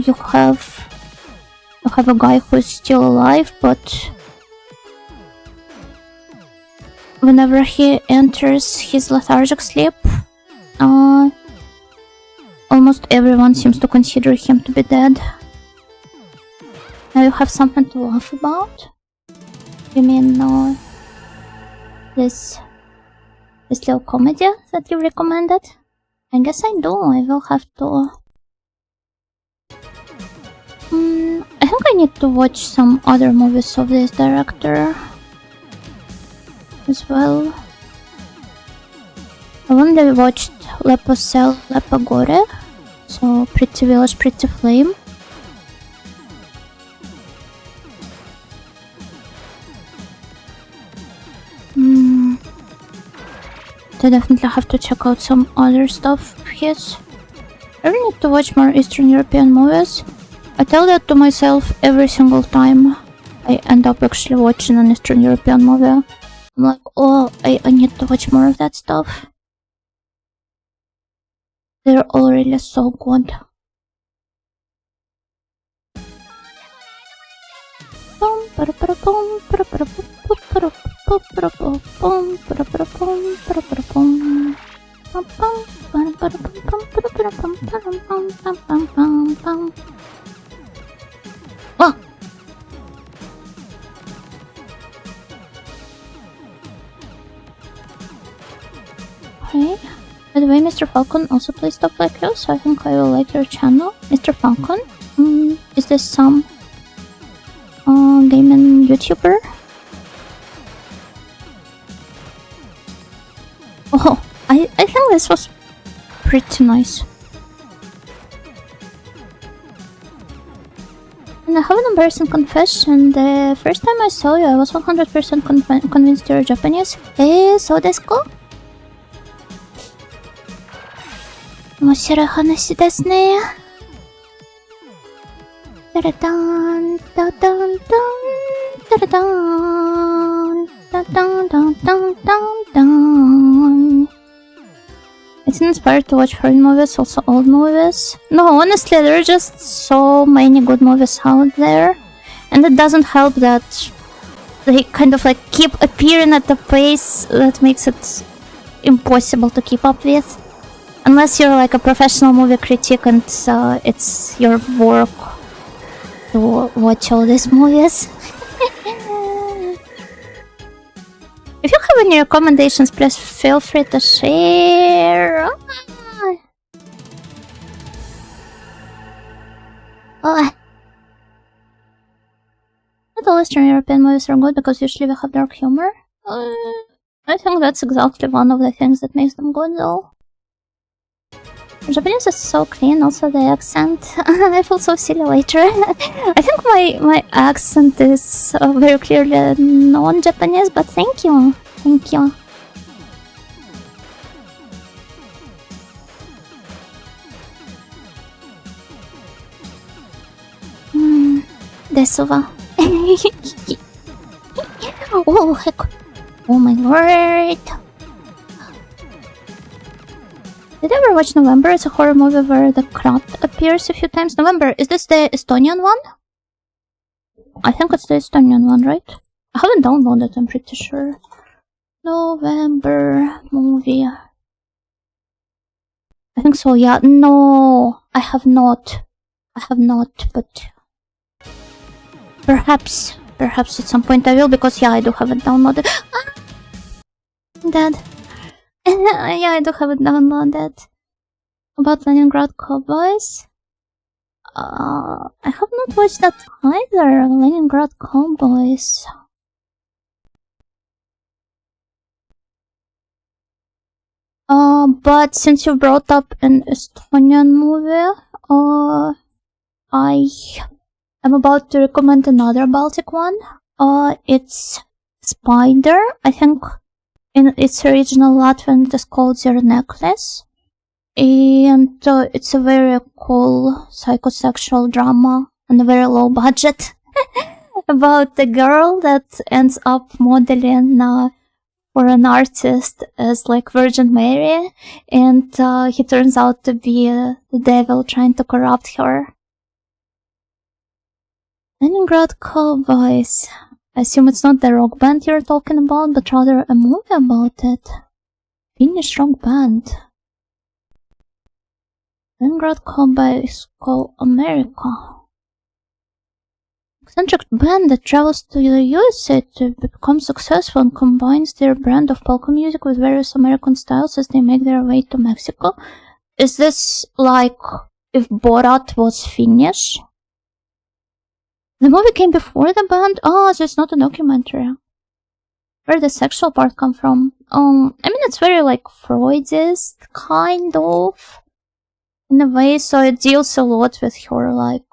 You have a guy who is still alive, but whenever he enters his lethargic sleep, almost everyone seems to consider him to be dead. Now you have something to laugh about? You mean this little comedy that you recommended? I guess I do. I will have to... I think I need to watch some other movies of this director as well. I only watched Lepo Sel, Lepo Gore, so Pretty Village, Pretty Flame. I definitely have to check out some other stuff of his. I really need to watch more Eastern European movies. I tell that to myself every single time I end up actually watching an Eastern European movie. I'm like, oh, I need to watch more of that stuff. They're all really so good. Oh! Okay. By the way, Mr. Falcon also plays stuff like you, so I think I will like your channel. Mr. Falcon? Is this some gaming YouTuber? Oh, I think this was pretty nice. And I have an embarrassing confession. The first time I saw you, I was 100% convinced you're Japanese. So desu ka? 面白い話ですね。タラタン、タタンタン、タラタン、タタンタンタンタンタン。It's inspired to watch foreign movies, also old movies. No, honestly, there are just so many good movies out there. And it doesn't help that they kind of like keep appearing at a pace that makes it impossible to keep up with. Unless you're like a professional movie critic and it's your work to watch all these movies. If you have any recommendations, please feel free to share. Not all Eastern European movies are good because usually they have dark humor. I think that's exactly one of the things that makes them good, though. Japanese is so clean, also the accent. I feel so silly later. I think my accent is very clearly non-Japanese, but thank you. Thank you. Desuwa. Oh, heck. Oh my lord. Did you ever watch November? It's a horror movie where the Krat appears a few times. November, is this the Estonian one? I think it's the Estonian one, right? I haven't downloaded, I'm pretty sure. November movie. I think so, yeah. No, I have not. But perhaps at some point I will, because yeah, I do have it downloaded. I'm dead. Yeah, I do have it downloaded. About Leningrad Cowboys. I have not watched that either. Leningrad Cowboys. But since you brought up an Estonian movie, I am about to recommend another Baltic one. It's Spider. I think in its original Latvian it is called Their Necklace. And it's a very cool psychosexual drama on a very low budget about a girl that ends up modeling for an artist as like Virgin Mary, and he turns out to be the devil trying to corrupt her. Leningrad Cowboys. I assume it's not the rock band you're talking about, but rather a movie about it. Finnish rock band. Leningrad Cowboys Call America. Eccentric band that travels to the USA to become successful and combines their brand of polka music with various American styles as they make their way to Mexico. Is this like if Borat was Finnish? The movie came before the band? Oh, so it's not a documentary. Where did the sexual part come from? I mean, it's very like Freudist, kind of, in a way, so it deals a lot with her, like,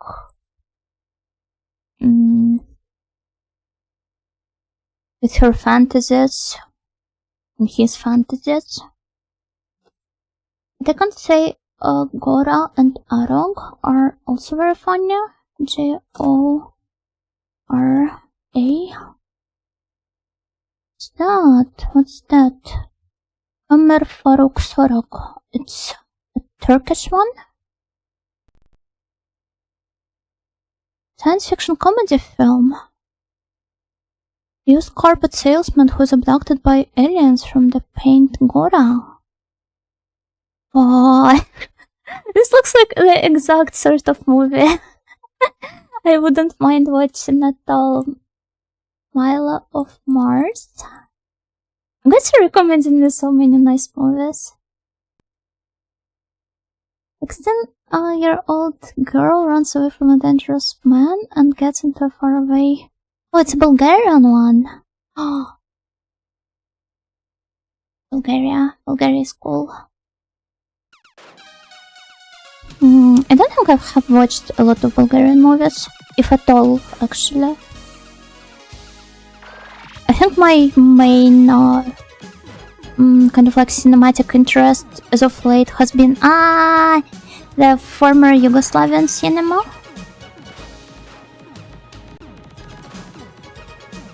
with her fantasies, and his fantasies. But I can say, Gora and Arog are also very funny. Gora. What's that? Ömer Faruk Sorak. It's a Turkish one? Science fiction comedy film. Used carpet salesman who is abducted by aliens from the paint Gora. Oh, this looks like the exact sort of movie I wouldn't mind watching at all. Milo of Mars. I'm going to recommending me so many nice movies. 16-year-old girl runs away from a dangerous man and gets into a faraway... Oh, it's a Bulgarian one. Oh. Bulgaria is cool. I don't think I have watched a lot of Bulgarian movies, if at all, actually. I think my main kind of like cinematic interest as of late has been the former Yugoslavian cinema.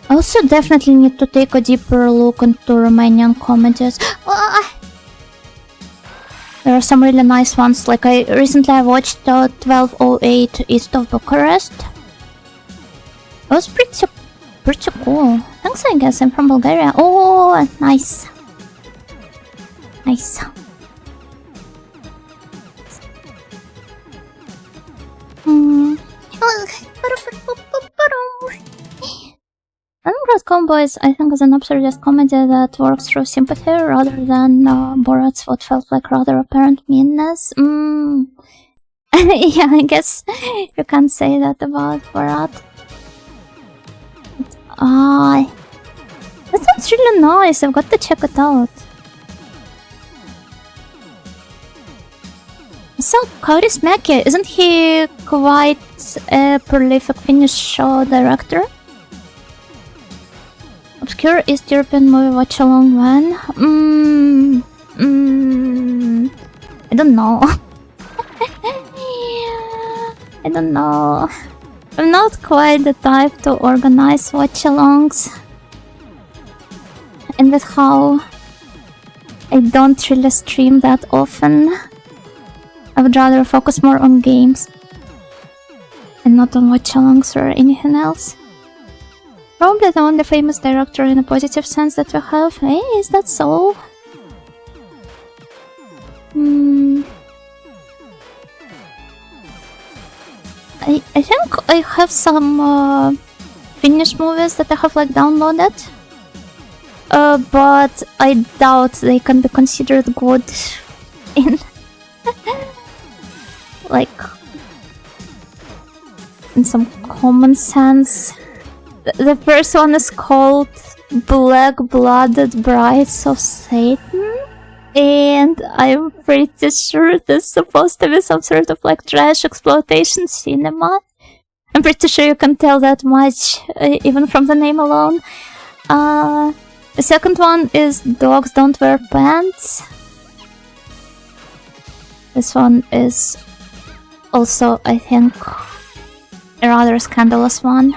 I also definitely need to take a deeper look into Romanian comedies. There are some really nice ones, like I recently watched 1208 East of Bucharest. It was pretty cool. Thanks, I guess. I'm from Bulgaria. Oh, nice. Nice. combo is, I think, is an absurdist comedy that works through sympathy rather than Borat's what felt like rather apparent meanness. Yeah, I guess you can't say that about Borat. That sounds really nice. I've got to check it out. So, Kauris Mäki, isn't he quite a prolific Finnish show director? Obscure East European movie watch along when? I don't know. I don't know. I'm not quite the type to organize watch-alongs. And with how I don't really stream that often, I would rather focus more on games and not on watch-alongs or anything else. Probably the only famous director in a positive sense that we have. Hey, is that so? I think I have some Finnish movies that I have like downloaded, but I doubt they can be considered good in like in some common sense. The first one is called Black-Blooded Brides of Satan, and I'm pretty sure this is supposed to be some sort of like trash exploitation cinema. I'm pretty sure you can tell that much even from the name alone. The second one is Dogs Don't Wear Pants. This one is also, I think, a rather scandalous one.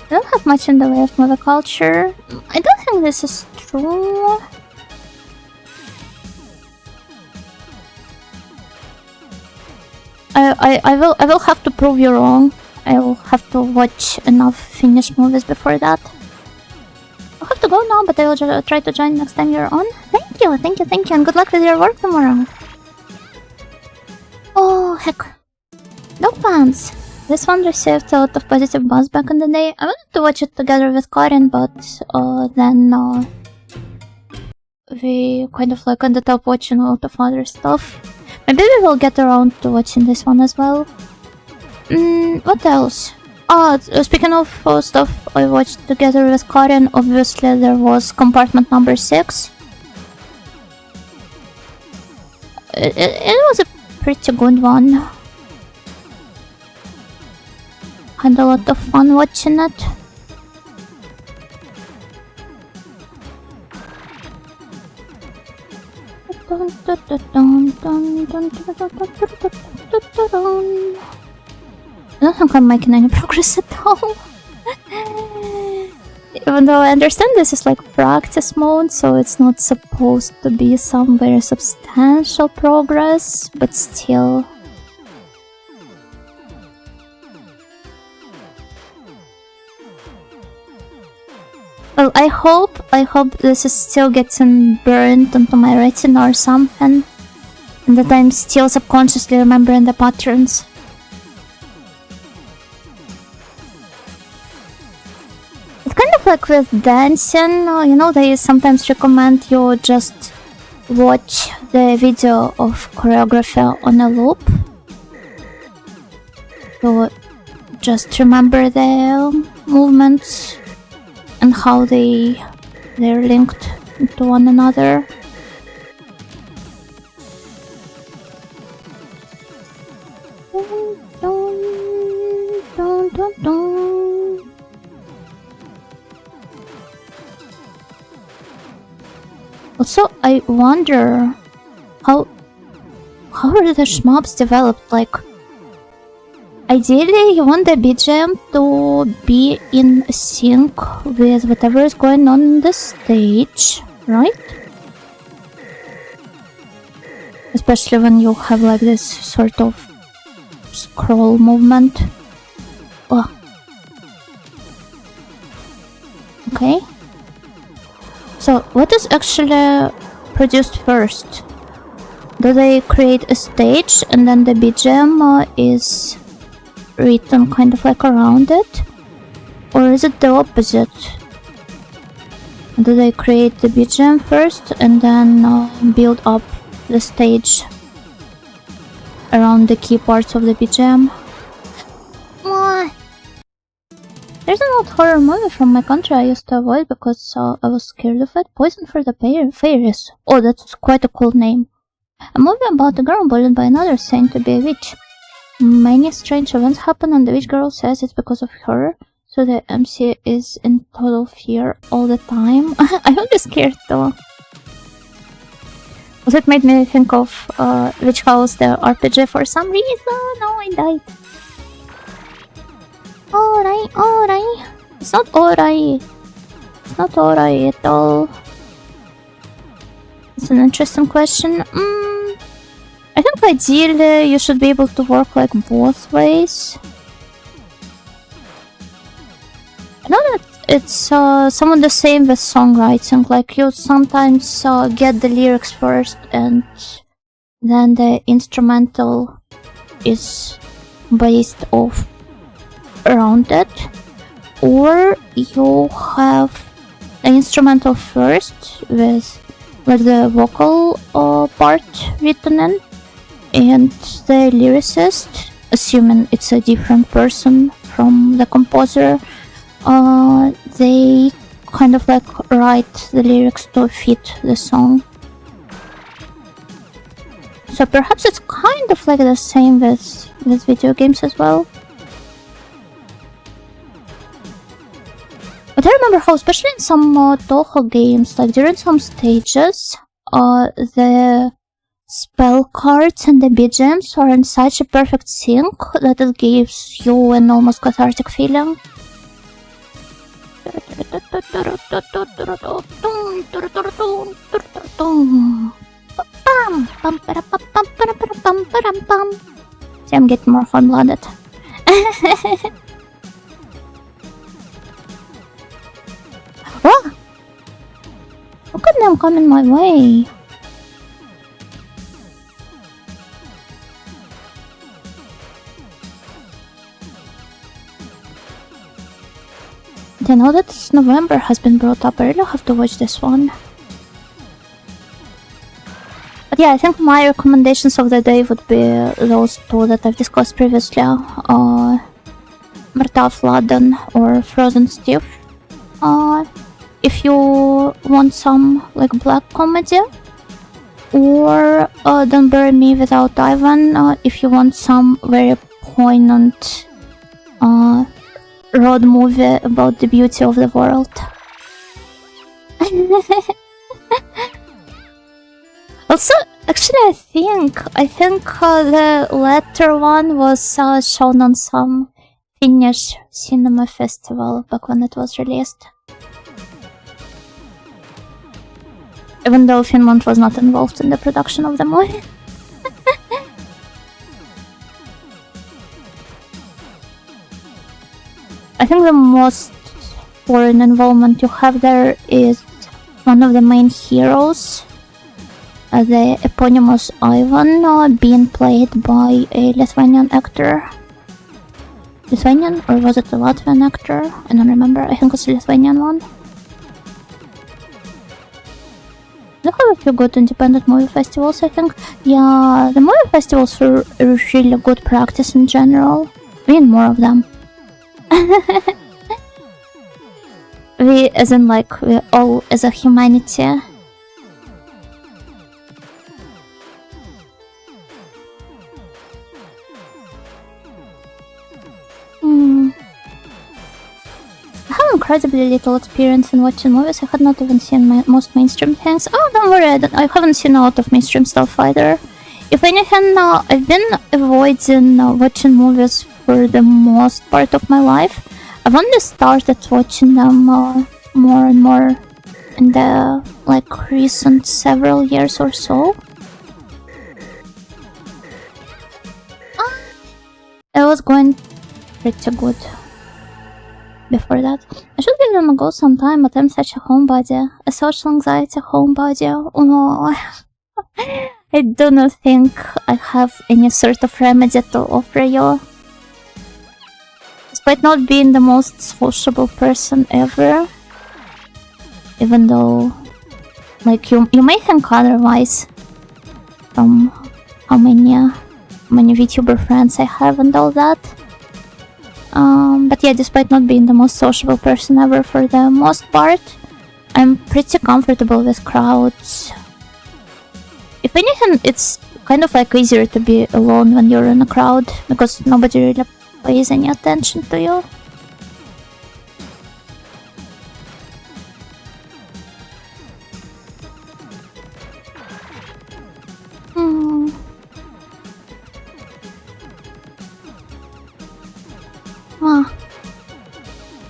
I don't have much in the way of movie culture. I don't think this is true. I will have to prove you wrong. I will have to watch enough Finnish movies before that. I'll have to go now, but I will try to join next time you're on. Thank you, and good luck with your work tomorrow. Oh, heck. Dog Pants. This one received a lot of positive buzz back in the day. I wanted to watch it together with Karin, but then we kind of like ended up watching a lot of other stuff. Maybe we will get around to watching this one as well. What else? Speaking of stuff I watched together with Karin, obviously there was Compartment Number 6. It was a pretty good one. Had a lot of fun watching it. I don't think I'm making any progress at all. Even though I understand this is like practice mode, so it's not supposed to be some very substantial progress, but still. Well, I hope this is still getting burned onto my retina or something, and that I'm still subconsciously remembering the patterns. It's kind of like with dancing, you know, they sometimes recommend you just watch the video of choreography on a loop. So just remember the movements and how they're linked to one another. Also, I wonder how are the shmups developed? Like, ideally, you want the BGM to be in sync with whatever is going on in the stage, right? Especially when you have like this sort of scroll movement. Oh. Okay. So, what is actually produced first? Do they create a stage and then the BGM is written kind of like around it? Or is it the opposite? Do they create the BGM first and then build up the stage around the key parts of the BGM? There's an old horror movie from my country I used to avoid because I was scared of it. Poison for the Fairies. Oh, that's quite a cool name. A movie about a girl bullied by another saint to be a witch. Many strange events happen and the witch girl says it's because of her. So the MC is in total fear all the time. I would be scared though. Also, it made me think of Witch House, the RPG, for some reason. No, I died. Alright. It's not alright. It's not alright at all. It's an interesting question. I think ideally you should be able to work like both ways. I know that it's somewhat the same with songwriting. Like you sometimes get the lyrics first and then the instrumental is based off around it, or you have the instrumental first with like the vocal part written in, and the lyricist, assuming it's a different person from the composer, they kind of like write the lyrics to fit the song. So perhaps it's kind of like the same with video games as well. But I remember how, especially in some Toho games, like during some stages, the spell cards and the BGMs are in such a perfect sync that it gives you an almost cathartic feeling. See, I'm getting more fun-blooded. Oh! Look at them coming my way. Now that November has been brought up, I really have to watch this one. But yeah, I think my recommendations of the day would be those two that I've discussed previously. Mrtav or Frozen Steve. If you want some like black comedy, or Don't Bury Me Without Ivan, if you want some very poignant road movie about the beauty of the world. Also, actually, I think the latter one was shown on some Finnish cinema festival back when it was released. Even though Finland was not involved in the production of the movie. I think the most foreign involvement you have there is one of the main heroes, the eponymous Ivan, being played by a Lithuanian actor. Lithuanian? Or was it a Latvian actor? I don't remember. I think it's a Lithuanian one. They have a few good independent movie festivals, I think. Yeah, the movie festivals are really good practice in general. We need more of them. We, as in like, we all as a humanity. I have incredibly little experience in watching movies. I had not even seen most mainstream things. Oh, don't worry, I haven't seen a lot of mainstream stuff either. If anything, I've been avoiding watching movies for the most part of my life. I've only started watching them more and more in the like recent several years or so. It was going pretty good before that. I should give them a go sometime, but I'm such a homebody. A social anxiety homebody. Oh, I do not think I have any sort of remedy to offer you. despite not being the most sociable person ever, even though, like, you may think otherwise from how many VTuber friends I have and all that. But yeah, despite not being the most sociable person ever for the most part, I'm pretty comfortable with crowds. If anything, it's kind of like easier to be alone when you're in a crowd, because nobody really pays any attention to you.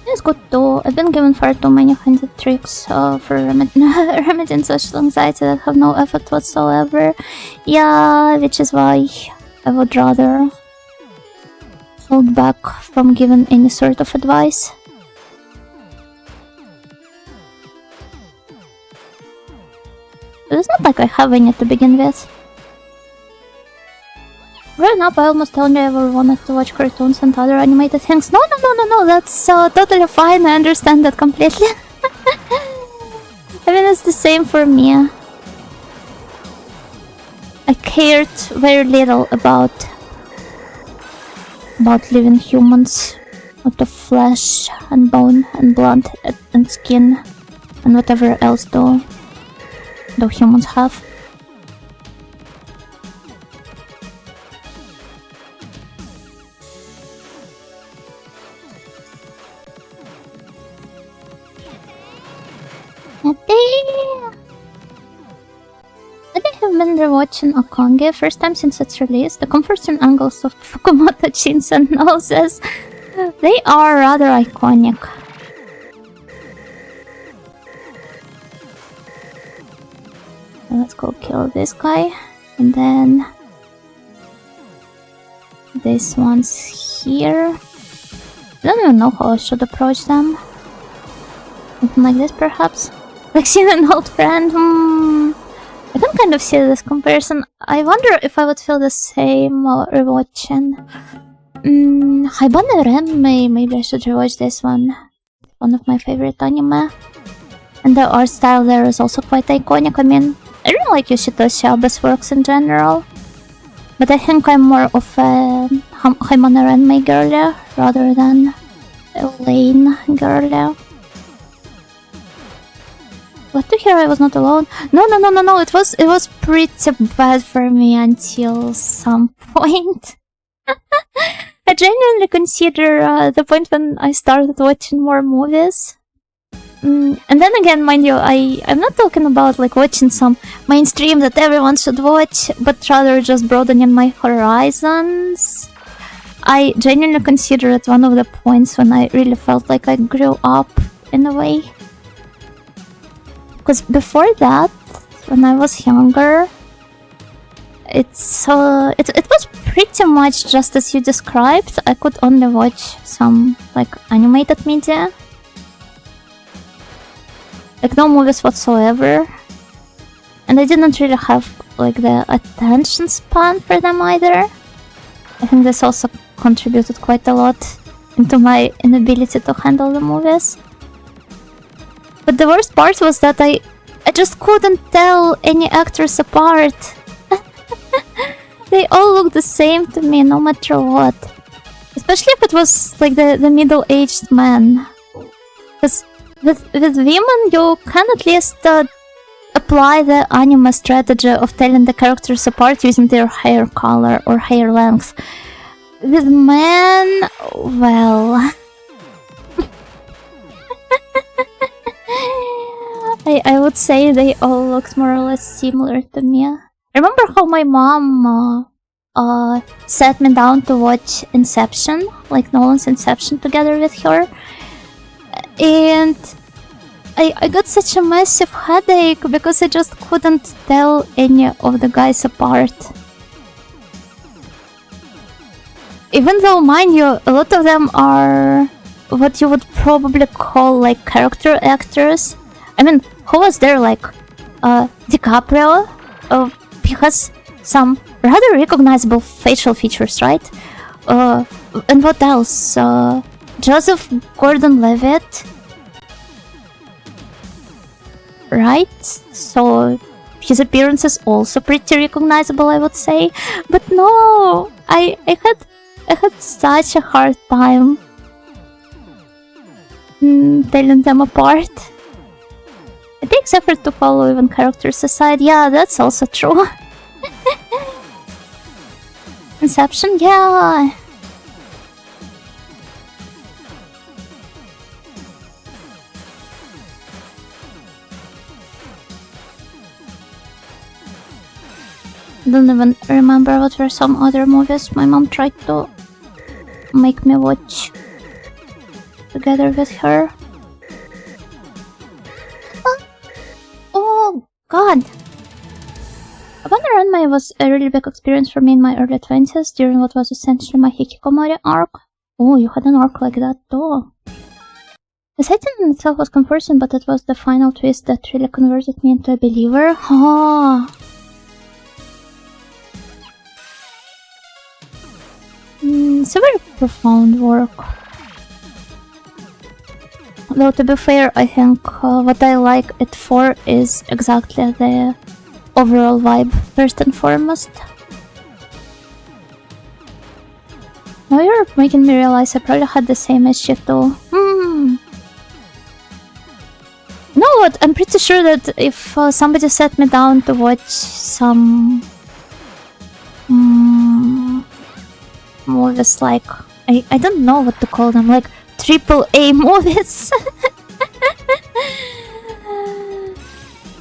It's good though. I've been given far too many handy tricks for remedying social anxiety that have no effect whatsoever. Yeah, which is why I would rather hold back from giving any sort of advice. It's not like I have any to begin with. Growing up, I almost only ever wanted to watch cartoons and other animated things. No, that's totally fine. I understand that completely. I mean, it's the same for me. I cared very little about living humans out of flesh and bone and blood and skin and whatever else though humans have. I have been rewatching Akonge, first time since its release. The comforting angles of Fukumoto chins and noses, they are rather iconic. Let's go kill this guy, and then this one's here. I don't even know how I should approach them. Something like this, perhaps? Like seeing an old friend? I can kind of see this comparison. I wonder if I would feel the same while rewatching. Haibane Ren, maybe I should rewatch this one. One of my favorite anime. And the art style there is also quite iconic. I mean, I really like Yoshitoshi Abe's works in general. But I think I'm more of a Haibane Ren girly rather than a Lane girly. But to hear I was not alone. No, it was pretty bad for me until some point. I genuinely consider the point when I started watching more movies. And then again, mind you, I'm not talking about like watching some mainstream that everyone should watch, but rather just broadening my horizons. I genuinely consider it one of the points when I really felt like I grew up in a way. Because before that, when I was younger, it was pretty much just as you described. I could only watch some like animated media, like no movies whatsoever, and I didn't really have like the attention span for them either. I think this also contributed quite a lot into my inability to handle the movies. But the worst part was that I just couldn't tell any actors apart. They all looked the same to me, no matter what. Especially if it was like the middle-aged man. Because with women, you can at least apply the anime strategy of telling the characters apart using their hair color or hair length. With men, well... I would say they all looked more or less similar to me. I remember how my mom sat me down to watch Inception, like Nolan's Inception, together with her. And I got such a massive headache because I just couldn't tell any of the guys apart. Even though, mind you, a lot of them are what you would probably call like character actors. I mean, who was there? Like, DiCaprio? He has some rather recognizable facial features, right? And what else? Joseph Gordon-Levitt, right? So his appearance is also pretty recognizable, I would say. But no, I had such a hard time telling them apart. It takes effort to follow even characters aside. Yeah, that's also true. Inception, yeah. Don't even remember what were some other movies my mom tried to make me watch together with her. Oh god! Abandoned Ranmai was a really big experience for me in my early 20s during what was essentially my Hikikomori arc. Oh, you had an arc like that too. The setting in itself was confusing, but it was the final twist that really converted me into a believer. Oh. It's a very profound work. Though to be fair, I think what I like it for is exactly the overall vibe, first and foremost. Now you're making me realize I probably had the same issue too. You know what, I'm pretty sure that if somebody sat me down to watch some movies like, I don't know what to call them, like AAA movies,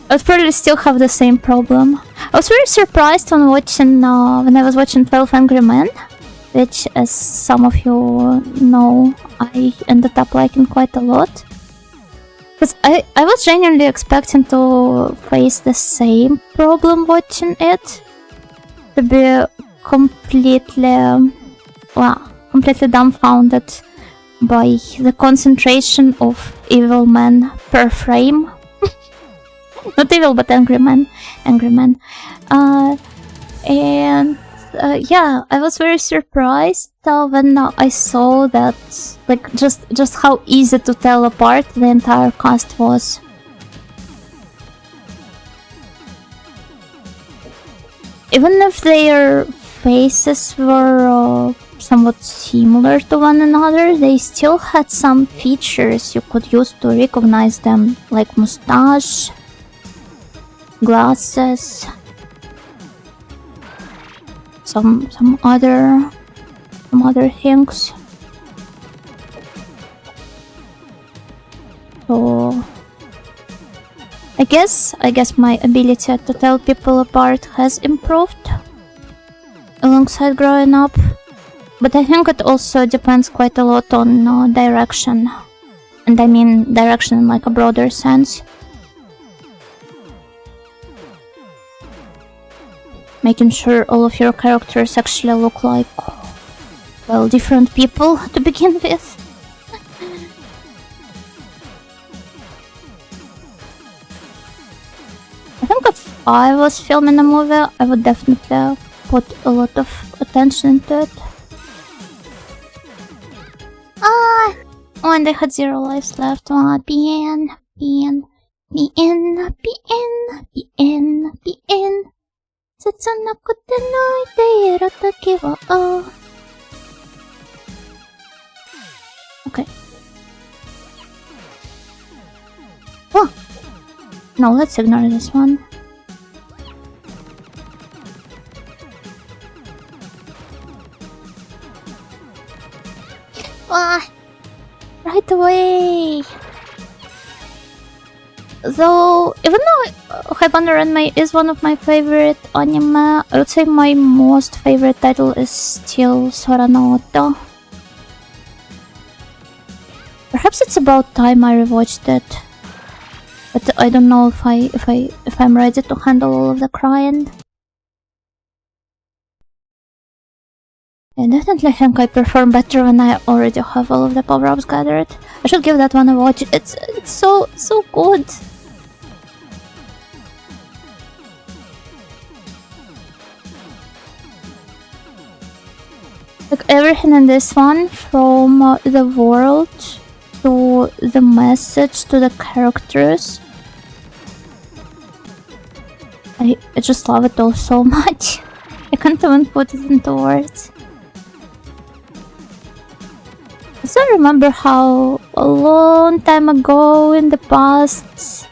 I would probably still have the same problem. I was very surprised when I was watching 12 Angry Men, which, as some of you know, I ended up liking quite a lot. Because I was genuinely expecting to face the same problem watching it. To be completely dumbfounded by the concentration of evil men per frame. Not evil, but angry men. Yeah, I was very surprised when I saw that, like, just how easy to tell apart the entire cast was. Even if their faces were somewhat similar to one another, they still had some features you could use to recognize them, like mustache, glasses, some other things. So I guess my ability to tell people apart has improved alongside growing up, but I think it also depends quite a lot on direction, and I mean direction in like a broader sense. Making sure all of your characters actually look like, well, different people to begin with. I think if I was filming a movie, I would definitely put a lot of attention into it. Oh, and I had 0 lives left. Bien. Okay. Oh! No, let's ignore this one. Right away! Though, even though Hypano Renmei is one of my favorite anime, I would say my most favorite title is still Sora no Oto. Perhaps it's about time I rewatched it, but I don't know if I'm ready to handle all of the crying. I definitely think I perform better when I already have all of the power-ups gathered. I should give that one a watch. It's so good. Like everything in this one, from the world to the message to the characters. I just love it all so much. I can't even put it into words. I still remember how a long time ago in the past,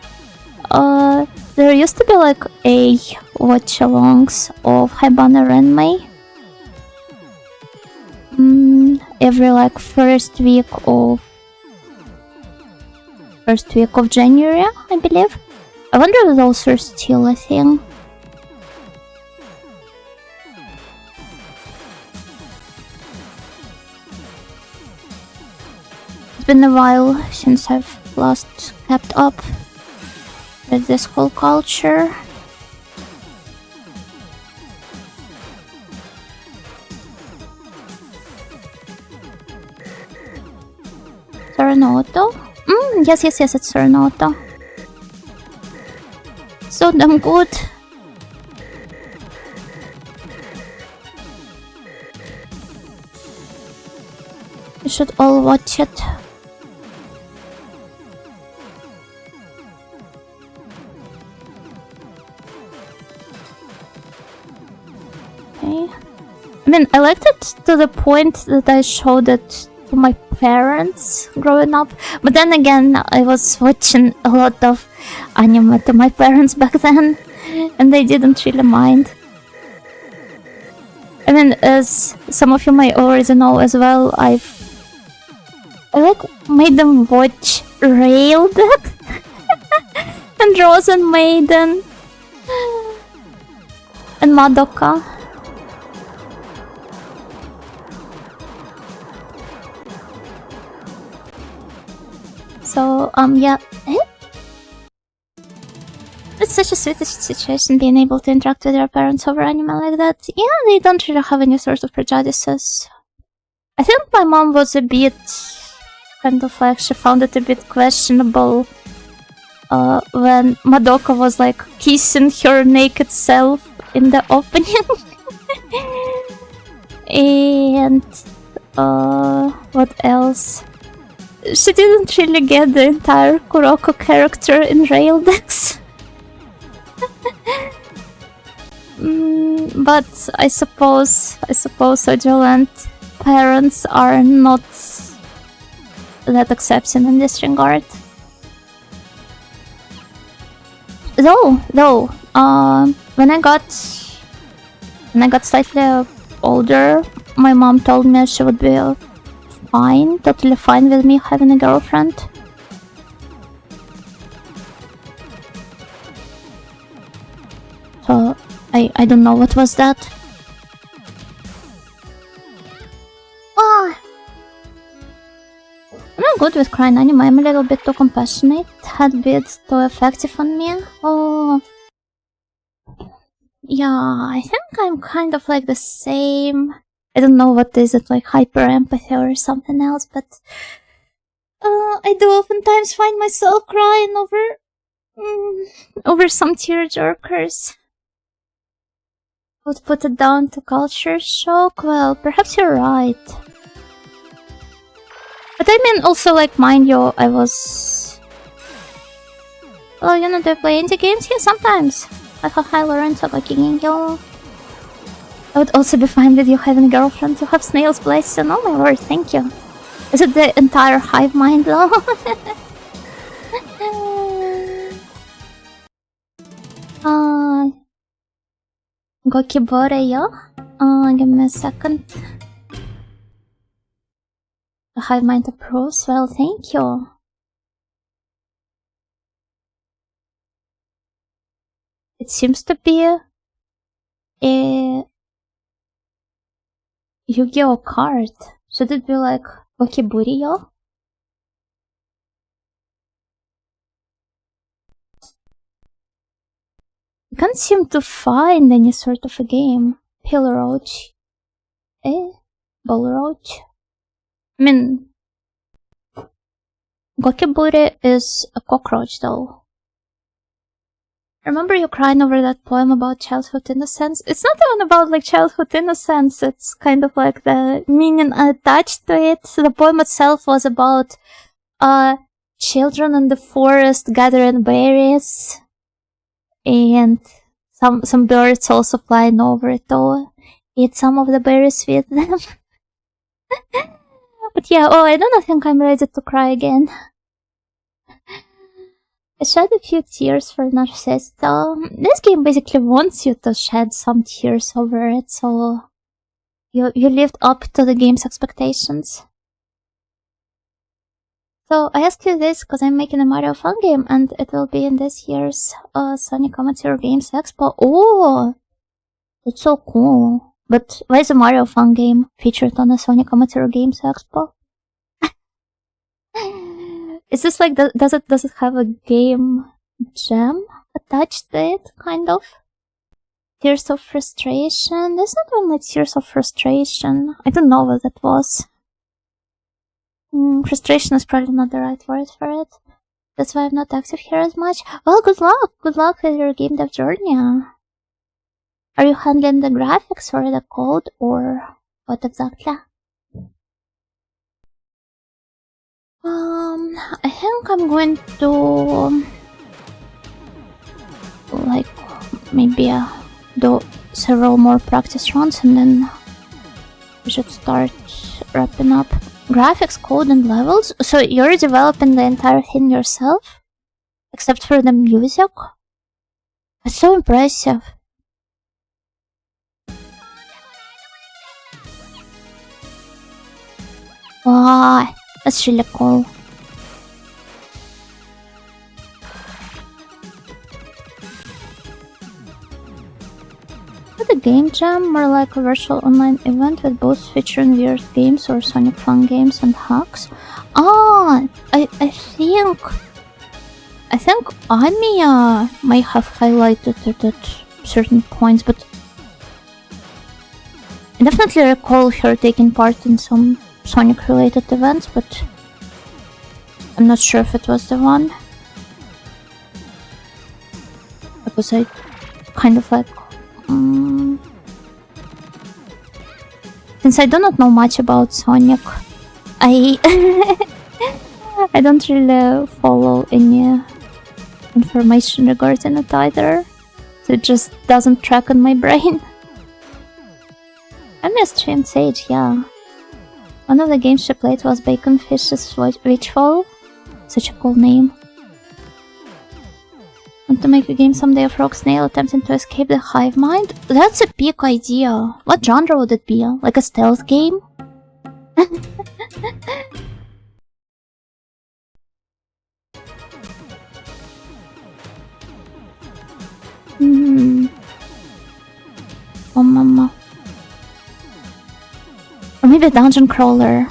there used to be like a watch-alongs of Haibana Renmei. Every like first week of January, I believe. I wonder if those are still a thing. It's been a while since I've last kept up with this whole culture. Soranoto? Yes, it's Soranoto. So damn good. You should all watch it. Okay. I mean, I liked it to the point that I showed it to my parents growing up, but then again, I was watching a lot of anime to my parents back then, and they didn't really mind. I mean, as some of you may already know as well, I like made them watch Railed and Rosen Maiden and Madoka. So, yeah. It's such a sweet situation being able to interact with your parents over anime like that. Yeah, they don't really have any sort of prejudices. I think my mom was a bit kind of like, she found it a bit questionable when Madoka was like kissing her naked self in the opening. And what else? She didn't really get the entire Kuroko character in Raildex. But I suppose Sojolant parents are not that accepting in this regard. Though, when I got slightly older, my mom told me she would be totally fine with me having a girlfriend. So, I don't know what was that. Oh! I'm not good with crying anime, I'm a little bit too compassionate, a bit too effective on me. Oh... Yeah, I think I'm kind of like the same. I don't know what is it, like hyper empathy or something else, but I do oftentimes find myself crying over some tearjerkers. Would put it down to culture shock? Well, perhaps you're right. But I mean, also, like, mind you, I was... Oh, you know, do you play indie games? Yeah, sometimes. Like, hi, Lorenzo, Gokigenyo. I would also be fine with you having a girlfriend. You have snails, bless you. Oh my lord, thank you. Is it the entire hive mind, though? Gokibore, yo? Give me a second. The hive mind approves. Well, thank you. It seems to be a Yu-Gi-Oh card. Should it be like Gokiburi, yo? I can't seem to find any sort of a game. Pillroach. Ballroach? I mean... Gokiburi is a cockroach, though. Remember you crying over that poem about childhood innocence? It's not even about like childhood innocence, it's kind of like the meaning attached to it. The poem itself was about children in the forest gathering berries, and some birds also flying over to eat some of the berries with them. But yeah, I don't think I'm ready to cry again. I shed a few tears for Narcissus. This game basically wants you to shed some tears over it, so you lived up to the game's expectations. So I asked you this because I'm making a Mario Fun game, and it will be in this year's Sonic Amateur Games Expo. Oh, that's so cool. But why is a Mario Fun game featured on the Sonic Amateur Games Expo? Is this like, does it have a game jam attached to it, kind of? Tears of Frustration? There's not one like Tears of Frustration. I don't know what that was. Frustration is probably not the right word for it. That's why I'm not active here as much. Well, good luck! Good luck with your game dev journey. Are you handling the graphics or the code, or what exactly? I think I'm going to like maybe do several more practice runs and then we should start wrapping up. Graphics, code, and levels? So you're developing the entire thing yourself? Except for the music? That's so impressive. Wow, that's really cool. Is a game jam more like a virtual online event with both featuring weird games or Sonic Fun games and hacks? I think Amiya might have highlighted it at certain points, but I definitely recall her taking part in some Sonic related events, but I'm not sure if it was the one. Because I kind of like since I do not know much about Sonic, I don't really follow any information regarding it either, so it just doesn't track on my brain. I missed Stream Sage, yeah. One of the games she played was Bacon Fish's Witchfall. Such a cool name. Want to make a game someday of Rock Snail attempting to escape the hive mind? That's a big idea. What genre would it be? Like a stealth game? Oh mama. Or maybe a dungeon crawler.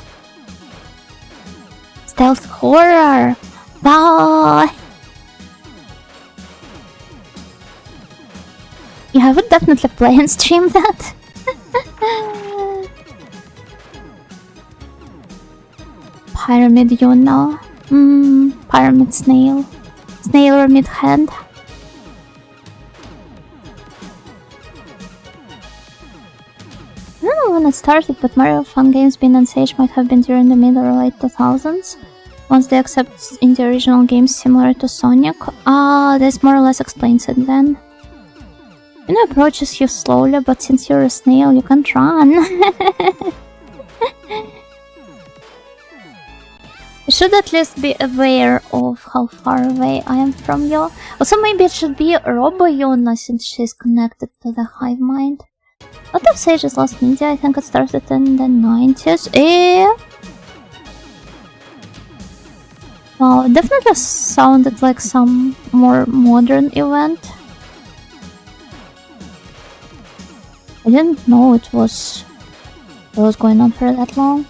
Stealth horror. Ah. Yeah, I would definitely play and stream that. Pyramid, you know. Pyramid snail. Snail or mid-hand. I don't know when it started, but Mario Fun Games being on Sage might have been during the mid or late 2000s. Once they accept indie original games similar to Sonic. This more or less explains it then. It approaches you slowly, but since you're a snail, you can't run. You should at least be aware of how far away I am from you. Also, maybe it should be Robo-Yona since she's connected to the hive mind. Out of Sage's last media, I think it started in the 90s. Wow, it definitely sounded like some more modern event. I didn't know it was going on for that long.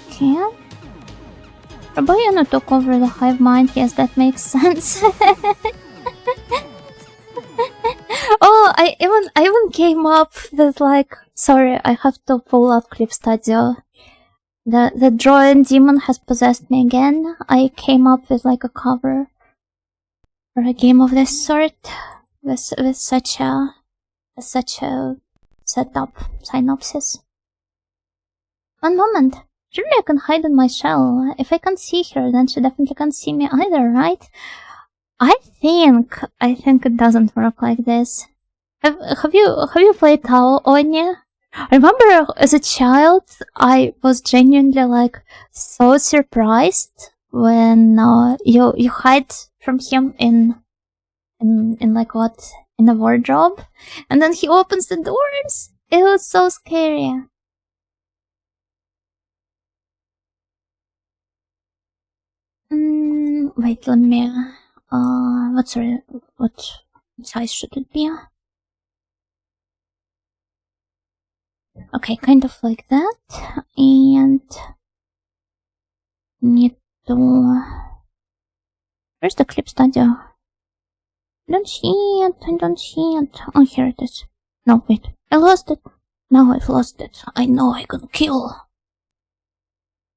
Okay. Robo-Yona took over the hive mind. Yes, that makes sense. Oh, I even came up with like, sorry, I have to pull out Clip Studio. The drawing demon has possessed me again. I came up with like a cover for a game of this sort with such a setup synopsis. One moment. Surely I can hide in my shell. If I can't see her, then she definitely can't see me either, right? I think it doesn't work like this. Have you played Tao, Onya? I remember as a child, I was genuinely like so surprised when you hide from him in like what, in a wardrobe, and then he opens the doors. It was so scary. Wait, let me. What size should it be? Okay, kind of like that, and need to. Where's the Clip Studio? I don't see it. Oh, here it is. No, wait, I lost it. Now I've lost it. I know I can kill.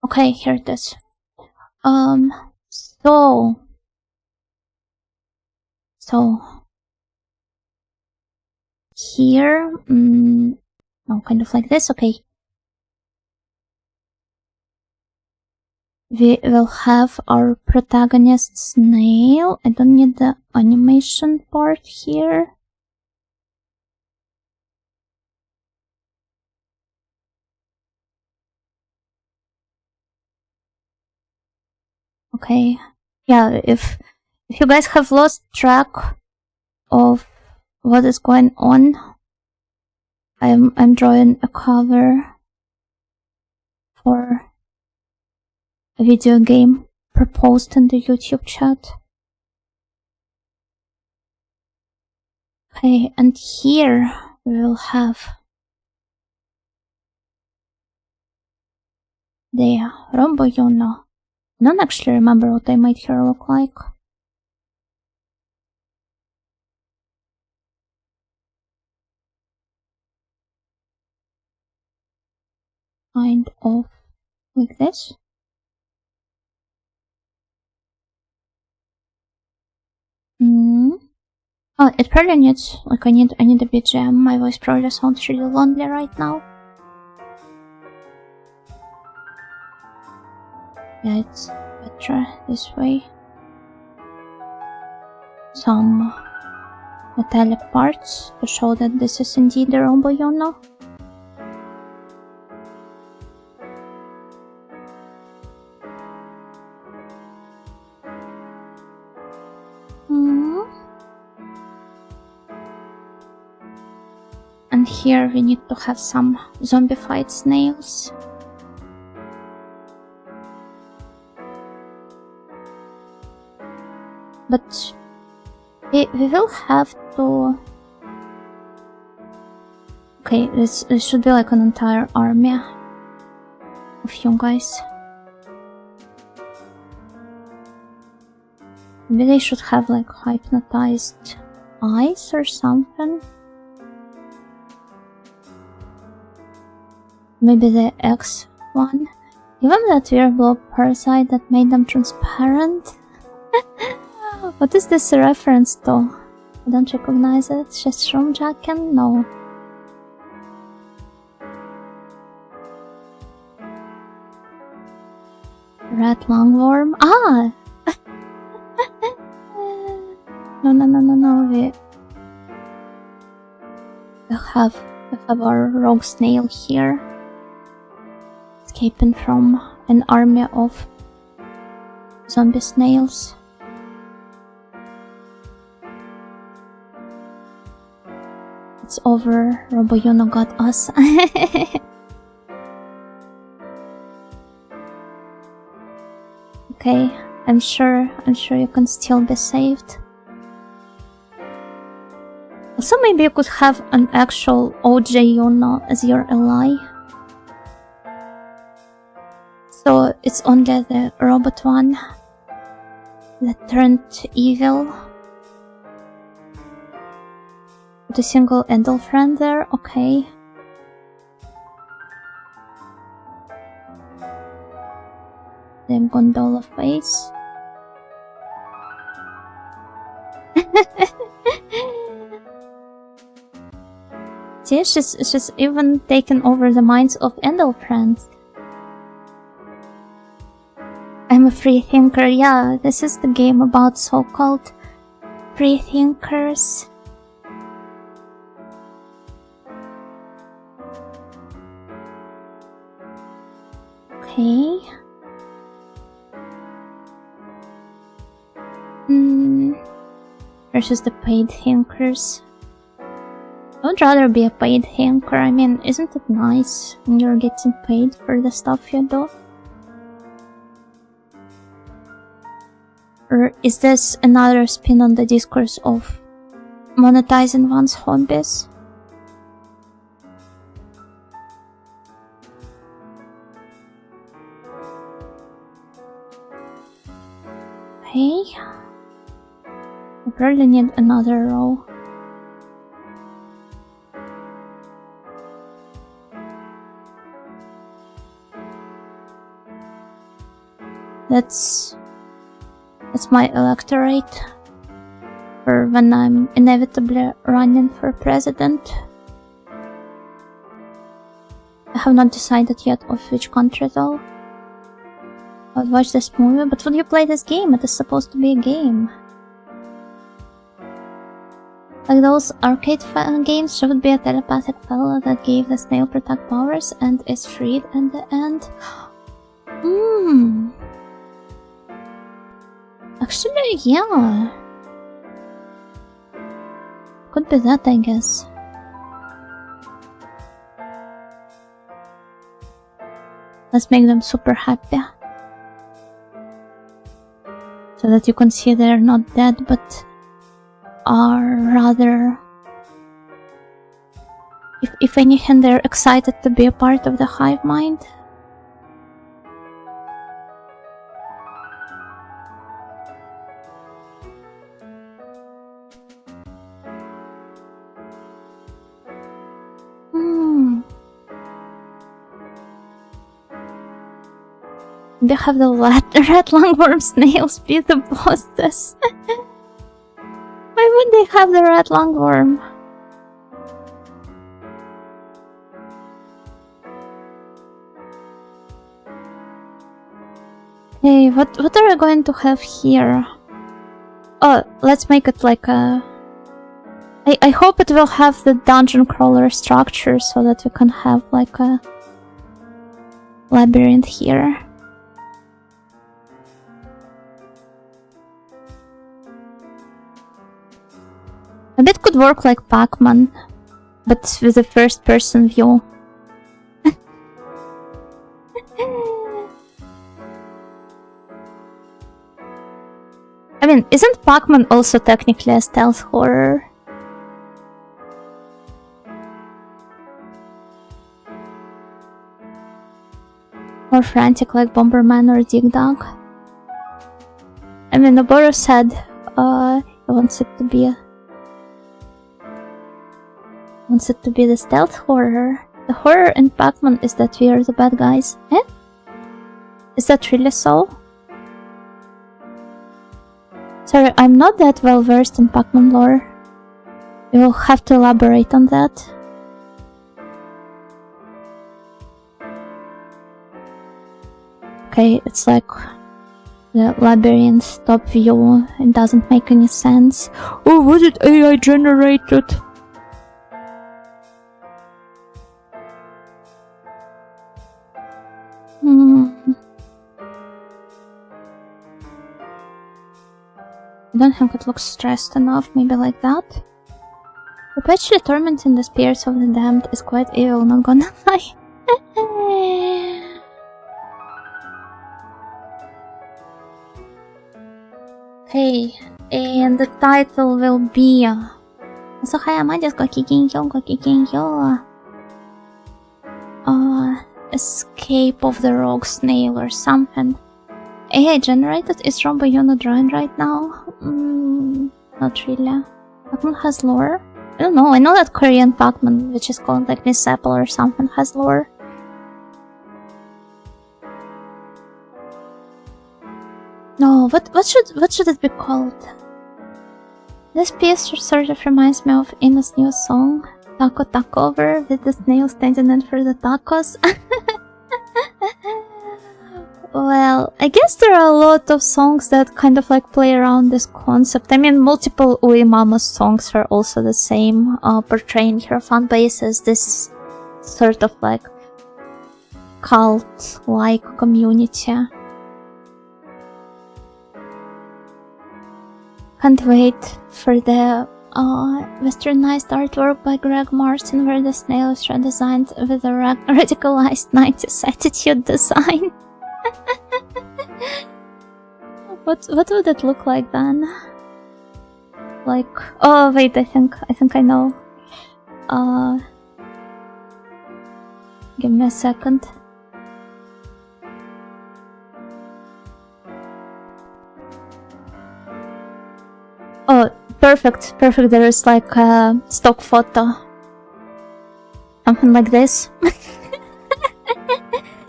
Okay, here it is. So here, no, kind of like this. Okay, we will have our protagonist snail. I don't need the animation part here. Okay, yeah, if you guys have lost track of what is going on, I'm drawing a cover for a video game proposed in the YouTube chat. Okay, and here we will have the Romboyono. I don't actually remember what I made her look like. Kind of like this. Oh, it probably needs, like, I need a BGM. My voice probably sounds really lonely right now. Yeah, it's better this way. Some metallic parts to show that this is indeed the Romboyono. And here we need to have some zombified snails. But we will have to... Okay, this should be like an entire army of you guys. Maybe they should have like hypnotized eyes or something. Maybe the X one. Give them that weird blob parasite that made them transparent. What is this a reference to? I don't recognize it. It's just shroomjacking? No. Rat lungworm? Ah! No. We have our rogue snail here. Escaping from an army of zombie snails. It's over. Romboyono got us. Okay, I'm sure you can still be saved. Also, maybe you could have an actual OJ Yono as your ally. So it's only the robot one that turned evil. Put a single Endel friend there, okay. Then gondola face. See, she's even taken over the minds of Endel friends. I'm a free thinker, yeah, this is the game about so-called free thinkers. Okay. Versus the paid thinkers. I would rather be a paid thinker. I mean, isn't it nice when you're getting paid for the stuff you do? Or is this another spin on the discourse of monetizing one's hobbies? Okay. I probably need another row. That's my electorate for when I'm inevitably running for president. I have not decided yet of which country though. I would watch this movie, but would you play this game? It is supposed to be a game. Like those arcade games, she would be a telepathic fellow that gave the snail protect powers and is freed in the end. Actually, yeah. Could be that, I guess. Let's make them super happy. So that you can see they're not dead, but are rather... If anything, they're excited to be a part of the hive mind. They have the red lungworm snails be the bosses. Why would they have the red lungworm? Hey, what are we going to have here? Oh, let's make it like a... I hope it will have the dungeon crawler structure so that we can have like a labyrinth here. A bit could work like Pac-Man, but with a first-person view. I mean, isn't Pac-Man also technically a stealth horror? Or frantic like Bomberman or Dig Dug? I mean, Noboru said he wants it to be the stealth horror. The horror in Pac-Man is that we are the bad guys. Eh? Is that really so? Sorry, I'm not that well versed in Pac-Man lore. You will have to elaborate on that. Okay, it's like the labyrinth top view. It doesn't make any sense. Oh, was it AI generated? I don't think it looks stressed enough, maybe like that. Perpetually tormenting the spirits of the damned is quite evil, not gonna lie. Okay, and the title will be Escape of the Rogue Snail or something. AI generated? Is Rombo Yuno drawing right now? Not really. Pac-Man has lore. I don't know, I know that Korean Pac-Man, which is called like Miss Apple or something, has lore. No, what should it be called? This piece sort of reminds me of Ina's new song, Taco Takeover, with the snail standing in for the tacos. Well, I guess there are a lot of songs that kind of like play around this concept. I mean, multiple Ui Mama's songs are also the same, portraying her fan base as this sort of like cult-like community. Can't wait for the westernized artwork by Greg Martin, where the snails are designed with a radicalized 90s attitude design. What would it look like then? Like, oh wait, I think I know. Give me a second. Oh, perfect. There is like a stock photo. Something like this.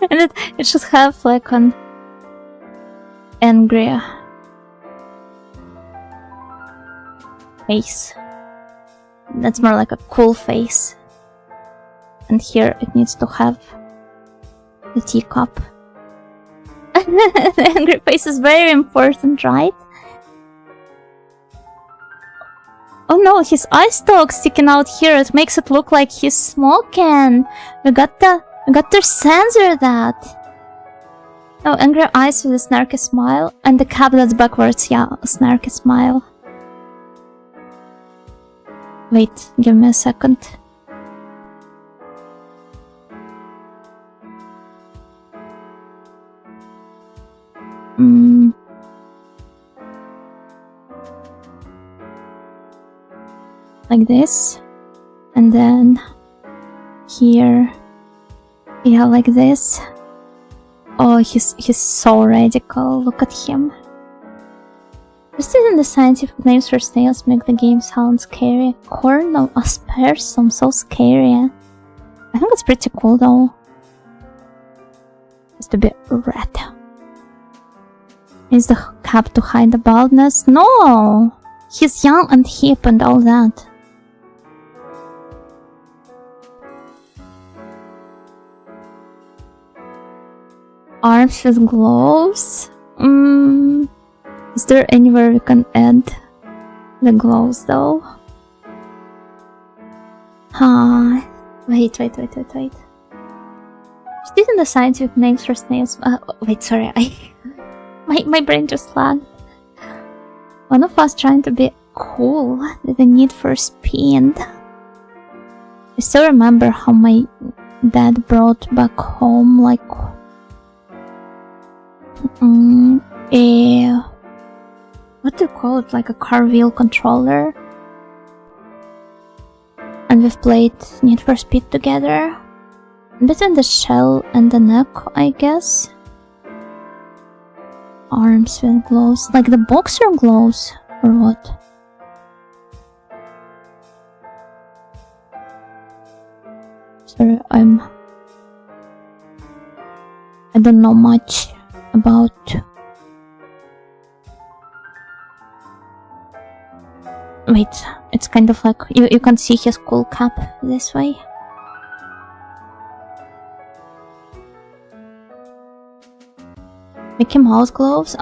And it should have like an angry face. That's more like a cool face. And here it needs to have the teacup. The angry face is very important, right? Oh no, his eye stalk sticking out here. It makes it look like he's smoking. We got to censor that. Oh, angry eyes with a snarky smile. And the cap that's backwards, yeah, a snarky smile. Wait, give me a second. Like this. And then here. Yeah, like this. Oh, he's so radical. Look at him. Just even the scientific names for snails make the game sound scary. Corn of aspersum, so scary. I think it's pretty cool though. Just to be red. Is the cap to hide the baldness? No! He's young and hip and all that. Arms with gloves? Is there anywhere we can add the gloves though? Wait. Just using the scientific names for snails. Wait, sorry, my brain just lagged. One of us trying to be cool with the need for speed. I still remember how my dad brought back home like what do you call it? Like a car wheel controller. And we've played Need for Speed together. Between the shell and the neck, I guess. Arms with gloves. Like the boxer gloves, or what? Sorry, I don't know much about wait, it's kind of like you can see his cool cap this way. Mickey Mouse gloves?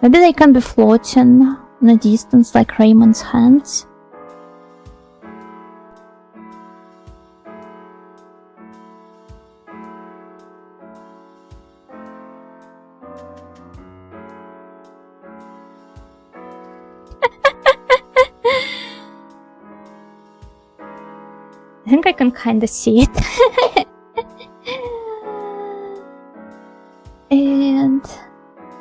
Maybe they can be floating in the distance like Raymond's hands. I think I can kinda see it. And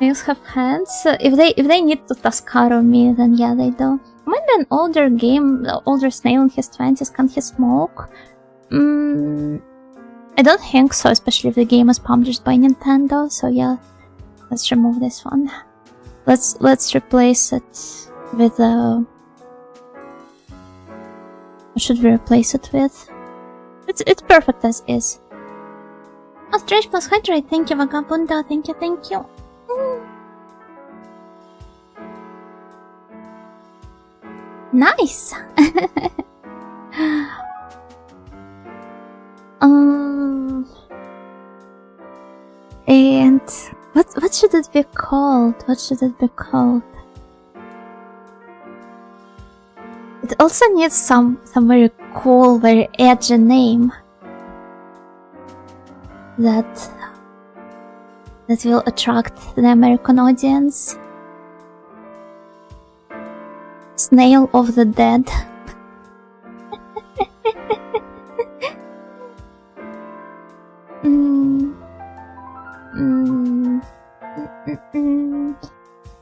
nails have hands. So if they need to Tascaro me, then yeah, they do. Might be an older game, older snail in his 20s. Can he smoke? I don't think so, especially if the game is published by Nintendo. So yeah, let's remove this one. Let's replace it with a What should we replace it with? It's perfect as is. Oh, stretch plus hydrate. Thank you, Vagabundo. Thank you, thank you. Nice. And what should it be called? What should it be called? It also needs some very cool, very edgy name that will attract the American audience. Snail of the Dead.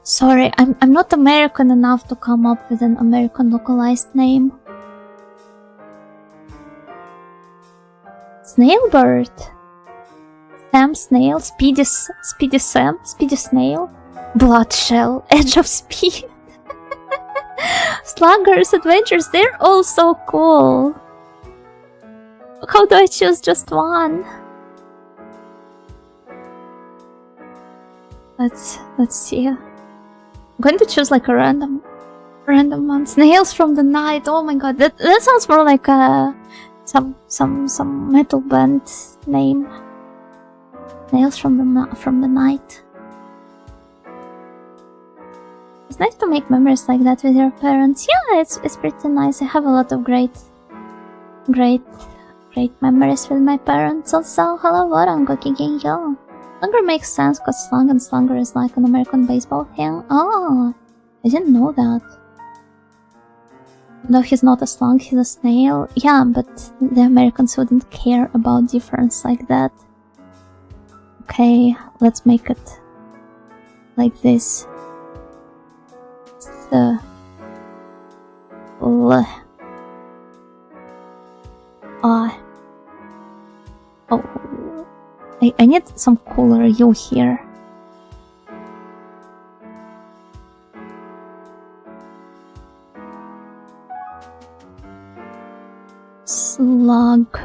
Sorry, I'm not American enough to come up with an American localized name. Snailbird. Sam Snail, Speedy Sam, Speedy Snail, Bloodshell, Edge of Speed. Sluggers, Adventures, they're all so cool. How do I choose just one? Let's see. I'm going to choose like a random one. Snails from the Night. Oh my god, that sounds more like some metal band name. Snails from the Night. It's nice to make memories like that with your parents. Yeah, it's pretty nice. I have a lot of great memories with my parents. Also, hello, Warango Kigenyo. Slugger makes sense because slug and slugger is like an American baseball thing. Oh, I didn't know that. No, he's not a slug, he's a snail. Yeah, but the Americans wouldn't care about difference like that. Okay, let's make it like this. I need some cooler U here. Slug.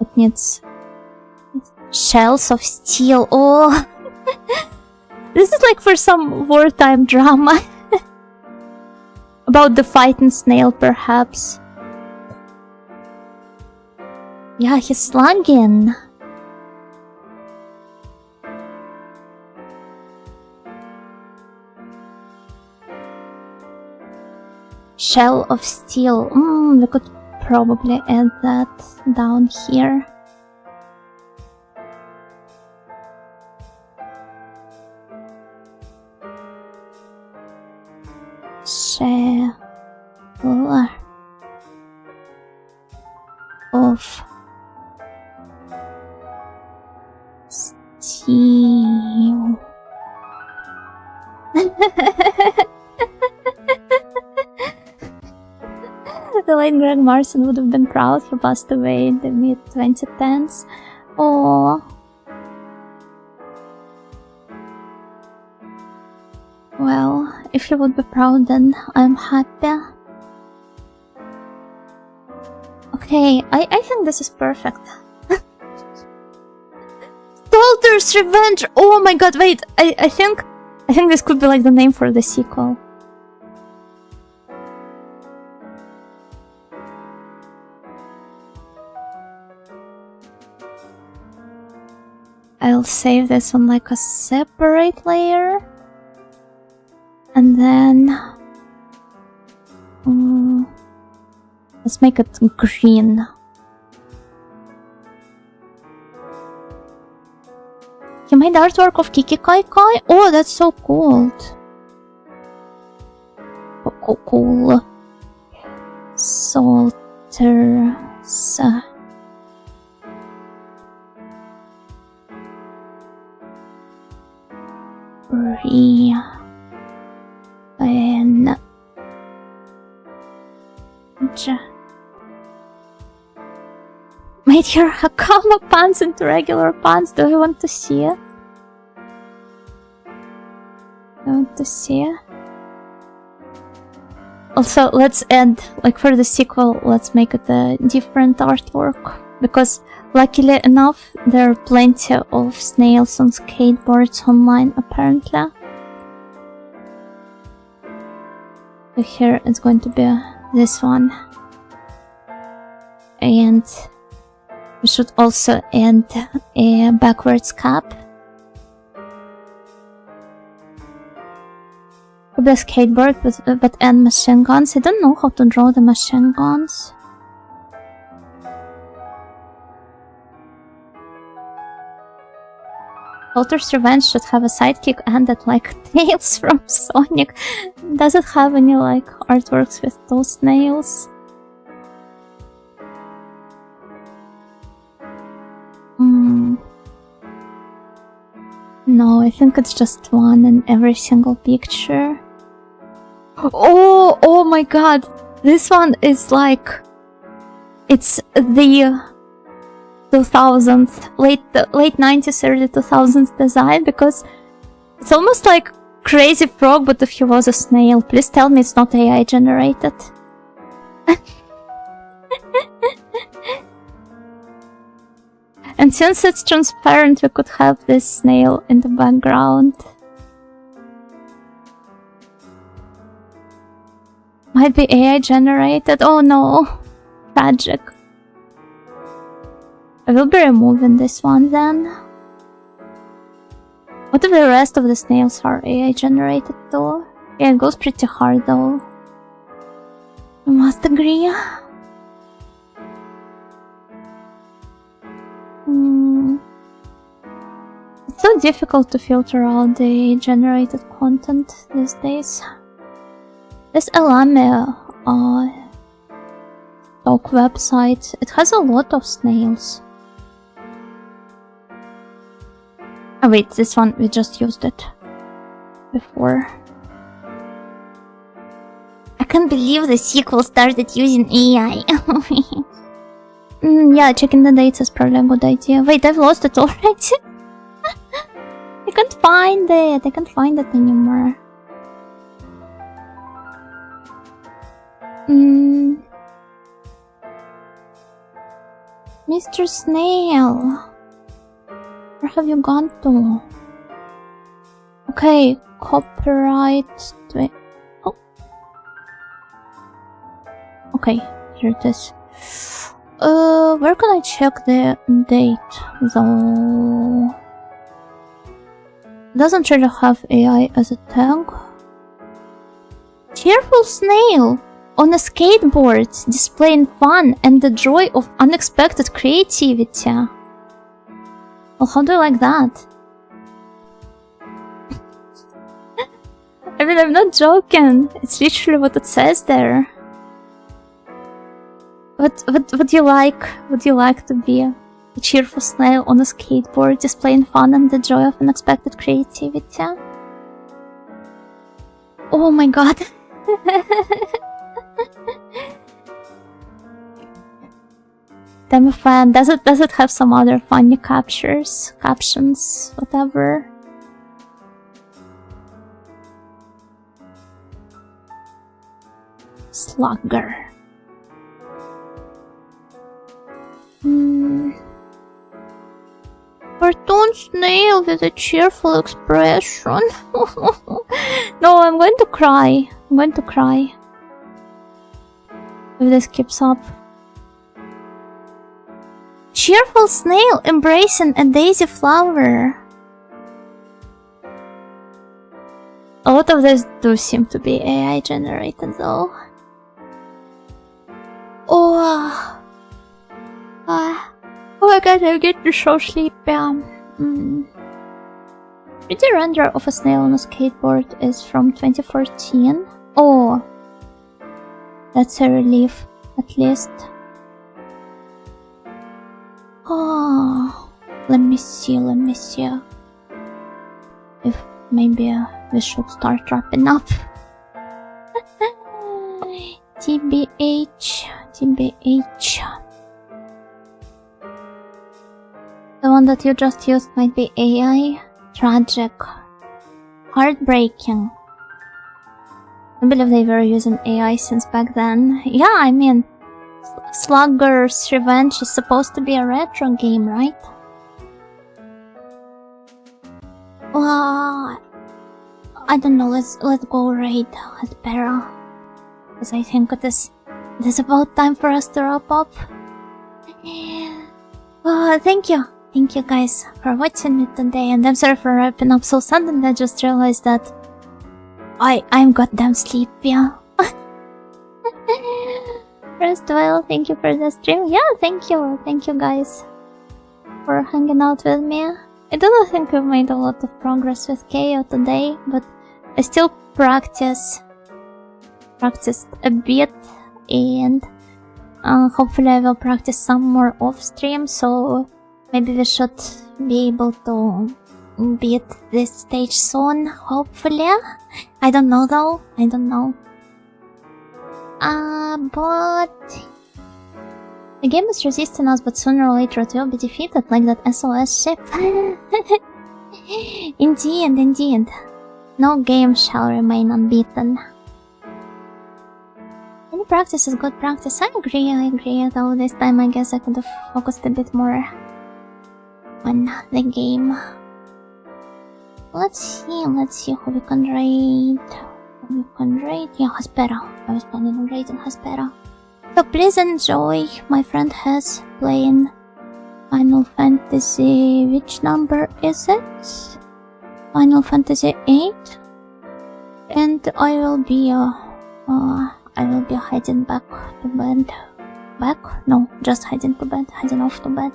It needs shells of steel. Oh, this is like for some wartime drama. About the fighting snail, perhaps. Yeah, he's slugging. Shell of steel. We could probably add that down here. Shell of steel. The late Greg Marson would have been proud. He passed away in the mid-2010s. Oh. Well, if you would be proud, then I'm happy. Okay, I think this is perfect. Stalter's Revenge! Oh my god, wait, I think this could be like the name for the sequel. I'll save this on like a separate layer. And then let's make it green. He made artwork of Kiki Kai Kai? Oh, that's so cool. Cool. Salters. Made your Hakama pants into regular pants. Do you want to see it? I want to see it. Also, let's add, like for the sequel, let's make it a different artwork. Because, luckily enough, there are plenty of snails on skateboards online, apparently. So here it's going to be this one. And we should also add a backwards cap. Could be a skateboard, but and machine guns. I don't know how to draw the machine guns. Walter's Revenge should have a sidekick ended like Tails from Sonic. Does it have any like artworks with those snails? No, I think it's just one in every single picture. Oh my god! This one is like... It's the 2000s, late 90s, early 2000s design, because it's almost like Crazy Frog, but if he was a snail. Please tell me it's not AI generated. And since it's transparent, we could have this snail in the background. Might be AI generated. Oh no, tragic. I will be removing this one then. What if the rest of the snails are AI generated though? Yeah, it goes pretty hard though. I must agree. It's so difficult to filter out the generated content these days. This Alame stock website, it has a lot of snails. Oh wait, this one, we just used it before. I can't believe the sequel started using AI. Yeah, checking the dates is probably a good idea. Wait, I've lost it already. I can't find it. I can't find it anymore. Mr. Snail. Where have you gone to? Okay, copyright. Oh. Okay, here it is. Where can I check the date though? Doesn't really have AI as a tag. Cheerful snail on a skateboard, displaying fun and the joy of unexpected creativity. Well, how do you like that? I mean, I'm not joking. It's literally what it says there. What would you like? Would you like to be a cheerful snail on a skateboard, displaying fun and the joy of unexpected creativity? Oh my god. Damn a fan. Does it have some other funny captions, whatever? Slugger. Cartoon snail with a cheerful expression. No, I'm going to cry. I'm going to cry if this keeps up. Cheerful snail embracing a daisy flower. A lot of these do seem to be AI generated though. Oh my god, I'm getting so sleepy. Pretty render of a snail on a skateboard is from 2014. Oh, that's a relief, at least. Oh, let me see. If maybe we should start wrapping up. TBH. The one that you just used might be AI. Tragic. Heartbreaking. I believe they were using AI since back then. Yeah, I mean, Slugger's Revenge is supposed to be a retro game, right? I don't know, let's go raid Aspera. Because I think it is about time for us to wrap up. Thank you guys for watching me today, and I'm sorry for wrapping up so suddenly. I just realized that I'm goddamn sleepy. Restwell, thank you for the stream. Yeah, thank you guys for hanging out with me. I don't think we've made a lot of progress with Keio today, but I still practiced a bit, and hopefully I will practice some more off stream, so maybe we should be able to beat this stage soon, hopefully. I don't know though, but the game is resisting us, but sooner or later it will be defeated, like that SOS ship. Indeed. No game shall remain unbeaten. Any practice is good practice. I agree, though this time I guess I could have focused a bit more on the game. Let's see who we can raid. Yeah, Hospera. I was planning on raiding Hospera. So please enjoy. My friend has playing Final Fantasy. Which number is it? Final Fantasy 8. And I will be heading back to bed. No, just heading off to bed.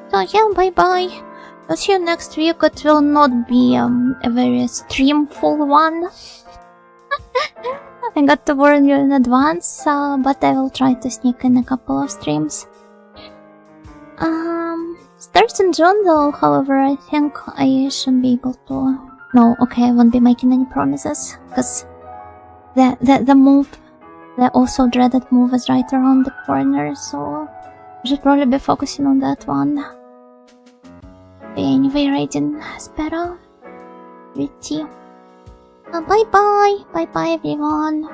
So yeah, bye bye. I'll see you next week. It will not be a very streamful one. I got to warn you in advance, but I will try to sneak in a couple of streams. Starts in June though, however, I think I should be able to... No, okay, I won't be making any promises, because the move, the also dreaded move is right around the corner, so I should probably be focusing on that one. Anyway, raiding Aspera with you. Bye bye everyone.